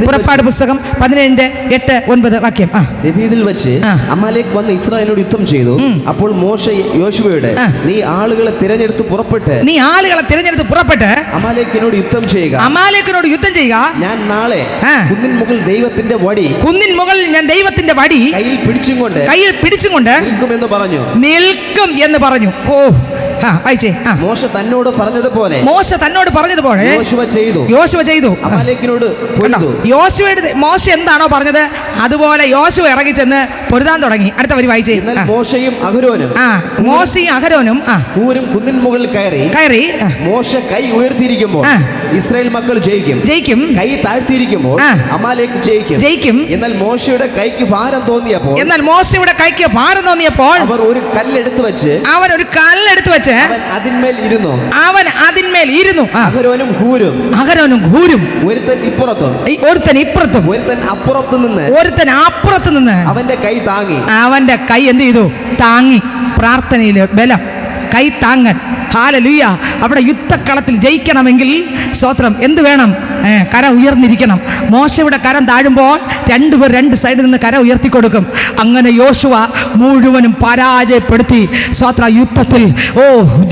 പുറപ്പാട് പുസ്തകം 17-8-9 വാക്യം. രഫീദിൽ വെച്ച് അമാലേക്ക് വന്ന് ഇസ്രായേലിനോട് യുദ്ധം ചെയ്തു. അപ്പോൾ മോശ യോശുവയോട്, നീ ആളുകളെ തിരഞ്ഞെടുത്ത് പുറപ്പെട്ട് അമാലേക്കിനോട് യുദ്ധം ചെയ്യുക. ഞാൻ നാളെ കുന്നിൻ മുകളിൽ ദൈവത്തിന്റെ വടി കയ്യിൽ പിടിച്ചുകൊണ്ട് നിൽക്കും എന്ന് പറഞ്ഞു. മോശ തന്നോട് പറഞ്ഞതുപോലെ യോശുവ ചെയ്തു. അമാലേക്കിനോട് മോശ എന്താണോ പറഞ്ഞത് അതുപോലെ യോശുവ ഇറങ്ങി ചെന്ന് പൊരുതാൻ തുടങ്ങി. അടുത്ത വരി വായിച്ചേ. മോശയും അഹരോനും കുന്നിൻ മുകളിൽ കയറി മോശ കൈ ഉയർത്തിയിരിക്കുമ്പോൾ ഇസ്രായേൽ മക്കൾ ജയിക്കും. കൈ താഴ്ത്തിയിരിക്കുമ്പോൾ അമാലേക്ക് ജയിക്കും. എന്നാൽ മോശയുടെ കൈക്ക് ഭാരം തോന്നിയപ്പോൾ അവർ ഒരു കല്ലെടുത്ത് വെച്ച് അവൻ അതിന്മേൽ ഇരുന്നു. അഹരോനും ഹൂരും ഒരുത്തൻ ഇപ്പുറത്തും ഒരുത്തൻ അപ്പുറത്ത് നിന്ന് അവന്റെ കൈ എന്ത് ചെയ്തു? താങ്ങി. പ്രാർത്ഥനയില് ബലം, കൈ താങ്ങൽ. ഹല്ലേലൂയ. അവിടെ യുദ്ധക്കളത്തിൽ ജയിക്കണമെങ്കിൽ സ്തോത്രം എന്ത് വേണം? കര ഉയർന്നിരിക്കണം. മോശയുടെ കരം താഴുമ്പോൾ രണ്ടുപേർ രണ്ട് സൈഡിൽ നിന്ന് കര ഉയർത്തിക്കൊടുക്കും. അങ്ങനെ യോശുവ മുഴുവനും പരാജയപ്പെടുത്തി സ്തോത്ര യുദ്ധത്തിൽ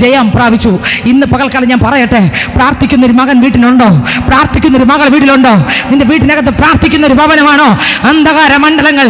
ജയം പ്രാപിച്ചു. ഇന്ന് പകൽക്കാലം ഞാൻ പറയട്ടെ, പ്രാർത്ഥിക്കുന്നൊരു മകൻ വീട്ടിലുണ്ടോ? പ്രാർത്ഥിക്കുന്നൊരു മകൾ വീട്ടിലുണ്ടോ? നിന്റെ വീട്ടിനകത്ത് പ്രാർത്ഥിക്കുന്നൊരു ഭവനമാണോ? അന്ധകാര മണ്ഡലങ്ങൾ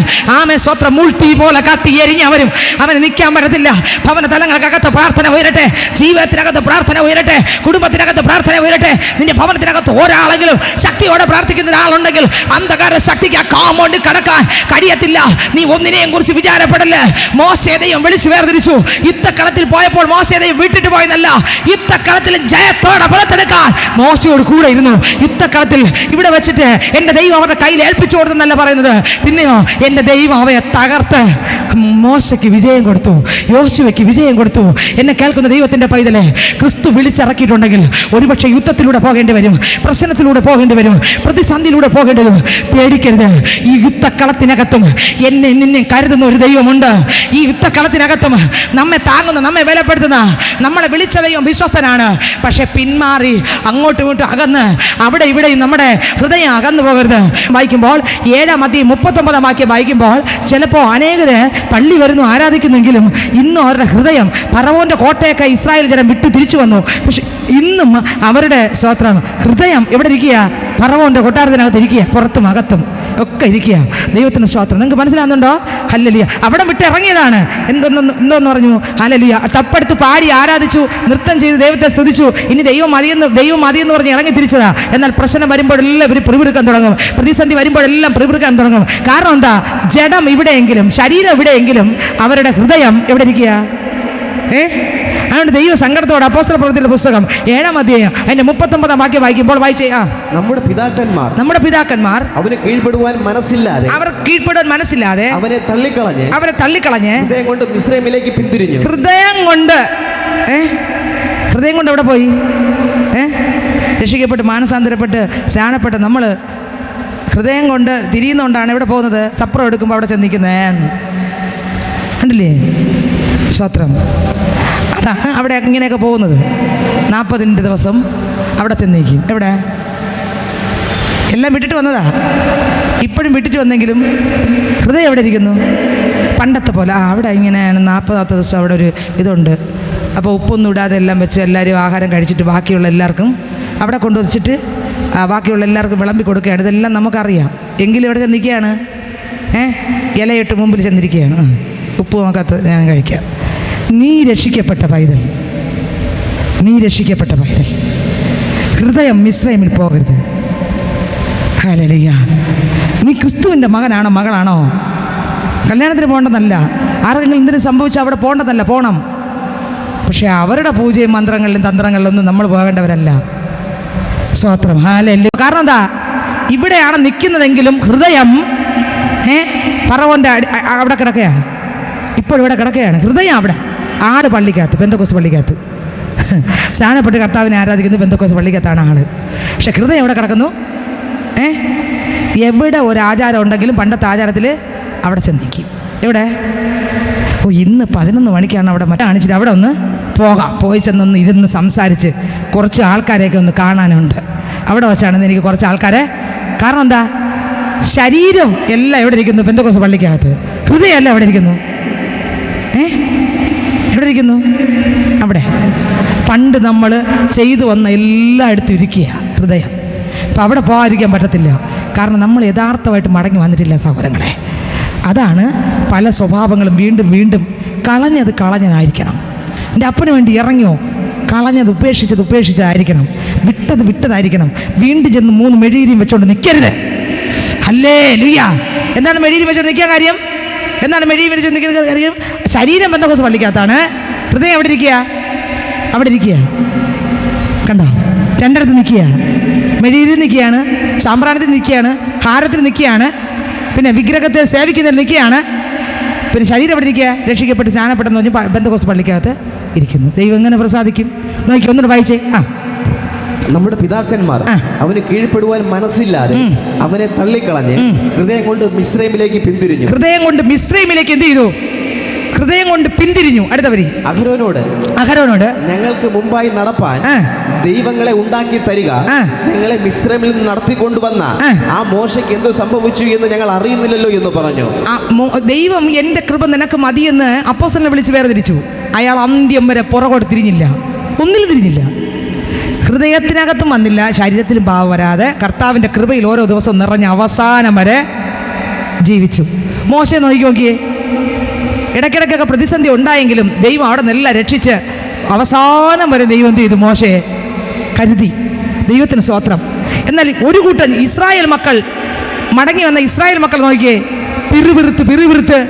സ്തോത്രം മുൾത്തി പോലെ കത്തി എരിഞ്ഞവരും അവന് നിൽക്കാൻ പറ്റത്തില്ല. ഭവന തലങ്ങൾക്കകത്ത് പ്രാർത്ഥന ഉയരട്ടെ, ജീവിതത്തിനകത്ത് പ്രാർത്ഥന ഉയരട്ടെ, കുടുംബത്തിനകത്ത് പ്രാർത്ഥന ഉയരട്ടെ. നിന്റെ ഭവനത്തിനകത്ത് ഒരാളെങ്കിലും ശക്തിയോടെ പ്രാർത്ഥിക്കുന്ന ഒരാളുണ്ടെങ്കിൽ അന്ധകാര ശക്തിക്ക് ആ കാമ്പൗണ്ട് കടക്കാൻ കഴിയത്തില്ല. നീ ഒന്നിനെയും കുറിച്ച് വിചാരപ്പെടല്ലേ. മോശയെയും വിളിച്ചു വേർതിരിച്ചു. യുദ്ധക്കളത്തിൽ പോയപ്പോൾ മോശയെയും വിട്ടിട്ട് പോയെന്നല്ല, യുദ്ധക്കളത്തിൽ ജയത്തോടെ പുറത്തെടുക്കാൻ മോശയോട് കൂടെ ഇരുന്നു. യുദ്ധക്കളത്തിൽ ഇവിടെ വെച്ചിട്ട് എന്റെ ദൈവം അവരുടെ കയ്യിൽ ഏൽപ്പിച്ചു കൊടുത്തെന്നല്ല പറയുന്നത്. പിന്നെയോ എന്റെ ദൈവം അവയെ തകർത്ത് മോശയ്ക്ക് വിജയം കൊടുത്തു, യോശുവയ്ക്ക് വിജയം കൊടുത്തു. എന്നെ കേൾക്കുന്ന ദൈവത്തിന്റെ പൈതലെ, ക്രിസ്തു വിളിച്ചിറക്കിയിട്ടുണ്ടെങ്കിൽ ഒരുപക്ഷെ യുദ്ധത്തിലൂടെ പോകേണ്ടി വരും, പ്രശ്നത്തിലൂടെ പോകേണ്ടി വരും, പ്രതിസന്ധിയിലൂടെ പോകേണ്ടി വരും. പേടിക്കരുത്. ഈ യുദ്ധക്കളത്തിനകത്തും എന്നെ നിന്നെ കരുതുന്ന ഒരു ദൈവമുണ്ട്. ഈ യുദ്ധക്കളത്തിനകത്തും നമ്മെ താങ്ങുന്ന, നമ്മെ ബലപ്പെടുത്തുന്ന, നമ്മളെ വിളിച്ച ദൈവം വിശ്വസ്തനാണ്. പക്ഷെ പിന്മാറി അങ്ങോട്ടും ഇങ്ങോട്ടും അകന്ന് അവിടെ ഇവിടെയും നമ്മുടെ ഹൃദയം അകന്നു പോകരുത്. വായിക്കുമ്പോൾ 7-39 വാക്യം വായിക്കുമ്പോൾ ചിലപ്പോൾ അനേകര് പള്ളി വരുന്നു, ആരാധിക്കുന്നെങ്കിലും ഇന്നും അവരുടെ ഹൃദയം ഫറവോന്റെ കോട്ടയൊക്കെ ഇസ്രായേൽ ജനം വിട്ടു തിരിച്ചു വന്നു. പക്ഷെ ഇന്നും അവരുടെ സ്തോത്രം ഹൃദയം എവിടെ ഇരിക്കുക? ഫറവോന്റെ കൊട്ടാരത്തിനകത്ത് ഇരിക്കുക, പുറത്തും അകത്തും ഒക്കെ ഇരിക്കുക. ദൈവത്തിന് സ്തോത്രം. നിങ്ങൾക്ക് മനസ്സിലാകുന്നുണ്ടോ? ഹല്ലേലൂയ. അവിടെ വിട്ട് ഇറങ്ങിയതാണ്. എന്തോന്ന് പറഞ്ഞു? ഹല്ലേലൂയ. തപ്പെടുത്ത് പാടി ആരാധിച്ചു, നൃത്തം ചെയ്ത് ദൈവത്തെ സ്തുതിച്ചു. ഇനി ദൈവം മതിയെന്ന് പറഞ്ഞ് ഇറങ്ങി തിരിച്ചതാ. എന്നാൽ പ്രശ്നം വരുമ്പോഴെല്ലാം ഇവർ പിറുപിറുക്കാൻ തുടങ്ങും, പ്രതിസന്ധി വരുമ്പോഴെല്ലാം പിറുപിറുക്കാൻ തുടങ്ങും. കാരണം എന്താ? ജഡം ഇവിടെയെങ്കിലും, ശരീരം ഇവിടെയെങ്കിലും, അവരുടെ ഹൃദയം എവിടെ ഇരിക്കുക? അതുകൊണ്ട് ദൈവ സങ്കടത്തോടെ അപ്പോസ്തലപ്രവൃത്തിയുടെ പുസ്തകം 7-ാം അധ്യായം അതിന്റെ 39 വാക്യം വായിക്കുമ്പോൾ വായിച്ചേ. നമ്മുടെ പിതാക്കന്മാർ അവന് കീഴ്പ്പെടുവാൻ മനസ്സില്ലാതെ അവനെ തള്ളിക്കളഞ്ഞ് ഹൃദയം കൊണ്ട് മിസ്രയീമിലേക്ക് പിന്തിരിഞ്ഞു. ഹൃദയം കൊണ്ട് എവിടെ പോയി? രക്ഷിക്കപ്പെട്ട് മാനസാന്തരപ്പെട്ട് സ്നാനപ്പെട്ട് നമ്മൾ ഹൃദയം കൊണ്ട് തിരിയുന്നതുകൊണ്ടാണ് എവിടെ പോകുന്നത്? സപ്രം എടുക്കുമ്പോൾ അവിടെ ചെന്നിരിക്കുന്നതെന്ന് കണ്ടില്ലേ? സ്തോത്രം. അതാണ് അവിടെ ഇങ്ങനെയൊക്കെ പോകുന്നത്. 40 ദിവസം അവിടെ ചെന്നിരിക്കും. എവിടെ? എല്ലാം വിട്ടിട്ട് വന്നതാ. ഇപ്പോഴും വിട്ടിട്ട് വന്നെങ്കിലും ഹൃദയം എവിടെ ഇരിക്കുന്നു? പണ്ടത്തെ പോലെ അവിടെ ഇങ്ങനെയാണ് 40 ദിവസം അവിടെ ഒരു ഇതുണ്ട്. അപ്പോൾ ഉപ്പൊന്നും ഇടാതെ എല്ലാം വെച്ച് എല്ലാവരും ആഹാരം കഴിച്ചിട്ട് ബാക്കിയുള്ള എല്ലാവർക്കും അവിടെ കൊണ്ടുവച്ചിട്ട് ബാക്കിയുള്ള എല്ലാവർക്കും വിളമ്പി കൊടുക്കുകയാണ്. ഇതെല്ലാം നമുക്കറിയാം. എങ്കിലും ഇവിടെ ചെന്നിരിക്കുകയാണ്, ഇലയിട്ട് മുമ്പിൽ ചെന്നിരിക്കുകയാണ്. ഉപ്പ് നോക്കാത്ത ഞാൻ കഴിക്കാം. നീ രക്ഷിക്കപ്പെട്ട പൈതൽ, ഹൃദയം മിസ്രയീമിൽ പോകരുത്. ഹല്ലേലൂയ. നീ ക്രിസ്തുവിൻ്റെ മകനാണോ മകളാണോ? കല്യാണത്തിന് പോകേണ്ടതല്ല, ആരെങ്കിലും എന്തിനും സംഭവിച്ചാൽ അവിടെ പോകേണ്ടതല്ല, പോകണം. പക്ഷെ അവരുടെ പൂജയും മന്ത്രങ്ങളിലും തന്ത്രങ്ങളിലൊന്നും നമ്മൾ പോകേണ്ടവരല്ല. സ്തോത്രം. ഹല്ലേലൂയ. കാരണം എന്താ? ഇവിടെയാണ് നിൽക്കുന്നതെങ്കിലും ഹൃദയം ഫറവോൻ്റെ അവിടെ കിടക്കുകയാ. ഇപ്പോഴിവിടെ കിടക്കുകയാണ് ഹൃദയം അവിടെ. ആട് പള്ളിക്കകത്ത്, പെന്തക്കോസ് പള്ളിക്കകത്ത് സ്നാനപ്പെട്ട് കർത്താവിനെ ആരാധിക്കുന്നത് പെന്തക്കോസ് പള്ളിക്കകത്താണ് ആള്. പക്ഷെ ഹൃദയം എവിടെ കിടക്കുന്നു? എവിടെ ഒരു ആചാരം ഉണ്ടെങ്കിലും പണ്ടത്തെ ആചാരത്തിൽ അവിടെ ചെന്നിരിക്കും. എവിടെ? ഇന്ന് 11 മണിക്കാണ് അവിടെ കാണിച്ചിട്ട് അവിടെ ഒന്ന് പോകാം, പോയി ചെന്നൊന്ന് ഇരുന്ന് സംസാരിച്ച് കുറച്ച് ആൾക്കാരെയൊക്കെ ഒന്ന് കാണാനുണ്ട്. അവിടെ വെച്ചാണ് എനിക്ക് കുറച്ച് ആൾക്കാരെ. കാരണം എന്താ? ശരീരം എല്ലാം എവിടെ ഇരിക്കുന്നു? പെന്തക്കോസ് പള്ളിക്കകത്ത്. ഹൃദയം എല്ലാം എവിടെ ഇരിക്കുന്നു? എവിടെ ഇരിക്കുന്നു? അവിടെ. പണ്ട് നമ്മൾ ചെയ്തു വന്ന എല്ലായിടത്തും ഇരിക്കുക ഹൃദയം. അപ്പം അവിടെ പോകാതിരിക്കാൻ പറ്റത്തില്ല. കാരണം നമ്മൾ യഥാർത്ഥമായിട്ട് മടങ്ങി വന്നിട്ടില്ല സഹോദരങ്ങളെ. അതാണ് പല സ്വഭാവങ്ങളും വീണ്ടും വീണ്ടും കളഞ്ഞതായിരിക്കണം. എൻ്റെ അപ്പന് വേണ്ടി ഇറങ്ങിയോ, കളഞ്ഞത് ഉപേക്ഷിച്ചതായിരിക്കണം. വിട്ടതായിരിക്കണം. വീണ്ടും ചെന്ന് 3 മെഴുകുതിരിയും വെച്ചോണ്ട് നിൽക്കരുത്. ഹല്ലേലൂയ. എന്താണ് മെഴുകുതിരി വെച്ചോണ്ട് നിൽക്കാൻ കാര്യം? എന്താണ് മെഴുകുതിരി വെച്ചോണ്ട് നിൽക്കുന്ന കാര്യം? ശരീരം പെന്തക്കോസ് പള്ളിക്കകത്താണ്, ഹൃദയം എവിടെ ഇരിക്കുക? അവിടെ ഇരിക്കുക. കണ്ടോ? രണ്ടിടത്ത് നിൽക്കുക. മെഴുകുതിരി നിൽക്കുകയാണ്, സാമ്പ്രാണത്തിൽ നിൽക്കുകയാണ്, ഹാരത്തിൽ നിൽക്കുകയാണ്, പിന്നെ വിഗ്രഹത്തെ സേവിക്കുന്നതിൽ നിൽക്കുകയാണ്. പിന്നെ ശരീരം എവിടെ ഇരിക്കുക? രക്ഷിക്കപ്പെട്ട് സ്നാനപ്പെട്ടെന്ന് പറഞ്ഞ് പെന്തക്കോസ് പള്ളിക്കകത്ത് ഇരിക്കുന്നു. ദൈവം എങ്ങനെ പ്രസാദിക്കും? നോക്കി ഒന്നുകൂടെ വായിച്ചേ. നമ്മുടെ പിതാക്കന്മാർ അവന് കീഴ്പ്പെടുവാൻ മനസ്സില്ലാതെ അവനെ തള്ളിക്കളഞ്ഞ് ഹൃദയം കൊണ്ട് മിസ്രൈമിലേക്ക് പിന്തിരിഞ്ഞു. ഹൃദയം കൊണ്ട് മിസ്രൈമിലേക്ക് എന്ത് ചെയ്തു? ഹൃദയം കൊണ്ട് പിന്തിരിഞ്ഞു. അടുത്ത വരി. അഹരോനോട് ഞങ്ങൾക്ക് മുമ്പായി നടപ്പാൻ ദൈവങ്ങളെ ഉണ്ടാക്കി തരിക, ഞങ്ങളെ മിസ്രൈമിൽ നിന്ന് നടത്തിക്കൊണ്ടുവന്ന ആ മോശയ്ക്ക് എന്തോ സംഭവിച്ചു എന്ന് ഞങ്ങൾ അറിയുന്നില്ലല്ലോ എന്ന് പറഞ്ഞു. ദൈവം എൻ്റെ കൃപ നിനക്ക് മതിയെന്ന് അപ്പോസ്തലനെ വിളിച്ച് വേർതിരിച്ചു. അയാൾ അന്ത്യം വരെ പുറകോട്ട് തിരിഞ്ഞില്ല, ഒന്നിലും തിരിഞ്ഞില്ല. ഹൃദയത്തിനകത്തും വന്നില്ല, ശരീരത്തിലും പാവം വരാതെ കർത്താവിൻ്റെ കൃപയിൽ ഓരോ ദിവസവും നിറഞ്ഞ അവസാനം വരെ ജീവിച്ചു. മോശയെ നോക്കിയേ. ഇടയ്ക്കിടയ്ക്കൊക്കെ പ്രതിസന്ധി ഉണ്ടായെങ്കിലും ദൈവം അവിടെ നിന്നെല്ലാം രക്ഷിച്ച് അവസാനം വരെ ദൈവം എന്ത് ചെയ്തു? മോശയെ കരുതി. ദൈവത്തിന് സ്തോത്രം. എന്നാൽ ഒരു കൂട്ടം ഇസ്രായേൽ മക്കൾ, മടങ്ങി വന്ന ഇസ്രായേൽ മക്കൾ നോക്കിയേ, പിറുപിറുത്ത്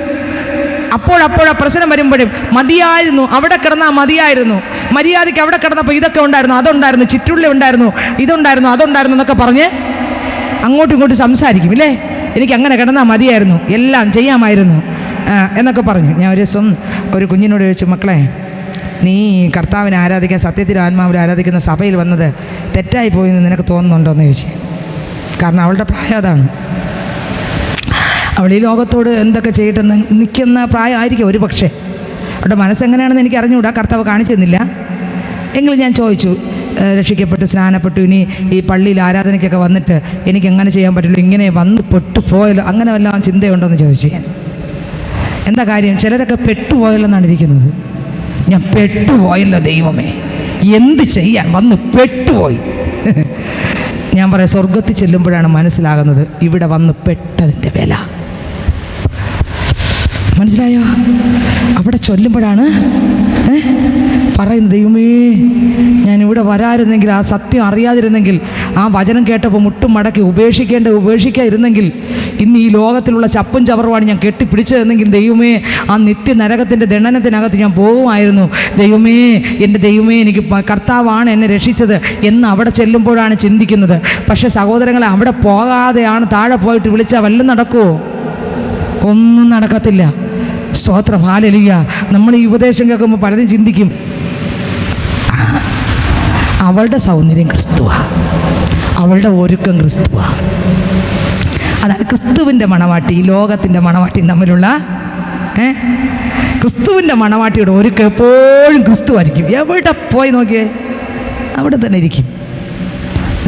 അപ്പോഴപ്പോഴാ പ്രശ്നം വരുമ്പോഴും മതിയായിരുന്നു, അവിടെ കിടന്നാൽ മതിയായിരുന്നു, മര്യാദയ്ക്ക് അവിടെ കിടന്നപ്പോൾ ഇതൊക്കെ ഉണ്ടായിരുന്നു, അതുണ്ടായിരുന്നു, ചിറ്റുള്ളി ഉണ്ടായിരുന്നു, ഇതുണ്ടായിരുന്നു, അതുണ്ടായിരുന്നു എന്നൊക്കെ പറഞ്ഞ് അങ്ങോട്ടും ഇങ്ങോട്ടും സംസാരിക്കും ഇല്ലേ? എനിക്ക് അങ്ങനെ കിടന്നാൽ മതിയായിരുന്നു, എല്ലാം ചെയ്യാമായിരുന്നു എന്നൊക്കെ പറഞ്ഞു. ഞാൻ ഒരു ദിവസം ഒരു കുഞ്ഞിനോട് ചോദിച്ചു, മക്കളെ, നീ കർത്താവിനെ ആരാധിക്കാൻ, സത്യത്തിൽ ആത്മാവിൽ ആരാധിക്കുന്ന സഭയിൽ വന്നത് തെറ്റായി പോയെന്ന് നിനക്ക് തോന്നുന്നുണ്ടോ എന്ന് ചോദിച്ചു. കാരണം അവളുടെ പ്രായം അതാണ്. അവൾ ഈ ലോകത്തോട് എന്തൊക്കെ ചെയ്തിട്ടെന്ന് നിൽക്കുന്ന പ്രായമായിരിക്കും ഒരു പക്ഷേ. അവരുടെ മനസ്സെങ്ങനെയാണെന്ന് എനിക്ക് അറിഞ്ഞുകൂടാ, കർത്താവ് കാണിച്ചു തന്നില്ല. എങ്കിലും ഞാൻ ചോദിച്ചു, രക്ഷിക്കപ്പെട്ടു, സ്നാനപ്പെട്ടു, ഇനി ഈ പള്ളിയിൽ ആരാധനയ്ക്കൊക്കെ വന്നിട്ട് എനിക്ക് എങ്ങനെ ചെയ്യാൻ പറ്റുള്ളൂ, ഇങ്ങനെ വന്ന് പെട്ടുപോയല്ലോ, അങ്ങനെ വല്ലതും ചിന്തയുണ്ടോ എന്ന് ചോദിച്ചു ഞാൻ. എന്താ കാര്യം? ചിലരൊക്കെ പെട്ടുപോയല്ലെന്നാണ് ഇരിക്കുന്നത്. ഞാൻ പെട്ടുപോയല്ലോ ദൈവമേ, എന്ത് ചെയ്യാൻ, വന്ന് പെട്ടുപോയി. ഞാൻ പറയാം, സ്വർഗത്തിൽ ചെല്ലുമ്പോഴാണ് മനസ്സിലാകുന്നത് ഇവിടെ വന്ന് പെട്ടതിൻ്റെ വില. മനസ്സിലായോ? അവിടെ ചൊല്ലുമ്പോഴാണ് പറയുന്നത്, ദൈവമേ, ഞാനിവിടെ വരാതിരുന്നെങ്കിൽ, ആ സത്യം അറിയാതിരുന്നെങ്കിൽ, ആ വചനം കേട്ടപ്പോൾ മുട്ടും മടക്കി ഉപേക്ഷിക്കാതിരുന്നെങ്കിൽ, ഇന്ന് ഈ ലോകത്തിലുള്ള ചപ്പും ചവറുമാണ് ഞാൻ കെട്ടിപ്പിടിച്ചതെന്നെങ്കിൽ, ദൈവമേ, ആ നിത്യ നരകത്തിൻ്റെ ദണ്ഡനത്തിനകത്ത് ഞാൻ പോകുമായിരുന്നു. ദൈവമേ, എൻ്റെ ദൈവമേ, എനിക്ക് കർത്താവാണ് എന്നെ രക്ഷിച്ചത് എന്ന് അവിടെ ചെല്ലുമ്പോഴാണ് ചിന്തിക്കുന്നത്. പക്ഷേ സഹോദരങ്ങളെ, അവിടെ പോകാതെയാണ് താഴെ പോയിട്ട് വിളിച്ചാൽ വല്ലതും നടക്കുമോ? ഒന്നും നടക്കത്തില്ല. സ്തോത്രം, ഹല്ലേലൂയ. നമ്മൾ ഈ ഉപദേശം കേൾക്കുമ്പോൾ പലരും ചിന്തിക്കും, അവളുടെ സൗന്ദര്യം ക്രിസ്തുവാ, അവളുടെ ഒരുക്കം ക്രിസ്തുവാ. അതാണ് ക്രിസ്തുവിൻ്റെ മണവാട്ടി ലോകത്തിൻ്റെ മണവാട്ടിയും തമ്മിലുള്ള ക്രിസ്തുവിൻ്റെ മണവാട്ടിയുടെ ഒരുക്കം എപ്പോഴും ക്രിസ്തുവായിരിക്കും. എവിടെ പോയി നോക്കിയേ, അവിടെ തന്നെ ഇരിക്കും.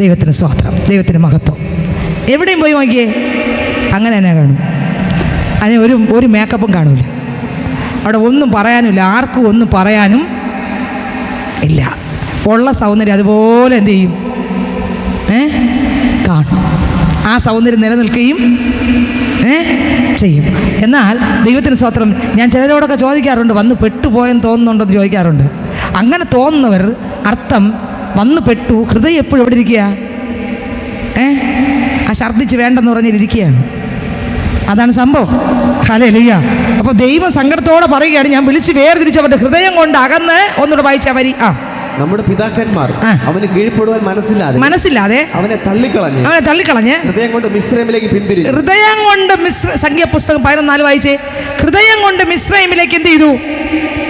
ദൈവത്തിന് സ്തോത്രം, ദൈവത്തിന് മഹത്വം. എവിടെയും പോയി നോക്കിയേ അങ്ങനെ തന്നെ കാണും. അതിന് ഒരു മേക്കപ്പും കാണില്ല. അവിടെ ഒന്നും പറയാനുമില്ല, ആർക്കും ഒന്നും പറയാനും ഇല്ല. ഉള്ള സൗന്ദര്യം അതുപോലെ എന്ത് ചെയ്യും? കാണും. ആ സൗന്ദര്യം നിലനിൽക്കുകയും ചെയ്യും. എന്നാൽ ദൈവത്തിന് സ്തോത്രം, ഞാൻ ചിലരോടൊക്കെ ചോദിക്കാറുണ്ട്, വന്ന് പെട്ടുപോയെന്ന് തോന്നുന്നുണ്ടോ എന്ന് ചോദിക്കാറുണ്ട്. അങ്ങനെ തോന്നുന്നവർ അർത്ഥം വന്ന് പെട്ടു, ഹൃദയം എപ്പോഴും എവിടെ ഇരിക്കുക? ആ ഛർദ്ദിച്ച് വേണ്ടെന്ന് പറഞ്ഞിരിക്കുകയാണ്. അതാണ് സംഭവം. ഹല്ലേലൂയ. അപ്പോൾ ദൈവം സങ്കടത്തോടെ പറയുകയാണ്, ഞാൻ വിളിച്ച് വേർതിരിച്ചവരുടെ ഹൃദയം കൊണ്ട് അകന്ന്. ഒന്നുകൂടെ വായിച്ചാൽ വരി. നമ്മുടെ പിതാക്കന്മാർ അവന് കീഴ്പ്പെടുവാൻ മനസ്സില്ലാതെ അവനെ തള്ളിക്കളഞ്ഞ് ഹൃദയം കൊണ്ട് മിസ്രൈമിലേക്ക് പിന്തിരിഞ്ഞു. സംഖ്യാപുസ്തകം 14 വായിച്ചേ. ഹൃദയം കൊണ്ട് മിസ്രൈമിലേക്ക് എന്ത് ചെയ്തു?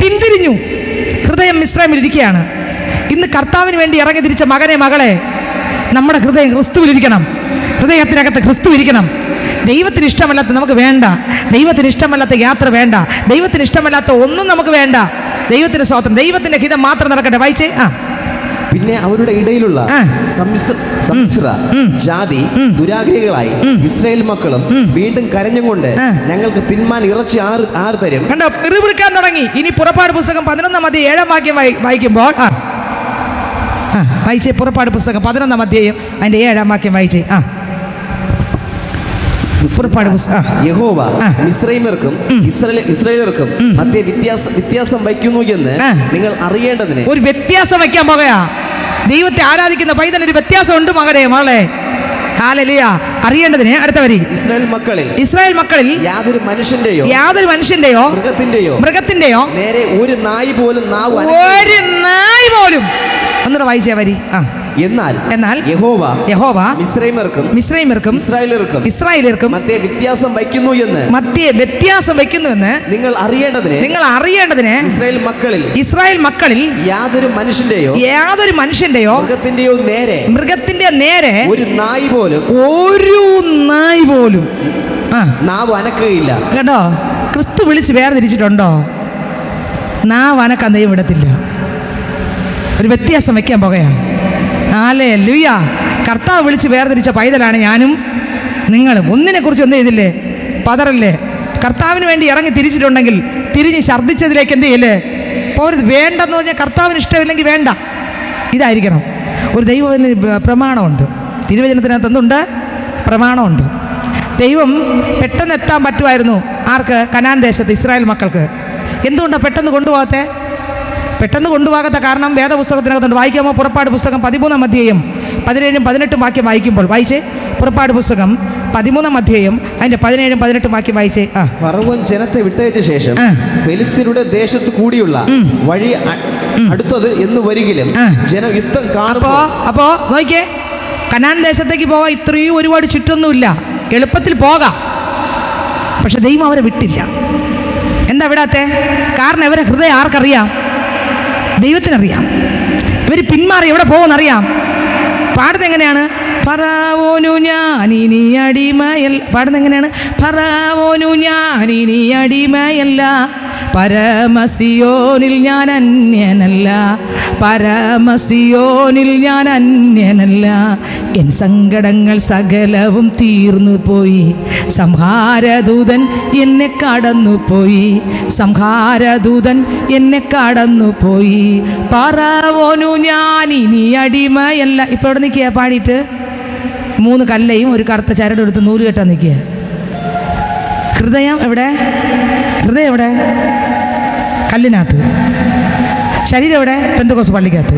പിന്തിരിഞ്ഞു. ഹൃദയം മിസ്രൈമിൽ ഇരിക്കുകയാണ്. ഇന്ന് കർത്താവിന് വേണ്ടി ഇറങ്ങി തിരിച്ച മകനെ, മകളെ, നമ്മുടെ ഹൃദയം ക്രിസ്തുവിലിരിക്കണം. ഹൃദയത്തിനകത്ത് ക്രിസ്തു ഇരിക്കണം. ദൈവത്തിന് ഇഷ്ടമല്ലാത്ത നമുക്ക് വേണ്ട. ദൈവത്തിന് ഇഷ്ടമല്ലാത്ത യാത്ര വേണ്ട. ദൈവത്തിന് ഇഷ്ടമല്ലാത്ത ഒന്നും നമുക്ക് വേണ്ട. ദൈവത്തിന് സ്വതന്ത്രം, ദൈവത്തിന്റെ ഹിതം മാത്രം നടക്കട്ടെ. വായിച്ചേ. പിന്നെ അവരുടെ ഇടയിലുള്ള സമ്മിശ്ര ജാതി ദുരാഗ്രഹികളായി ഇസ്രായേൽ മക്കളും വീണ്ടും കരഞ്ഞുകൊണ്ട് ഞങ്ങൾക്ക് തിന്മാൻ ഇറച്ചി ആറ് തരും. കണ്ടോ, പിറുപിറുക്കാൻ തുടങ്ങി. ഇനി പുറപ്പാട് പുസ്തകം 11 അധ്യായം 7 വാക്യം വായിക്കുമ്പോൾ വായിച്ചേ. പുറപ്പാട് പുസ്തകം 11 അധ്യായം അതിന്റെ 7 വാക്യം വായിച്ചേ. യഹോവ മിസ്രൈമ്യർക്കും ഇസ്രായേലർക്കും മധ്യ വ്യത്യാസം വയ്ക്കുന്നു എന്ന് നിങ്ങൾ അറിയേണ്ടതിന്. ഒരു വ്യത്യാസം വയ്ക്കാൻ പോകയാ. ദൈവത്തെ ആരാധിക്കുന്ന പൈതൽ ഒരു വ്യത്യാസം ഉണ്ട് മകനെ, മകളെ. ഹല്ലേലൂയ. അറിയേണ്ടതിന് അടുത്ത വരി. ഇസ്രായേൽ മക്കളിൽ യാതൊരു മനുഷ്യന്റെയോ മൃഗത്തിന്റെയോ നേരെ ഒരു നായി പോലും ഒന്നുകൂടെ വായിച്ചേ വരി. എന്നാൽ യഹോവ മിസ്രൈമ്യർക്കും ഇസ്രായേലർക്കും മധ്യ വ്യത്യാസം വയ്ക്കുന്നു എന്ന് നിങ്ങൾ അറിയേണ്ടതിന് ഇസ്രായേൽ മക്കളിൽ യാതൊരു മനുഷ്യന്റെയോ മൃഗത്തിന്റെ നേരെ ഒരു നായി പോലും നാവ് അനക്കുകയില്ല. കേട്ടോ, ക്രിസ്തു വിളിച്ച് വേർതിരിച്ചിട്ടുണ്ടോ? നാവ് അനക്കാൻ ദൈവം വിടത്തില്ല. ഒരു വ്യത്യാസം വയ്ക്കാൻ പോകുകയാണ്. ഹല്ലേലൂയ. കർത്താവ് വിളിച്ച് വേർതിരിച്ച പൈതലാണ് ഞാനും നിങ്ങളും. ഒന്നിനെക്കുറിച്ച് ഒന്നും ചെയ്തില്ലേ? പതറല്ലേ? കർത്താവിന് വേണ്ടി ഇറങ്ങി തിരിച്ചിട്ടുണ്ടെങ്കിൽ തിരിഞ്ഞ് ഛർദ്ദിച്ചതിലേക്ക് എന്ത് ചെയ്യല്ലേ? പോരുത്. വേണ്ടെന്ന് പറഞ്ഞാൽ കർത്താവിന് ഇഷ്ടമില്ലെങ്കിൽ വേണ്ട. ഇതായിരിക്കണം. ഒരു ദൈവത്തിന് പ്രമാണമുണ്ട്. തിരുവചനത്തിനകത്ത് എന്തുണ്ട്? പ്രമാണമുണ്ട്. ദൈവം പെട്ടെന്ന് എത്താൻ പറ്റുമായിരുന്നു. ആർക്ക്? കനാൻ ദേശത്ത് ഇസ്രായേൽ മക്കൾക്ക്. എന്തുകൊണ്ടാണ് പെട്ടെന്ന് കൊണ്ടുപോകാത്ത കാരണം വേദപുസ്തകത്തിനകത്തുണ്ട്. വായിക്കാമോ? പുറപ്പാട് പുസ്തകം 13 അധ്യായം 17 18 വാക്യം വായിക്കുമ്പോൾ വായിച്ചേ. പുറപ്പാട് പുസ്തകം 13 അധ്യായം അതിന്റെ 17 18 വാക്യം വായിച്ചേ. ഫറവോൻ ജനത്തെ വിട്ടയച്ച ശേഷം ഫെലിസ്ത്യരുടെ ദേശത്ത് കൂടിയുള്ള വഴി അടുത്തത് എന്ന് വരികിലും ജനം യുദ്ധം കാണുമ്പോ അപ്പോ നോക്കിയേ, കനാൻ ദേശത്തേക്ക് പോകാൻ ഇത്രയും ഒരുപാട് ചുറ്റൊന്നുമില്ല, എളുപ്പത്തിൽ പോകാം. പക്ഷെ ദൈവം അവരെ വിട്ടില്ല. എന്താ വിടാത്തെ? കാരണം ഇവരെ ഹൃദയം ആർക്കറിയാം? ദൈവത്തിനറിയാം. ഇവർ പിന്മാറി എവിടെ പോകുമെന്നറിയാം. പാടുന്നത് എങ്ങനെയാണ്? ഫറവോനു ഞാനിനി അടിമയല്ല. പാടുന്നത് എങ്ങനെയാണ്? ഫറവോനു ഞാനിനി അടിമയല്ല, പരമസിയോനിൽ ഞാൻ അന്യനല്ല, പരമസിയോനിൽ ഞാൻ അന്യനല്ല. എൻ സങ്കടങ്ങൾ സകലവും തീർന്നു പോയി, സംഹാരദൂതൻ എന്നെ കടന്നുപോയി, സംഹാരദൂതൻ എന്നെ കടന്നുപോയി. ഫറവോനു ഞാനിനി അടിമയല്ല. ഇപ്പോൾ ഇവിടെ നിൽക്കുക പാടിയിട്ട് 3 കല്ലയും ഒരു കറുത്ത ചരടും എടുത്ത് നൂല് കെട്ടാൻ നിൽക്കുക. ഹൃദയം എവിടെ? കല്ലിനകത്ത്. ശരീരം എവിടെ? പെന്തക്കോസ്ത് പള്ളിക്കകത്ത്.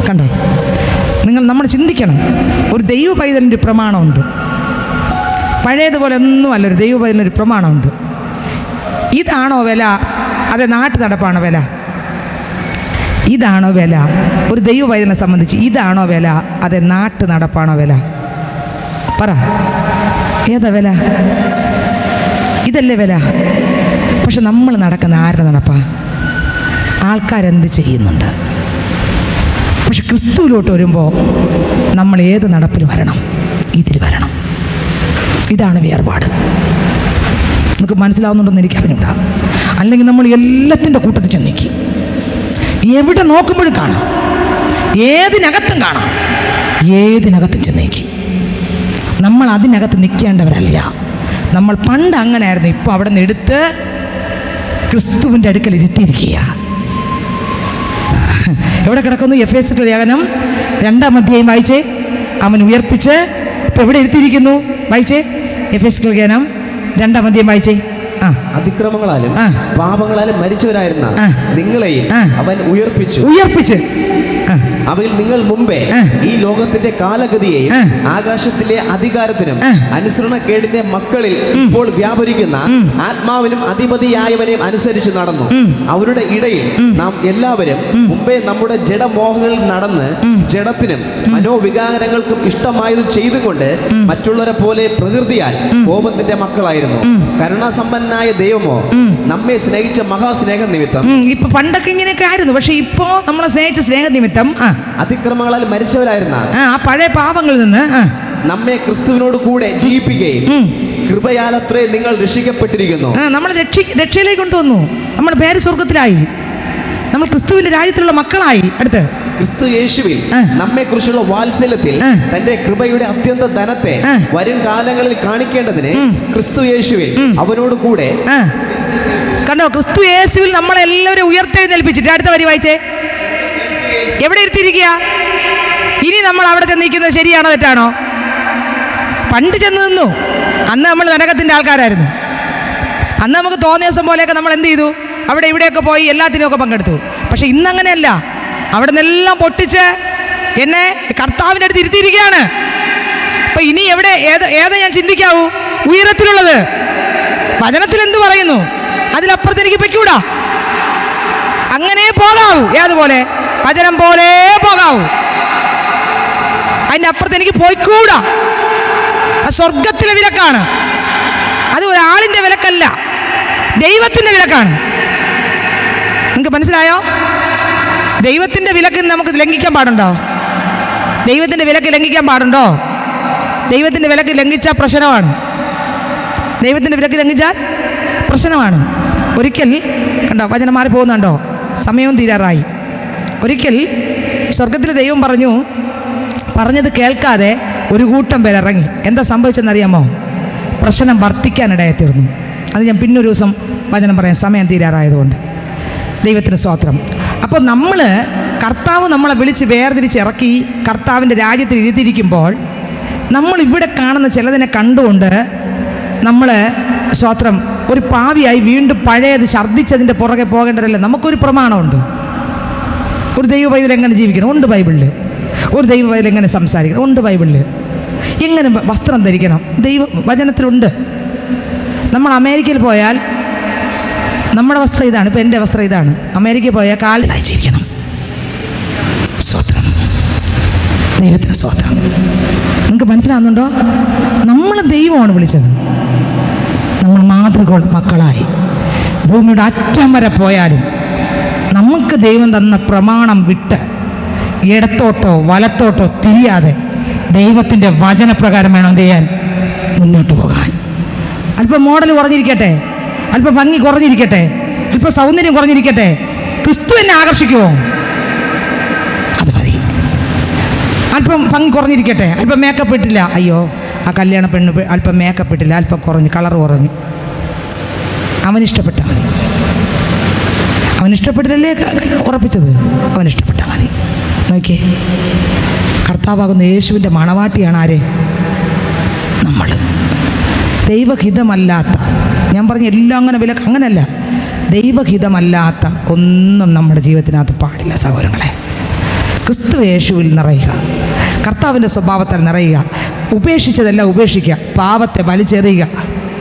കണ്ടോ? നമ്മൾ ചിന്തിക്കണം. ഒരു ദൈവ പൈതലിൻ്റെ പ്രമാണമുണ്ട്. പഴയതുപോലെ ഒന്നും അല്ല. ഒരു ദൈവ പൈതലിനൊരു പ്രമാണമുണ്ട്. ഇതാണോ വില? അതെ, നാട്ടു നടപ്പാണോ വില? ഇതാണോ വില? ഒരു ദൈവ പൈതലിനെ സംബന്ധിച്ച് ഇതാണോ വില? അതെ, നാട്ടു നടപ്പാണോ വില? പറ, ഏതാ വില? ഇതല്ലേ വില? പക്ഷെ നമ്മൾ നടക്കുന്ന ആരുടെ നടപ്പാ? ആൾക്കാരെന്ത് ചെയ്യുന്നുണ്ട്? പക്ഷെ ക്രിസ്തുവിലോട്ട് വരുമ്പോൾ നമ്മൾ ഏത് നടപ്പിൽ വരണം? ഇതിൽ വരണം. ഇതാണ് വേർപാട്. നമുക്ക് മനസ്സിലാവുന്നുണ്ടെന്ന് എനിക്കറിഞ്ഞൂടാ. അല്ലെങ്കിൽ നമ്മൾ എല്ലാത്തിൻ്റെ കൂട്ടത്തിൽ ചെന്നേക്കും. എവിടെ നോക്കുമ്പോഴും കാണാം, ഏതിനകത്തും കാണാം, ഏതിനകത്തും ചെന്നേക്കും. നമ്മൾ അതിനകത്ത് നിൽക്കേണ്ടവരല്ല. നമ്മൾ പണ്ട് അങ്ങനെയായിരുന്നു. ഇപ്പോൾ അവിടെ നിന്ന് എടുത്ത് ക്രിസ്തുവിൻ്റെ അടുക്കൽ ഇരുത്തിയിരിക്കുക. എവിടെ കിടക്കുന്നു? എഫേസ്യരുടെ ലേഖനം 2 അധ്യായം വായിച്ചേ. അവൻ ഉയർപ്പിച്ച് ഇപ്പോൾ എവിടെ ഇരുത്തിയിരിക്കുന്നു? വായിച്ചേ. എഫേസ്യരുടെ ലേഖനം 2 അധ്യായം വായിച്ചേ. അതിക്രമങ്ങളാലും പാപങ്ങളാലും മരിച്ചവരായിരുന്ന നിങ്ങളെയും അവൻ ഉയർപ്പിച്ച് അവയിൽ നിങ്ങൾ മുമ്പേ ഈ ലോകത്തിന്റെ കാലഗതിയെയും ആകാശത്തിലെ അധികാരത്തിനും അനുസരണക്കേടിന്റെ മക്കളിൽ ഇപ്പോൾ വ്യാപരിക്കുന്ന ആത്മാവിനും അധിപതിയായവനെയും അനുസരിച്ച് നടന്നു. അവരുടെ ഇടയിൽ നാം എല്ലാവരും മുമ്പേ നമ്മുടെ ജഡമോഹങ്ങളിൽ നടന്ന് ജഡത്തിനും മനോവികാരങ്ങൾക്കും ഇഷ്ടമായത് ചെയ്തുകൊണ്ട് മറ്റുള്ളവരെ പോലെ പ്രകൃതിയാൽ കോപത്തിന്റെ മക്കളായിരുന്നു. കരുണാസമ്പന്നനായ ദൈവമോ നമ്മെ സ്നേഹിച്ച മഹാസ്നേഹ നിമിത്തം, ഇപ്പൊ പണ്ടൊക്കെ ഇങ്ങനെയൊക്കെ ആയിരുന്നു, പക്ഷെ ഇപ്പോ നമ്മളെ സ്നേഹിച്ച സ്നേഹ നിമിത്തം അതിക്രമങ്ങളാൽ മരിച്ചവരായിരുന്ന ആ പഴയ പാപങ്ങളിൽ നിന്ന് നമ്മെ ക്രിസ്തുവിനോട് കൂടെ ജീവിപ്പിക്കുകയും കൃപയാലത്രേ നിങ്ങൾ രക്ഷിക്കപ്പെട്ടിരിക്കുന്നു. നമ്മൾ രക്ഷയിലേക്ക് കൊണ്ടുവന്നു. നമ്മുടെ പേര് സ്വർഗത്തിലായി, നമ്മൾ ക്രിസ്തുവിന്റെ രാജ്യത്തിലുള്ള മക്കളായി. അടുത്ത് ക്രിസ്തു യേശുവിൽ നമ്മെ കുറിച്ചുള്ള വാത്സല്യത്തിൽ തന്റെ കൃപയുടെ അത്യന്ത ധനത്തെ വരും കാലങ്ങളിൽ കാണിക്കേണ്ടതിന് ക്രിസ്തു യേശുവിൽ അവനോട് കൂടെ കണ്ടോ, ക്രിസ്തു യേശുവിൽ നമ്മളെല്ലാവരും ഉയർത്തെഴുന്നേൽപ്പിച്ചിട്ട് അടുത്ത വരി വായിച്ചേ. എവിടെ ഇരുത്തിയിരിക്കുക? ഇനി നമ്മൾ അവിടെ ചെന്നിരിക്കുന്നത് ശരിയാണോ തെറ്റാണോ? പണ്ട് ചെന്ന് നിന്നു, അന്ന് നമ്മൾ നരകത്തിന്റെ ആൾക്കാരായിരുന്നു. അന്ന് നമുക്ക് തോന്നിയ ദിവസം പോലെയൊക്കെ നമ്മൾ എന്ത് ചെയ്തു? അവിടെ ഇവിടെയൊക്കെ പോയി എല്ലാത്തിനുമൊക്കെ പങ്കെടുത്തു. പക്ഷെ ഇന്നങ്ങനെയല്ല. അവിടെ നിന്നെല്ലാം പൊട്ടിച്ച് എന്നെ കർത്താവിൻ്റെ അടുത്ത് ഇരുത്തിയിരിക്കുകയാണ്. അപ്പൊ ഇനി എവിടെ ഏതാ ഞാൻ ചിന്തിക്കാവൂ? ഉയരത്തിലുള്ളത്. വചനത്തിൽ എന്ത് പറയുന്നു അതിലപ്പുറത്ത് എനിക്ക് പൊയ്ക്കൂടാ. അങ്ങനെ പോകാവൂ. ഏതുപോലെ? വചനം പോലെ പോകാവൂ. അതിൻ്റെ അപ്പുറത്ത് എനിക്ക് പോയിക്കൂടാ. ആ സ്വർഗത്തിലെ വിലക്കാണ്. അത് ഒരാളിൻ്റെ വിലക്കല്ല, ദൈവത്തിൻ്റെ വിലക്കാണ്. നിങ്ങൾക്ക് മനസ്സിലായോ? ദൈവത്തിൻ്റെ വിലക്ക് നമുക്ക് ലംഘിക്കാൻ പാടുണ്ടോ? ദൈവത്തിൻ്റെ വിലക്ക് ലംഘിക്കാൻ പാടുണ്ടോ? ദൈവത്തിൻ്റെ വിലക്ക് ലംഘിച്ചാൽ പ്രശ്നമാണ്. ദൈവത്തിൻ്റെ വിലക്ക് ലംഘിച്ചാൽ പ്രശ്നമാണ്. ഒരിക്കൽ കണ്ടോ, വചനം മാറി പോകുന്നുണ്ടോ? സമയവും തീരാറായി. ഒരിക്കൽ സ്വർഗത്തിലെ ദൈവം പറഞ്ഞത് കേൾക്കാതെ ഒരു കൂട്ടം പേര് ഇറങ്ങി. എന്താ സംഭവിച്ചെന്നറിയാമോ? പ്രശ്നം വർദ്ധിക്കാനിടയായിത്തീർന്നു. അത് ഞാൻ പിന്നൊരു ദിവസം വചനം പറയാം, സമയം തീരാറായതുകൊണ്ട്. ദൈവത്തിന് സ്തോത്രം. അപ്പോൾ കർത്താവ് നമ്മളെ വിളിച്ച് വേർതിരിച്ച് ഇറക്കി കർത്താവിൻ്റെ രാജ്യത്തിൽ ഇരുത്തിയിരിക്കുമ്പോൾ നമ്മളിവിടെ കാണുന്ന ചിലതിനെ കണ്ടുകൊണ്ട് നമ്മൾ സ്തോത്രം ഒരു പാവിയായി വീണ്ടും പഴയത് ഛർദ്ദിച്ചതിൻ്റെ പുറകെ പോകേണ്ടതല്ല. നമുക്കൊരു പ്രമാണമുണ്ട്. ഒരു ദൈവ പൈതൽ എങ്ങനെ ജീവിക്കണം ഉണ്ട് ബൈബിളിൽ. ഒരു ദൈവ പൈതൽ എങ്ങനെ സംസാരിക്കണം ഉണ്ട് ബൈബിളിൽ. എങ്ങനെ വസ്ത്രം ധരിക്കണം വചനത്തിലുണ്ട്. നമ്മൾ അമേരിക്കയിൽ പോയാൽ നമ്മുടെ വസ്ത്രം ഇതാണ്. ഇപ്പം എൻ്റെ വസ്ത്രം ഇതാണ്. അമേരിക്കയിൽ പോയാൽ കാലിലായി ജീവിക്കണം. സ്വത്രം, ദൈവത്തിന് സ്വത്രം. നിങ്ങൾക്ക് മനസ്സിലാകുന്നുണ്ടോ? നമ്മൾ ദൈവമാണ് വിളിച്ചത്. നമ്മൾ മാതൃകയുള്ള മക്കളായി ഭൂമിയുടെ അറ്റം വരെ പോയാലും നമുക്ക് ദൈവം തന്ന പ്രമാണം വിട്ട് ഇടത്തോട്ടോ വലത്തോട്ടോ തിരിയാതെ ദൈവത്തിൻ്റെ വചനപ്രകാരം വേണം ചെയ്യാൻ മുന്നോട്ട് പോകാൻ. അല്പം മോഡൽ കുറഞ്ഞിരിക്കട്ടെ, അല്പം ഭംഗി കുറഞ്ഞിരിക്കട്ടെ, അല്പം സൗന്ദര്യം കുറഞ്ഞിരിക്കട്ടെ, ക്രിസ്തു എന്നെ ആകർഷിക്കുമോ? അത് മതി. അല്പം ഭംഗി കുറഞ്ഞിരിക്കട്ടെ, അല്പം മേക്കപ്പ് ഇട്ടില്ല, അയ്യോ ആ കല്യാണ പെണ്ണ് അല്പം മേക്കപ്പ് ഇട്ടില്ല, അല്പം കുറഞ്ഞു, കളർ കുറഞ്ഞു, അവനിഷ്ടപ്പെട്ടാൽ മതി. അവനിഷ്ടപ്പെട്ടിട്ടല്ലേ ഉറപ്പിച്ചത്? അവനിഷ്ടപ്പെട്ടാൽ മതി. നോക്കിയേ, കർത്താവാകുന്ന യേശുവിൻ്റെ മണവാട്ടിയാണ് ആര്? നമ്മൾ. ദൈവഹിതമല്ലാത്ത, ഞാൻ പറഞ്ഞ എല്ലാം അങ്ങനെ വിലക്ക് അങ്ങനെയല്ല, ദൈവഹിതമല്ലാത്ത ഒന്നും നമ്മുടെ ജീവിതത്തിനകത്ത് പാടില്ല സഹോദരങ്ങളെ. ക്രിസ്തു യേശുവിൽ നിറയുക, കർത്താവിൻ്റെ സ്വഭാവത്തിൽ നിറയുക, ഉപേക്ഷിച്ചതെല്ലാം ഉപേക്ഷിക്കുക, പാപത്തെ വലിച്ചെറിയുക,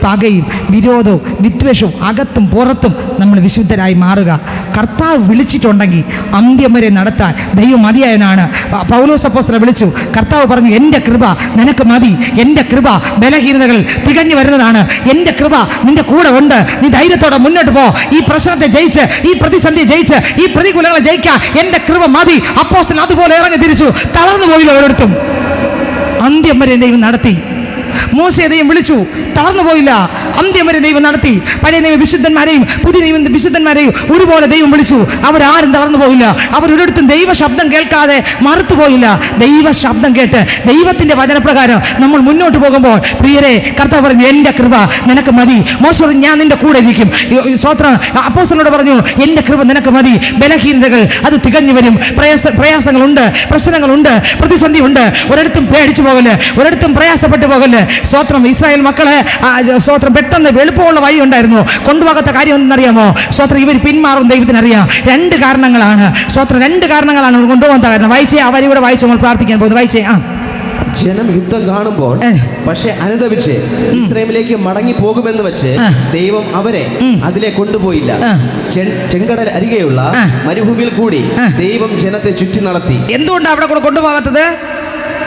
പകയും വിരോധവും വിദ്വേഷവും അകത്തും പുറത്തും നമ്മൾ വിശുദ്ധരായി മാറുക. കർത്താവ് വിളിച്ചിട്ടുണ്ടെങ്കിൽ അന്ത്യം വരെ നടത്താൻ ദൈവം മതിയായവനാണ്. പൗലോസ് അപ്പോസ്തലനെ വിളിച്ചു, കർത്താവ് പറഞ്ഞു, എൻ്റെ കൃപ നിനക്ക് മതി, എൻ്റെ കൃപ ബലഹീനതകൾ തികഞ്ഞു വരുന്നതാണ്, എൻ്റെ കൃപ നിന്റെ കൂടെ ഉണ്ട്, നീ ധൈര്യത്തോടെ മുന്നോട്ട് പോ, ഈ പ്രശ്നത്തെ ജയിച്ച്, ഈ പ്രതിസന്ധി ജയിച്ച്, ഈ പ്രതികൂലങ്ങളെ ജയിക്കാൻ എൻ്റെ കൃപ മതി. അപ്പോസ്തലൻ അതുപോലെ ഇറങ്ങി തിരിച്ചു, തളർന്നു പോയില്ല ഒരിടത്തും. അന്ത്യം വരെ ദൈവം നടത്തി. മോശയെ ദൈവം വിളിച്ചു, തളർന്നു പോയില്ല, അന്ത്യം വരെ ദൈവം നടത്തി. പഴയ നിയമ വിശുദ്ധന്മാരെയും പുതിയ നിയമ വിശുദ്ധന്മാരെയും ഒരുപോലെ ദൈവം വിളിച്ചു. അവരാരും തളർന്നു പോയില്ല. അവരൊരിടത്തും ദൈവ ശബ്ദം കേൾക്കാതെ മറുത്തുപോയില്ല. ദൈവ ശബ്ദം കേട്ട് ദൈവത്തിൻ്റെ വചനപ്രകാരം നമ്മൾ മുന്നോട്ട് പോകുമ്പോൾ പ്രിയരെ, കർത്താവ് പറഞ്ഞു, എൻ്റെ കൃപ നിനക്ക് മതി. മോശ പറഞ്ഞു, ഞാൻ നിന്റെ കൂടെ ഇരിക്കും. സ്തോത്രം. അപ്പോസ്തലനോട് പറഞ്ഞു, എൻ്റെ കൃപ നിനക്ക് മതി, ബലഹീനതകൾ അത് തികഞ്ഞു വരും, പ്രയാസങ്ങളുണ്ട്, പ്രശ്നങ്ങളുണ്ട്, പ്രതിസന്ധി ഉണ്ട്, ഒരിടത്തും പേടിച്ചു പോകല്, ഒരിടത്തും പ്രയാസപ്പെട്ടു പോകല്. അതുകൊണ്ട് സ്വോത്രം ഇസ്രായേൽ മക്കളെ സ്വോത്രം പെട്ടെന്ന് എളുപ്പമുള്ള വഴി ഉണ്ടായിരുന്നു, കൊണ്ടുപോകാത്ത കാര്യം എന്തെന്നറിയാമോ? സ്വോത്രം ഇവർ പിന്മാറും ദൈവത്തിനറിയാം. 2 കാരണങ്ങളാണ് സ്വോത്രം, 2 കാരണങ്ങളാണ് കൊണ്ടുപോകാത്ത കാരണം. വായിച്ചേ, അവരിവിടെ വായിച്ച് നമ്മൾ പ്രാർത്ഥിക്കാൻ പോകുന്നത്. വായിച്ചേ. ജനം യുദ്ധം കാണുമ്പോൾ പക്ഷെ അനുദപിച്ച് ഇസ്രായേലിലേക്ക് മടങ്ങി പോകുമെന്ന് വെച്ച് ദൈവം അവരെ അതിലെ കൊണ്ടുപോയില്ല. ചെങ്കടൽ അരികെയുള്ള മരുഭൂമിയിൽ കൂടി ദൈവം ജനത്തെ ചുറ്റി നടത്തി. എന്തുകൊണ്ടാണ് അവിടെ കൂടെ കൊണ്ടുപോകാത്തത്?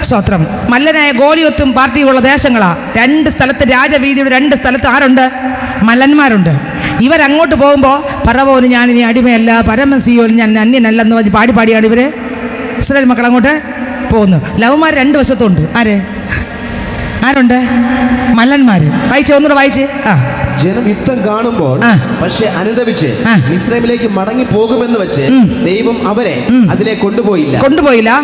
സ്വത്രം മല്ലനായ ഗോലിയൊത്തും പാർട്ടിയുള്ള ദേശങ്ങളാ. 2 സ്ഥലത്ത് രാജവീതിയുടെ 2 സ്ഥലത്ത് ആരുണ്ട്? മല്ലന്മാരുണ്ട്. ഇവരങ്ങോട്ട് പോകുമ്പോൾ ഫറവോന് ഞാൻ ഇനി അടിമയല്ല, പരമസിയോന് ഞാൻ അന്യനല്ലെന്ന് പറഞ്ഞ് പാടിയാണ് ഇവര് ഇസ്രായേൽ മക്കൾ അങ്ങോട്ട് പോകുന്നു. ലവന്മാർ 2 വശത്തുണ്ട്. ആരുണ്ട്? മല്ലന്മാര്. വായിച്ചേ, ഒന്നുകൂടെ വായിച്ചേ. ജനം യുദ്ധം കാണുമ്പോൾ പക്ഷെ അനുദപിച്ച് മിസ്രൈമിലേക്ക് മടങ്ങി പോകുമെന്ന് വെച്ച് ദൈവം അവരെ അതിലെ കൊണ്ടുപോയില്ല.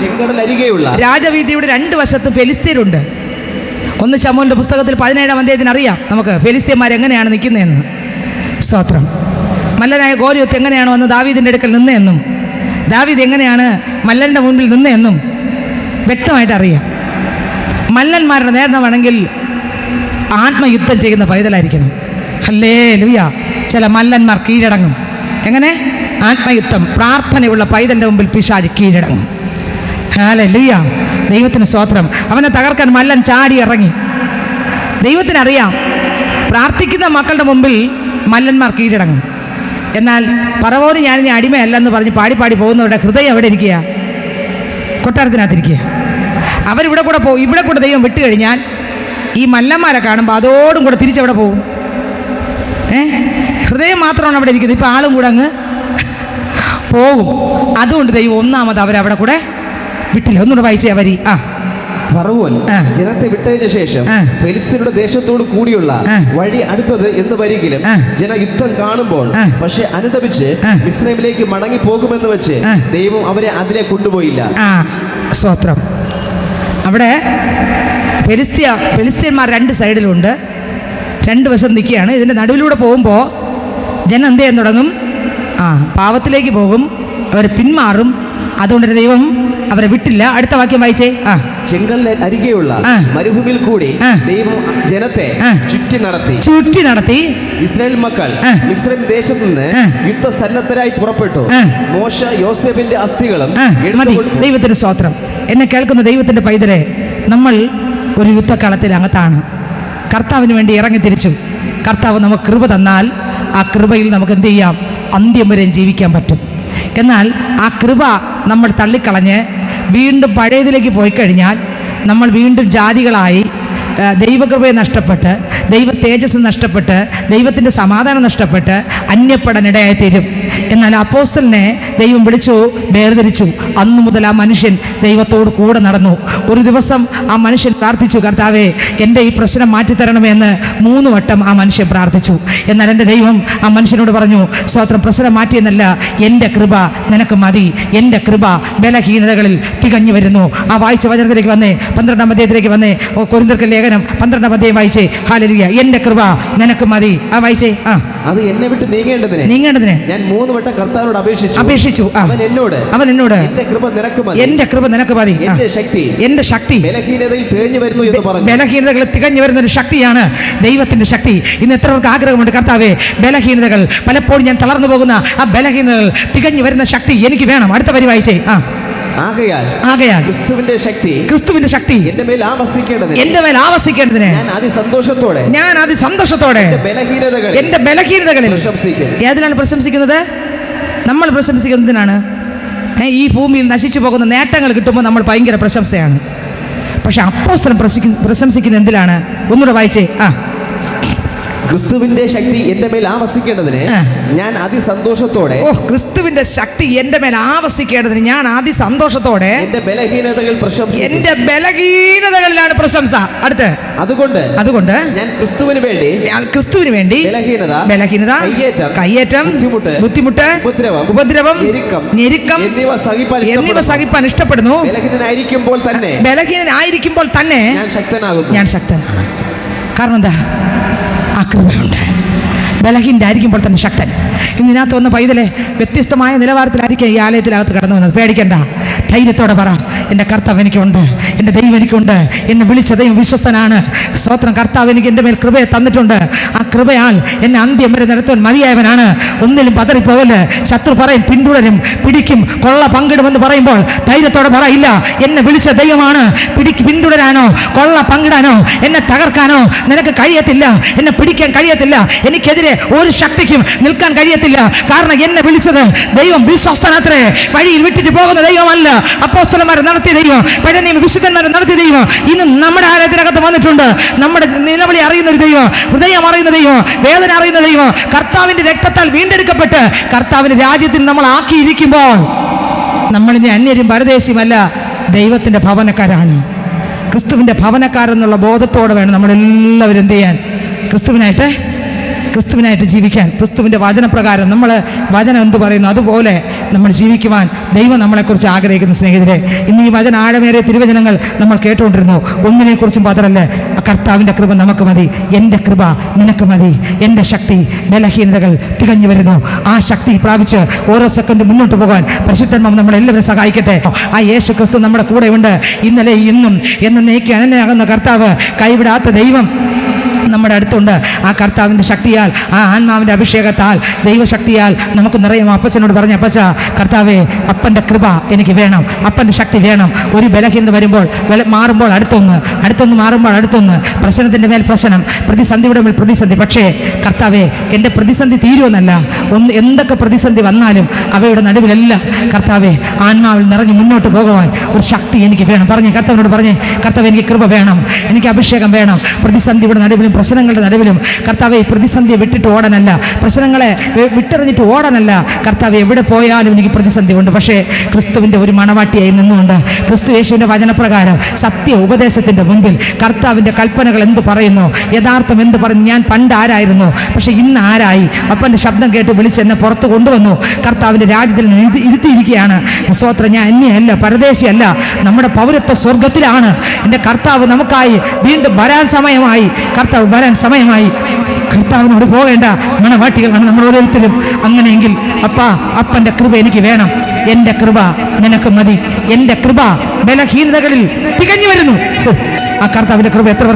ചെങ്കടൽ അരികെയുള്ള രാജവീതിയുടെ 2 വശത്ത് ഫെലിസ്ത്യരുണ്ട്. 1 ശമൂവേലിന്റെ പുസ്തകത്തിൽ 17-ാം അധ്യായത്തിന് അറിയാം നമുക്ക് ഫെലിസ്ത്യന്മാർ എങ്ങനെയാണ് നിൽക്കുന്നതെന്ന്. സ്തോത്രം. മല്ലനായ ഗോലിയോത്ത് എങ്ങനെയാണ് വന്ന് ദാവീദിന്റെ അടുക്കൽ നിന്നതെന്നും ദാവീദ് എങ്ങനെയാണ് മല്ലന്റെ മുൻപിൽ നിന്നതെന്നും വ്യക്തമായിട്ട് അറിയാം. മല്ലന്മാരുടെ നേടണമെങ്കിൽ ആത്മയുദ്ധം ചെയ്യുന്ന പൈതലായിരിക്കണം. ഹല്ലേലൂയ. ചില മല്ലന്മാർ കീഴടങ്ങും. എങ്ങനെ? ആത്മയുദ്ധം, പ്രാർത്ഥനയുള്ള പൈതലിൻ്റെ മുമ്പിൽ പിശാച് കീഴടങ്ങും. ഹല്ലേലൂയ. ദൈവത്തിന് സ്തോത്രം. അവനെ തകർക്കാൻ മല്ലൻ ചാടി ഇറങ്ങി. ദൈവത്തിനറിയാം പ്രാർത്ഥിക്കുന്ന മക്കളുടെ മുമ്പിൽ മല്ലന്മാർ കീഴടങ്ങും. എന്നാൽ ഫറവോന് ഞാനിനി അടിമയല്ലെന്ന് പറഞ്ഞ് പാടി പോകുന്നവരുടെ ഹൃദയം എവിടെ ഇരിക്കുക? കൊട്ടാരത്തിനകത്തിരിക്കുക. അവരിവിടെ കൂടെ പോകും. ഇവിടെ കൂടെ ദൈവം വിട്ടുകഴിഞ്ഞാൽ ഈ മല്ലന്മാരെ കാണുമ്പോൾ അതോടും കൂടെ തിരിച്ചവിടെ പോകും. ഹൃദയം മാത്രമാണ് അവിടെ ഇരിക്കുന്നത്. ഇപ്പം ആളും കൂടെ അങ്ങ് പോകും. അതുകൊണ്ട് ദൈവം ഒന്നാമത് അവരവിടെ കൂടെ വിട്ടില്ല. ഒന്നുകൂടെ വായിച്ചേ വരി. ഫറവോൻ ജനത്തെ വിട്ടതിന് ശേഷം ഫെലിസ്ത്യരുടെ ദേശത്തോട് കൂടിയുള്ള വഴി അടുത്തത് എന്ന് വരികിലും ജന യുദ്ധം കാണുമ്പോൾ പക്ഷെ അനുദപിച്ച് മിസ്രൈമിലേക്ക് മടങ്ങി പോകുമെന്ന് വെച്ച് ദൈവം അവരെ അതിലെ കൊണ്ടുപോയില്ല. സ്തോത്രം. അവിടെ ഫെലിസ്ത്യന്മാർ 2 സൈഡിലുണ്ട്, 2 വശം നിൽക്കുകയാണ്. ഇതിൻ്റെ നടുവിലൂടെ പോകുമ്പോൾ ജനം എന്ത് ചെയ്യാൻ തുടങ്ങും? പാവത്തിലേക്ക് പോകും, അവർ പിന്മാറും. അതുകൊണ്ട് ദൈവം അവരെ വിട്ടില്ല. അടുത്ത വാക്യം വായിച്ചേ. ചെങ്കടൽ അരികെയുള്ള മരുഭൂമിയിൽ കൂടി ദൈവം ജനത്തെ ചുറ്റി നടത്തി. ഇസ്രായേൽ മക്കൾ മിസ്രൈം ദേശത്ത് നിന്ന് യുദ്ധസന്നദ്ധരായി പുറപ്പെട്ടു. മോശ യോസേഫിന്റെ അസ്ഥികളും ദൈവത്തിന്റെ സ്തോത്രം. എന്നെ കേൾക്കുന്ന ദൈവത്തിന്റെ പൈതലെ, നമ്മൾ ഒരു യുദ്ധക്കളത്തിൽ അകത്താണ്. കർത്താവിന് വേണ്ടി ഇറങ്ങി തിരിച്ചു. കർത്താവ് നമുക്ക് കൃപ തന്നാൽ ആ കൃപയിൽ നമുക്ക് എന്ത് ചെയ്യാം? അന്ത്യം വരെ ജീവിക്കാൻ പറ്റും. എന്നാൽ ആ കൃപ നമ്മൾ തള്ളിക്കളഞ്ഞ് വീണ്ടും പഴയതിലേക്ക് പോയി കഴിഞ്ഞാൽ നമ്മൾ വീണ്ടും ജാതികളായി ദൈവകൃപയെ നഷ്ടപ്പെട്ട്, ദൈവ തേജസ് നഷ്ടപ്പെട്ട്, ദൈവത്തിൻ്റെ സമാധാനം നഷ്ടപ്പെട്ട് അന്യപ്പെടാനിടയായി തീരും. എന്നാൽ അപ്പോസ്തലനെ ദൈവം വിളിച്ചു, വേർതിരിച്ചു. അന്നു മുതൽ ആ മനുഷ്യൻ ദൈവത്തോട് കൂടെ നടന്നു. ഒരു ദിവസം ആ മനുഷ്യൻ പ്രാർത്ഥിച്ചു, കർത്താവേ എൻ്റെ ഈ പ്രശ്നം മാറ്റിത്തരണമെന്ന് 3 വട്ടം ആ മനുഷ്യൻ പ്രാർത്ഥിച്ചു. എന്നാൽ എൻ്റെ ദൈവം ആ മനുഷ്യനോട് പറഞ്ഞു, സ്തോത്രം, പ്രശ്നം മാറ്റിയെന്നല്ല, എൻ്റെ കൃപ നിനക്ക് മതി. എൻ്റെ കൃപ ബലഹീനതകളിൽ തികഞ്ഞു വരുന്നു. ആ വായിച്ച വചനത്തിലേക്ക് വന്നേ, 12-ാം അധ്യായത്തിലേക്ക് വന്നേ. കൊരിന്ത്യർക്ക് ലേഖനം 12-ാം അധ്യായം വായിച്ചേ. ഹല്ലേലൂയ. എൻ്റെ കൃപ നിനക്ക് മതി. വായിച്ചേ. അത് എന്നെ വിട്ട് നീങ്ങേണ്ടതിന് ഞാൻ 3 വട്ടം കർത്താവിനോട് അപേക്ഷിച്ചു. അവൻ എന്നോട് എൻ്റെ കൃപ നിനക്ക് മതി. എൻ്റെ ശക്തി ബലഹീനതയിൽ തികഞ്ഞു വരുന്നു എന്ന് പറഞ്ഞു. ബലഹീനതകളിൽ തികഞ്ഞു വരുന്ന ഒരു ശക്തിയാണ് ദൈവത്തിന്റെ ശക്തി. ഇന്ന് എത്ര പേർക്ക് ആഗ്രഹമുണ്ട്, കർത്താവേ ബലഹീനതകൾ, പലപ്പോഴും ഞാൻ തളർന്നു പോകുന്ന ആ ബലഹീനതകൾ തികഞ്ഞു വരുന്ന ശക്തി എനിക്ക് വേണം. അടുത്ത വരി വായിച്ചേ. ആകയാൽ ക്രിസ്തുവിന്റെ ശക്തി എന്റെ മേൽ ആവസിക്കേണ്ടതിന് ഞാൻ അതിസന്തോഷത്തോടെ എന്റെ ബലഹീനതകളിൽ ഏതിനാണ് പ്രശംസിക്കുന്നത്? നമ്മൾ പ്രശംസിക്കുന്നതിനാണ്. ഈ ഭൂമിയിൽ നശിച്ചു പോകുന്ന നേട്ടങ്ങൾ കിട്ടുമ്പോൾ നമ്മൾ ഭയങ്കര പ്രശംസയാണ്. പക്ഷെ അപ്പോസ്തലൻ പ്രശംസിക്കുന്ന എന്തിലാണ്? ഒന്നുകൂടെ വായിച്ചേ. ക്രിസ്തുവിന്റെ ശക്തി എന്റെ മേൽ ആവസിക്കേണ്ടതിന് ഞാൻ അതിസന്തോഷത്തോടെ ക്രിസ്തുവിന്റെ ശക്തി എന്റെ മേൽ ആവസിക്കേണ്ടതിന് ഞാൻ അതിസന്തോഷത്തോടെ എന്റെ ബലഹീനതകളിലാണ് പ്രശംസ. അടുത്ത് അതുകൊണ്ട് ഞാൻ ക്രിസ്തുവിന് വേണ്ടി ബലഹീനത, കയ്യേറ്റം, ബുദ്ധിമുട്ട്, ഉപദ്രവം, ഞെരുക്കം എന്നിവ സഹിപ്പാൻ ഇഷ്ടപ്പെടുന്നു. ബലഹീനനായിരിക്കുമ്പോൾ തന്നെ ഞാൻ ശക്തനാണ്. കാരണം എന്താ? ആ കൃപയുണ്ട്. ബലഹീനരായിരിക്കുമ്പോൾ തന്നെ ശക്തൻ. ഇന്നിനകത്ത് വന്ന പൈതലെ വ്യത്യസ്തമായ നിലവാരത്തിലായിരിക്കും ഈ ആലയത്തിനകത്ത് കടന്നു വന്നത്. പേടിക്കണ്ട. ധൈര്യത്തോടെ പറ, എൻ്റെ കർത്താവ് എനിക്കുണ്ട്, എൻ്റെ ദൈവം എനിക്കുണ്ട്, എന്നെ വിളിച്ച ദൈവം വിശ്വസ്തനാണ്. സ്തോത്രം. കർത്താവ് എനിക്ക് എൻ്റെ മേൽ കൃപയെ തന്നിട്ടുണ്ട്. ആ കൃപയാൽ എന്നെ അന്ത്യം വരെ നടത്തുവാൻ മതിയായവനാണ്. ഒന്നിലും പതറിപ്പോകല്. ശത്രു പറയും പിന്തുടരും, പിടിക്കും, കൊള്ള പങ്കിടുമെന്ന് പറയുമ്പോൾ ധൈര്യത്തോടെ പറ, ഇല്ല, എന്നെ വിളിച്ച ദൈവമാണ്. പിന്തുടരാനോ കൊള്ള പങ്കിടാനോ എന്നെ തകർക്കാനോ നിനക്ക് കഴിയത്തില്ല. എന്നെ പിടിക്കാൻ കഴിയത്തില്ല. എനിക്കെതിരെ ഒരു ശക്തിക്കും നിൽക്കാൻ കഴിയത്തില്ല. കാരണം എന്നെ വിളിച്ചത് ദൈവം വിശ്വസ്തനത്രേ. വഴിയിൽ വിട്ടിട്ട് പോകുന്ന ദൈവമല്ല. അപ്പോസ്തലന്മാരെ നടത്തിയ ദൈവം, പഴയ നിയമ വിശുദ്ധന്മാരെ നടത്തിയ ദൈവം ഇന്ന് നമ്മുടെ ആലയത്തിനകത്ത് വന്നിട്ടുണ്ട്. നമ്മുടെ നിലവിളി അറിയുന്ന ഒരു ദൈവം, ഹൃദയം അറിയുന്ന ദൈവം, വേദന അറിയുന്ന ദൈവം, കർത്താവിന്റെ രക്തത്താൽ വീണ്ടെടുക്കപ്പെട്ട് കർത്താവിന്റെ രാജ്യത്തിൽ നമ്മൾ ആക്കിയിരിക്കുമ്പോൾ നമ്മളിനി അന്യരും പരദേശിയുമല്ല, ദൈവത്തിന്റെ ഭവനക്കാരാണ്. ക്രിസ്തുവിന്റെ ഭവനക്കാരെന്നുള്ള ബോധത്തോടെ വേണം നമ്മളെല്ലാവരും എന്ത് ചെയ്യാൻ? ക്രിസ്തുവിനായിട്ട് ജീവിക്കാൻ. ക്രിസ്തുവിൻ്റെ വചനപ്രകാരം നമ്മൾ വചനം എന്ത് പറയുന്നു അതുപോലെ നമ്മൾ ജീവിക്കുവാൻ ദൈവം നമ്മളെക്കുറിച്ച് ആഗ്രഹിക്കുന്ന സ്നേഹിതരെ. ഇന്ന് ഈ വചന ആഴമേറിയ തിരുവചനങ്ങൾ നമ്മൾ കേട്ടുകൊണ്ടിരുന്നു. ഒന്നിനെക്കുറിച്ചും പതറല്ല. കർത്താവിൻ്റെ കൃപ നമുക്ക് മതി. എൻ്റെ കൃപ നിനക്ക് മതി. എൻ്റെ ശക്തി ബലഹീനതകൾ തികഞ്ഞു വരുന്നു. ആ ശക്തി പ്രാപിച്ച് ഓരോ സെക്കൻഡ് മുന്നോട്ട് പോകാൻ പരിശുദ്ധാത്മാവ് നമ്മളെല്ലാവരും സഹായിക്കട്ടെ. ആ യേശു ക്രിസ്തു നമ്മുടെ കൂടെയുണ്ട്. ഇന്നലെ ഇന്നും എന്നേക്കും അനന്യനാകുന്ന കർത്താവ്, കൈവിടാത്ത ദൈവം നമ്മുടെ അടുത്തുണ്ട്. ആ കർത്താവിൻ്റെ ശക്തിയാൽ, ആ ആത്മാവിൻ്റെ അഭിഷേകത്താൽ, ദൈവശക്തിയാൽ നമുക്ക് നിറയും. അപ്പച്ചനോട് പറഞ്ഞ, അപ്പച്ച, കർത്താവേ, അപ്പൻ്റെ കൃപ എനിക്ക് വേണം, അപ്പൻ്റെ ശക്തി വേണം. ഒരു ബലഹീനത വരുമ്പോൾ മാറുമ്പോൾ അടുത്തൊന്ന് മാറുമ്പോൾ അടുത്തൊന്ന്, പ്രശ്നത്തിൻ്റെ മേൽ പ്രശ്നം, പ്രതിസന്ധിയുടെ മേൽ പ്രതിസന്ധി. പക്ഷേ കർത്താവേ, എൻ്റെ പ്രതിസന്ധി തീരുമെന്നല്ല, എന്തൊക്കെ പ്രതിസന്ധി വന്നാലും അവയുടെ നടുവിലെല്ലാം കർത്താവേ, ആത്മാവിൽ നിറഞ്ഞ് മുന്നോട്ട് പോകുവാൻ ഒരു ശക്തി എനിക്ക് വേണം. പറഞ്ഞേ, കർത്താവിനോട് പറഞ്ഞേ, കർത്താവ് എനിക്ക് കൃപ വേണം, എനിക്ക് അഭിഷേകം വേണം. പ്രതിസന്ധിയുടെ നടുവിലും പ്രശ്നങ്ങളുടെ നടുവിലും കർത്താവെ, പ്രതിസന്ധിയെ വിട്ടിട്ട് ഓടാനല്ല, പ്രശ്നങ്ങളെ വിട്ടെറിഞ്ഞിട്ട് ഓടാനല്ല. കർത്താവ്, എവിടെ പോയാലും എനിക്ക് പ്രതിസന്ധി ഉണ്ട്. പക്ഷേ ക്രിസ്തുവിൻ്റെ ഒരു മണവാട്ടിയായി നിന്നുകൊണ്ട്, ക്രിസ്തു യേശുവിൻ്റെ വചനപ്രകാരം സത്യ ഉപദേശത്തിൻ്റെ മുൻപിൽ കർത്താവിൻ്റെ കൽപ്പനകൾ എന്ത് പറയുന്നു, യഥാർത്ഥം എന്ത് പറയുന്നു, ഞാൻ പണ്ട് ആരായിരുന്നു, പക്ഷേ ഇന്ന് ആരായി, അപ്പൻ്റെ ശബ്ദം കേട്ട് വിളിച്ച് എന്നെ പുറത്ത് കൊണ്ടുവന്നു, കർത്താവിൻ്റെ രാജ്യത്തിൽ ഇരുത്തിയിരിക്കുകയാണ്. സ്തോത്രം. ഞാൻ അന്യയല്ല, പരദേശിയല്ല, നമ്മുടെ പൗരത്വ സ്വർഗത്തിലാണ്. എൻ്റെ കർത്താവ് നമുക്കായി വീണ്ടും വരാൻ സമയമായി. കർത്താവ് വരാൻ സമയമായി. കർത്താവിനോട് പോകേണ്ട മണവാട്ടികളാണ് നമ്മൾ ഓരോരുത്തരും. അങ്ങനെയെങ്കിൽ അപ്പൻ്റെ കൃപ എനിക്ക് വേണം. എൻ്റെ കൃപ നിനക്ക് മതി. എൻ്റെ കൃപ ബലഹീനതകളിൽ തികഞ്ഞു വരുന്നു. ആ കർത്താവിൻ്റെ കൃപ എത്ര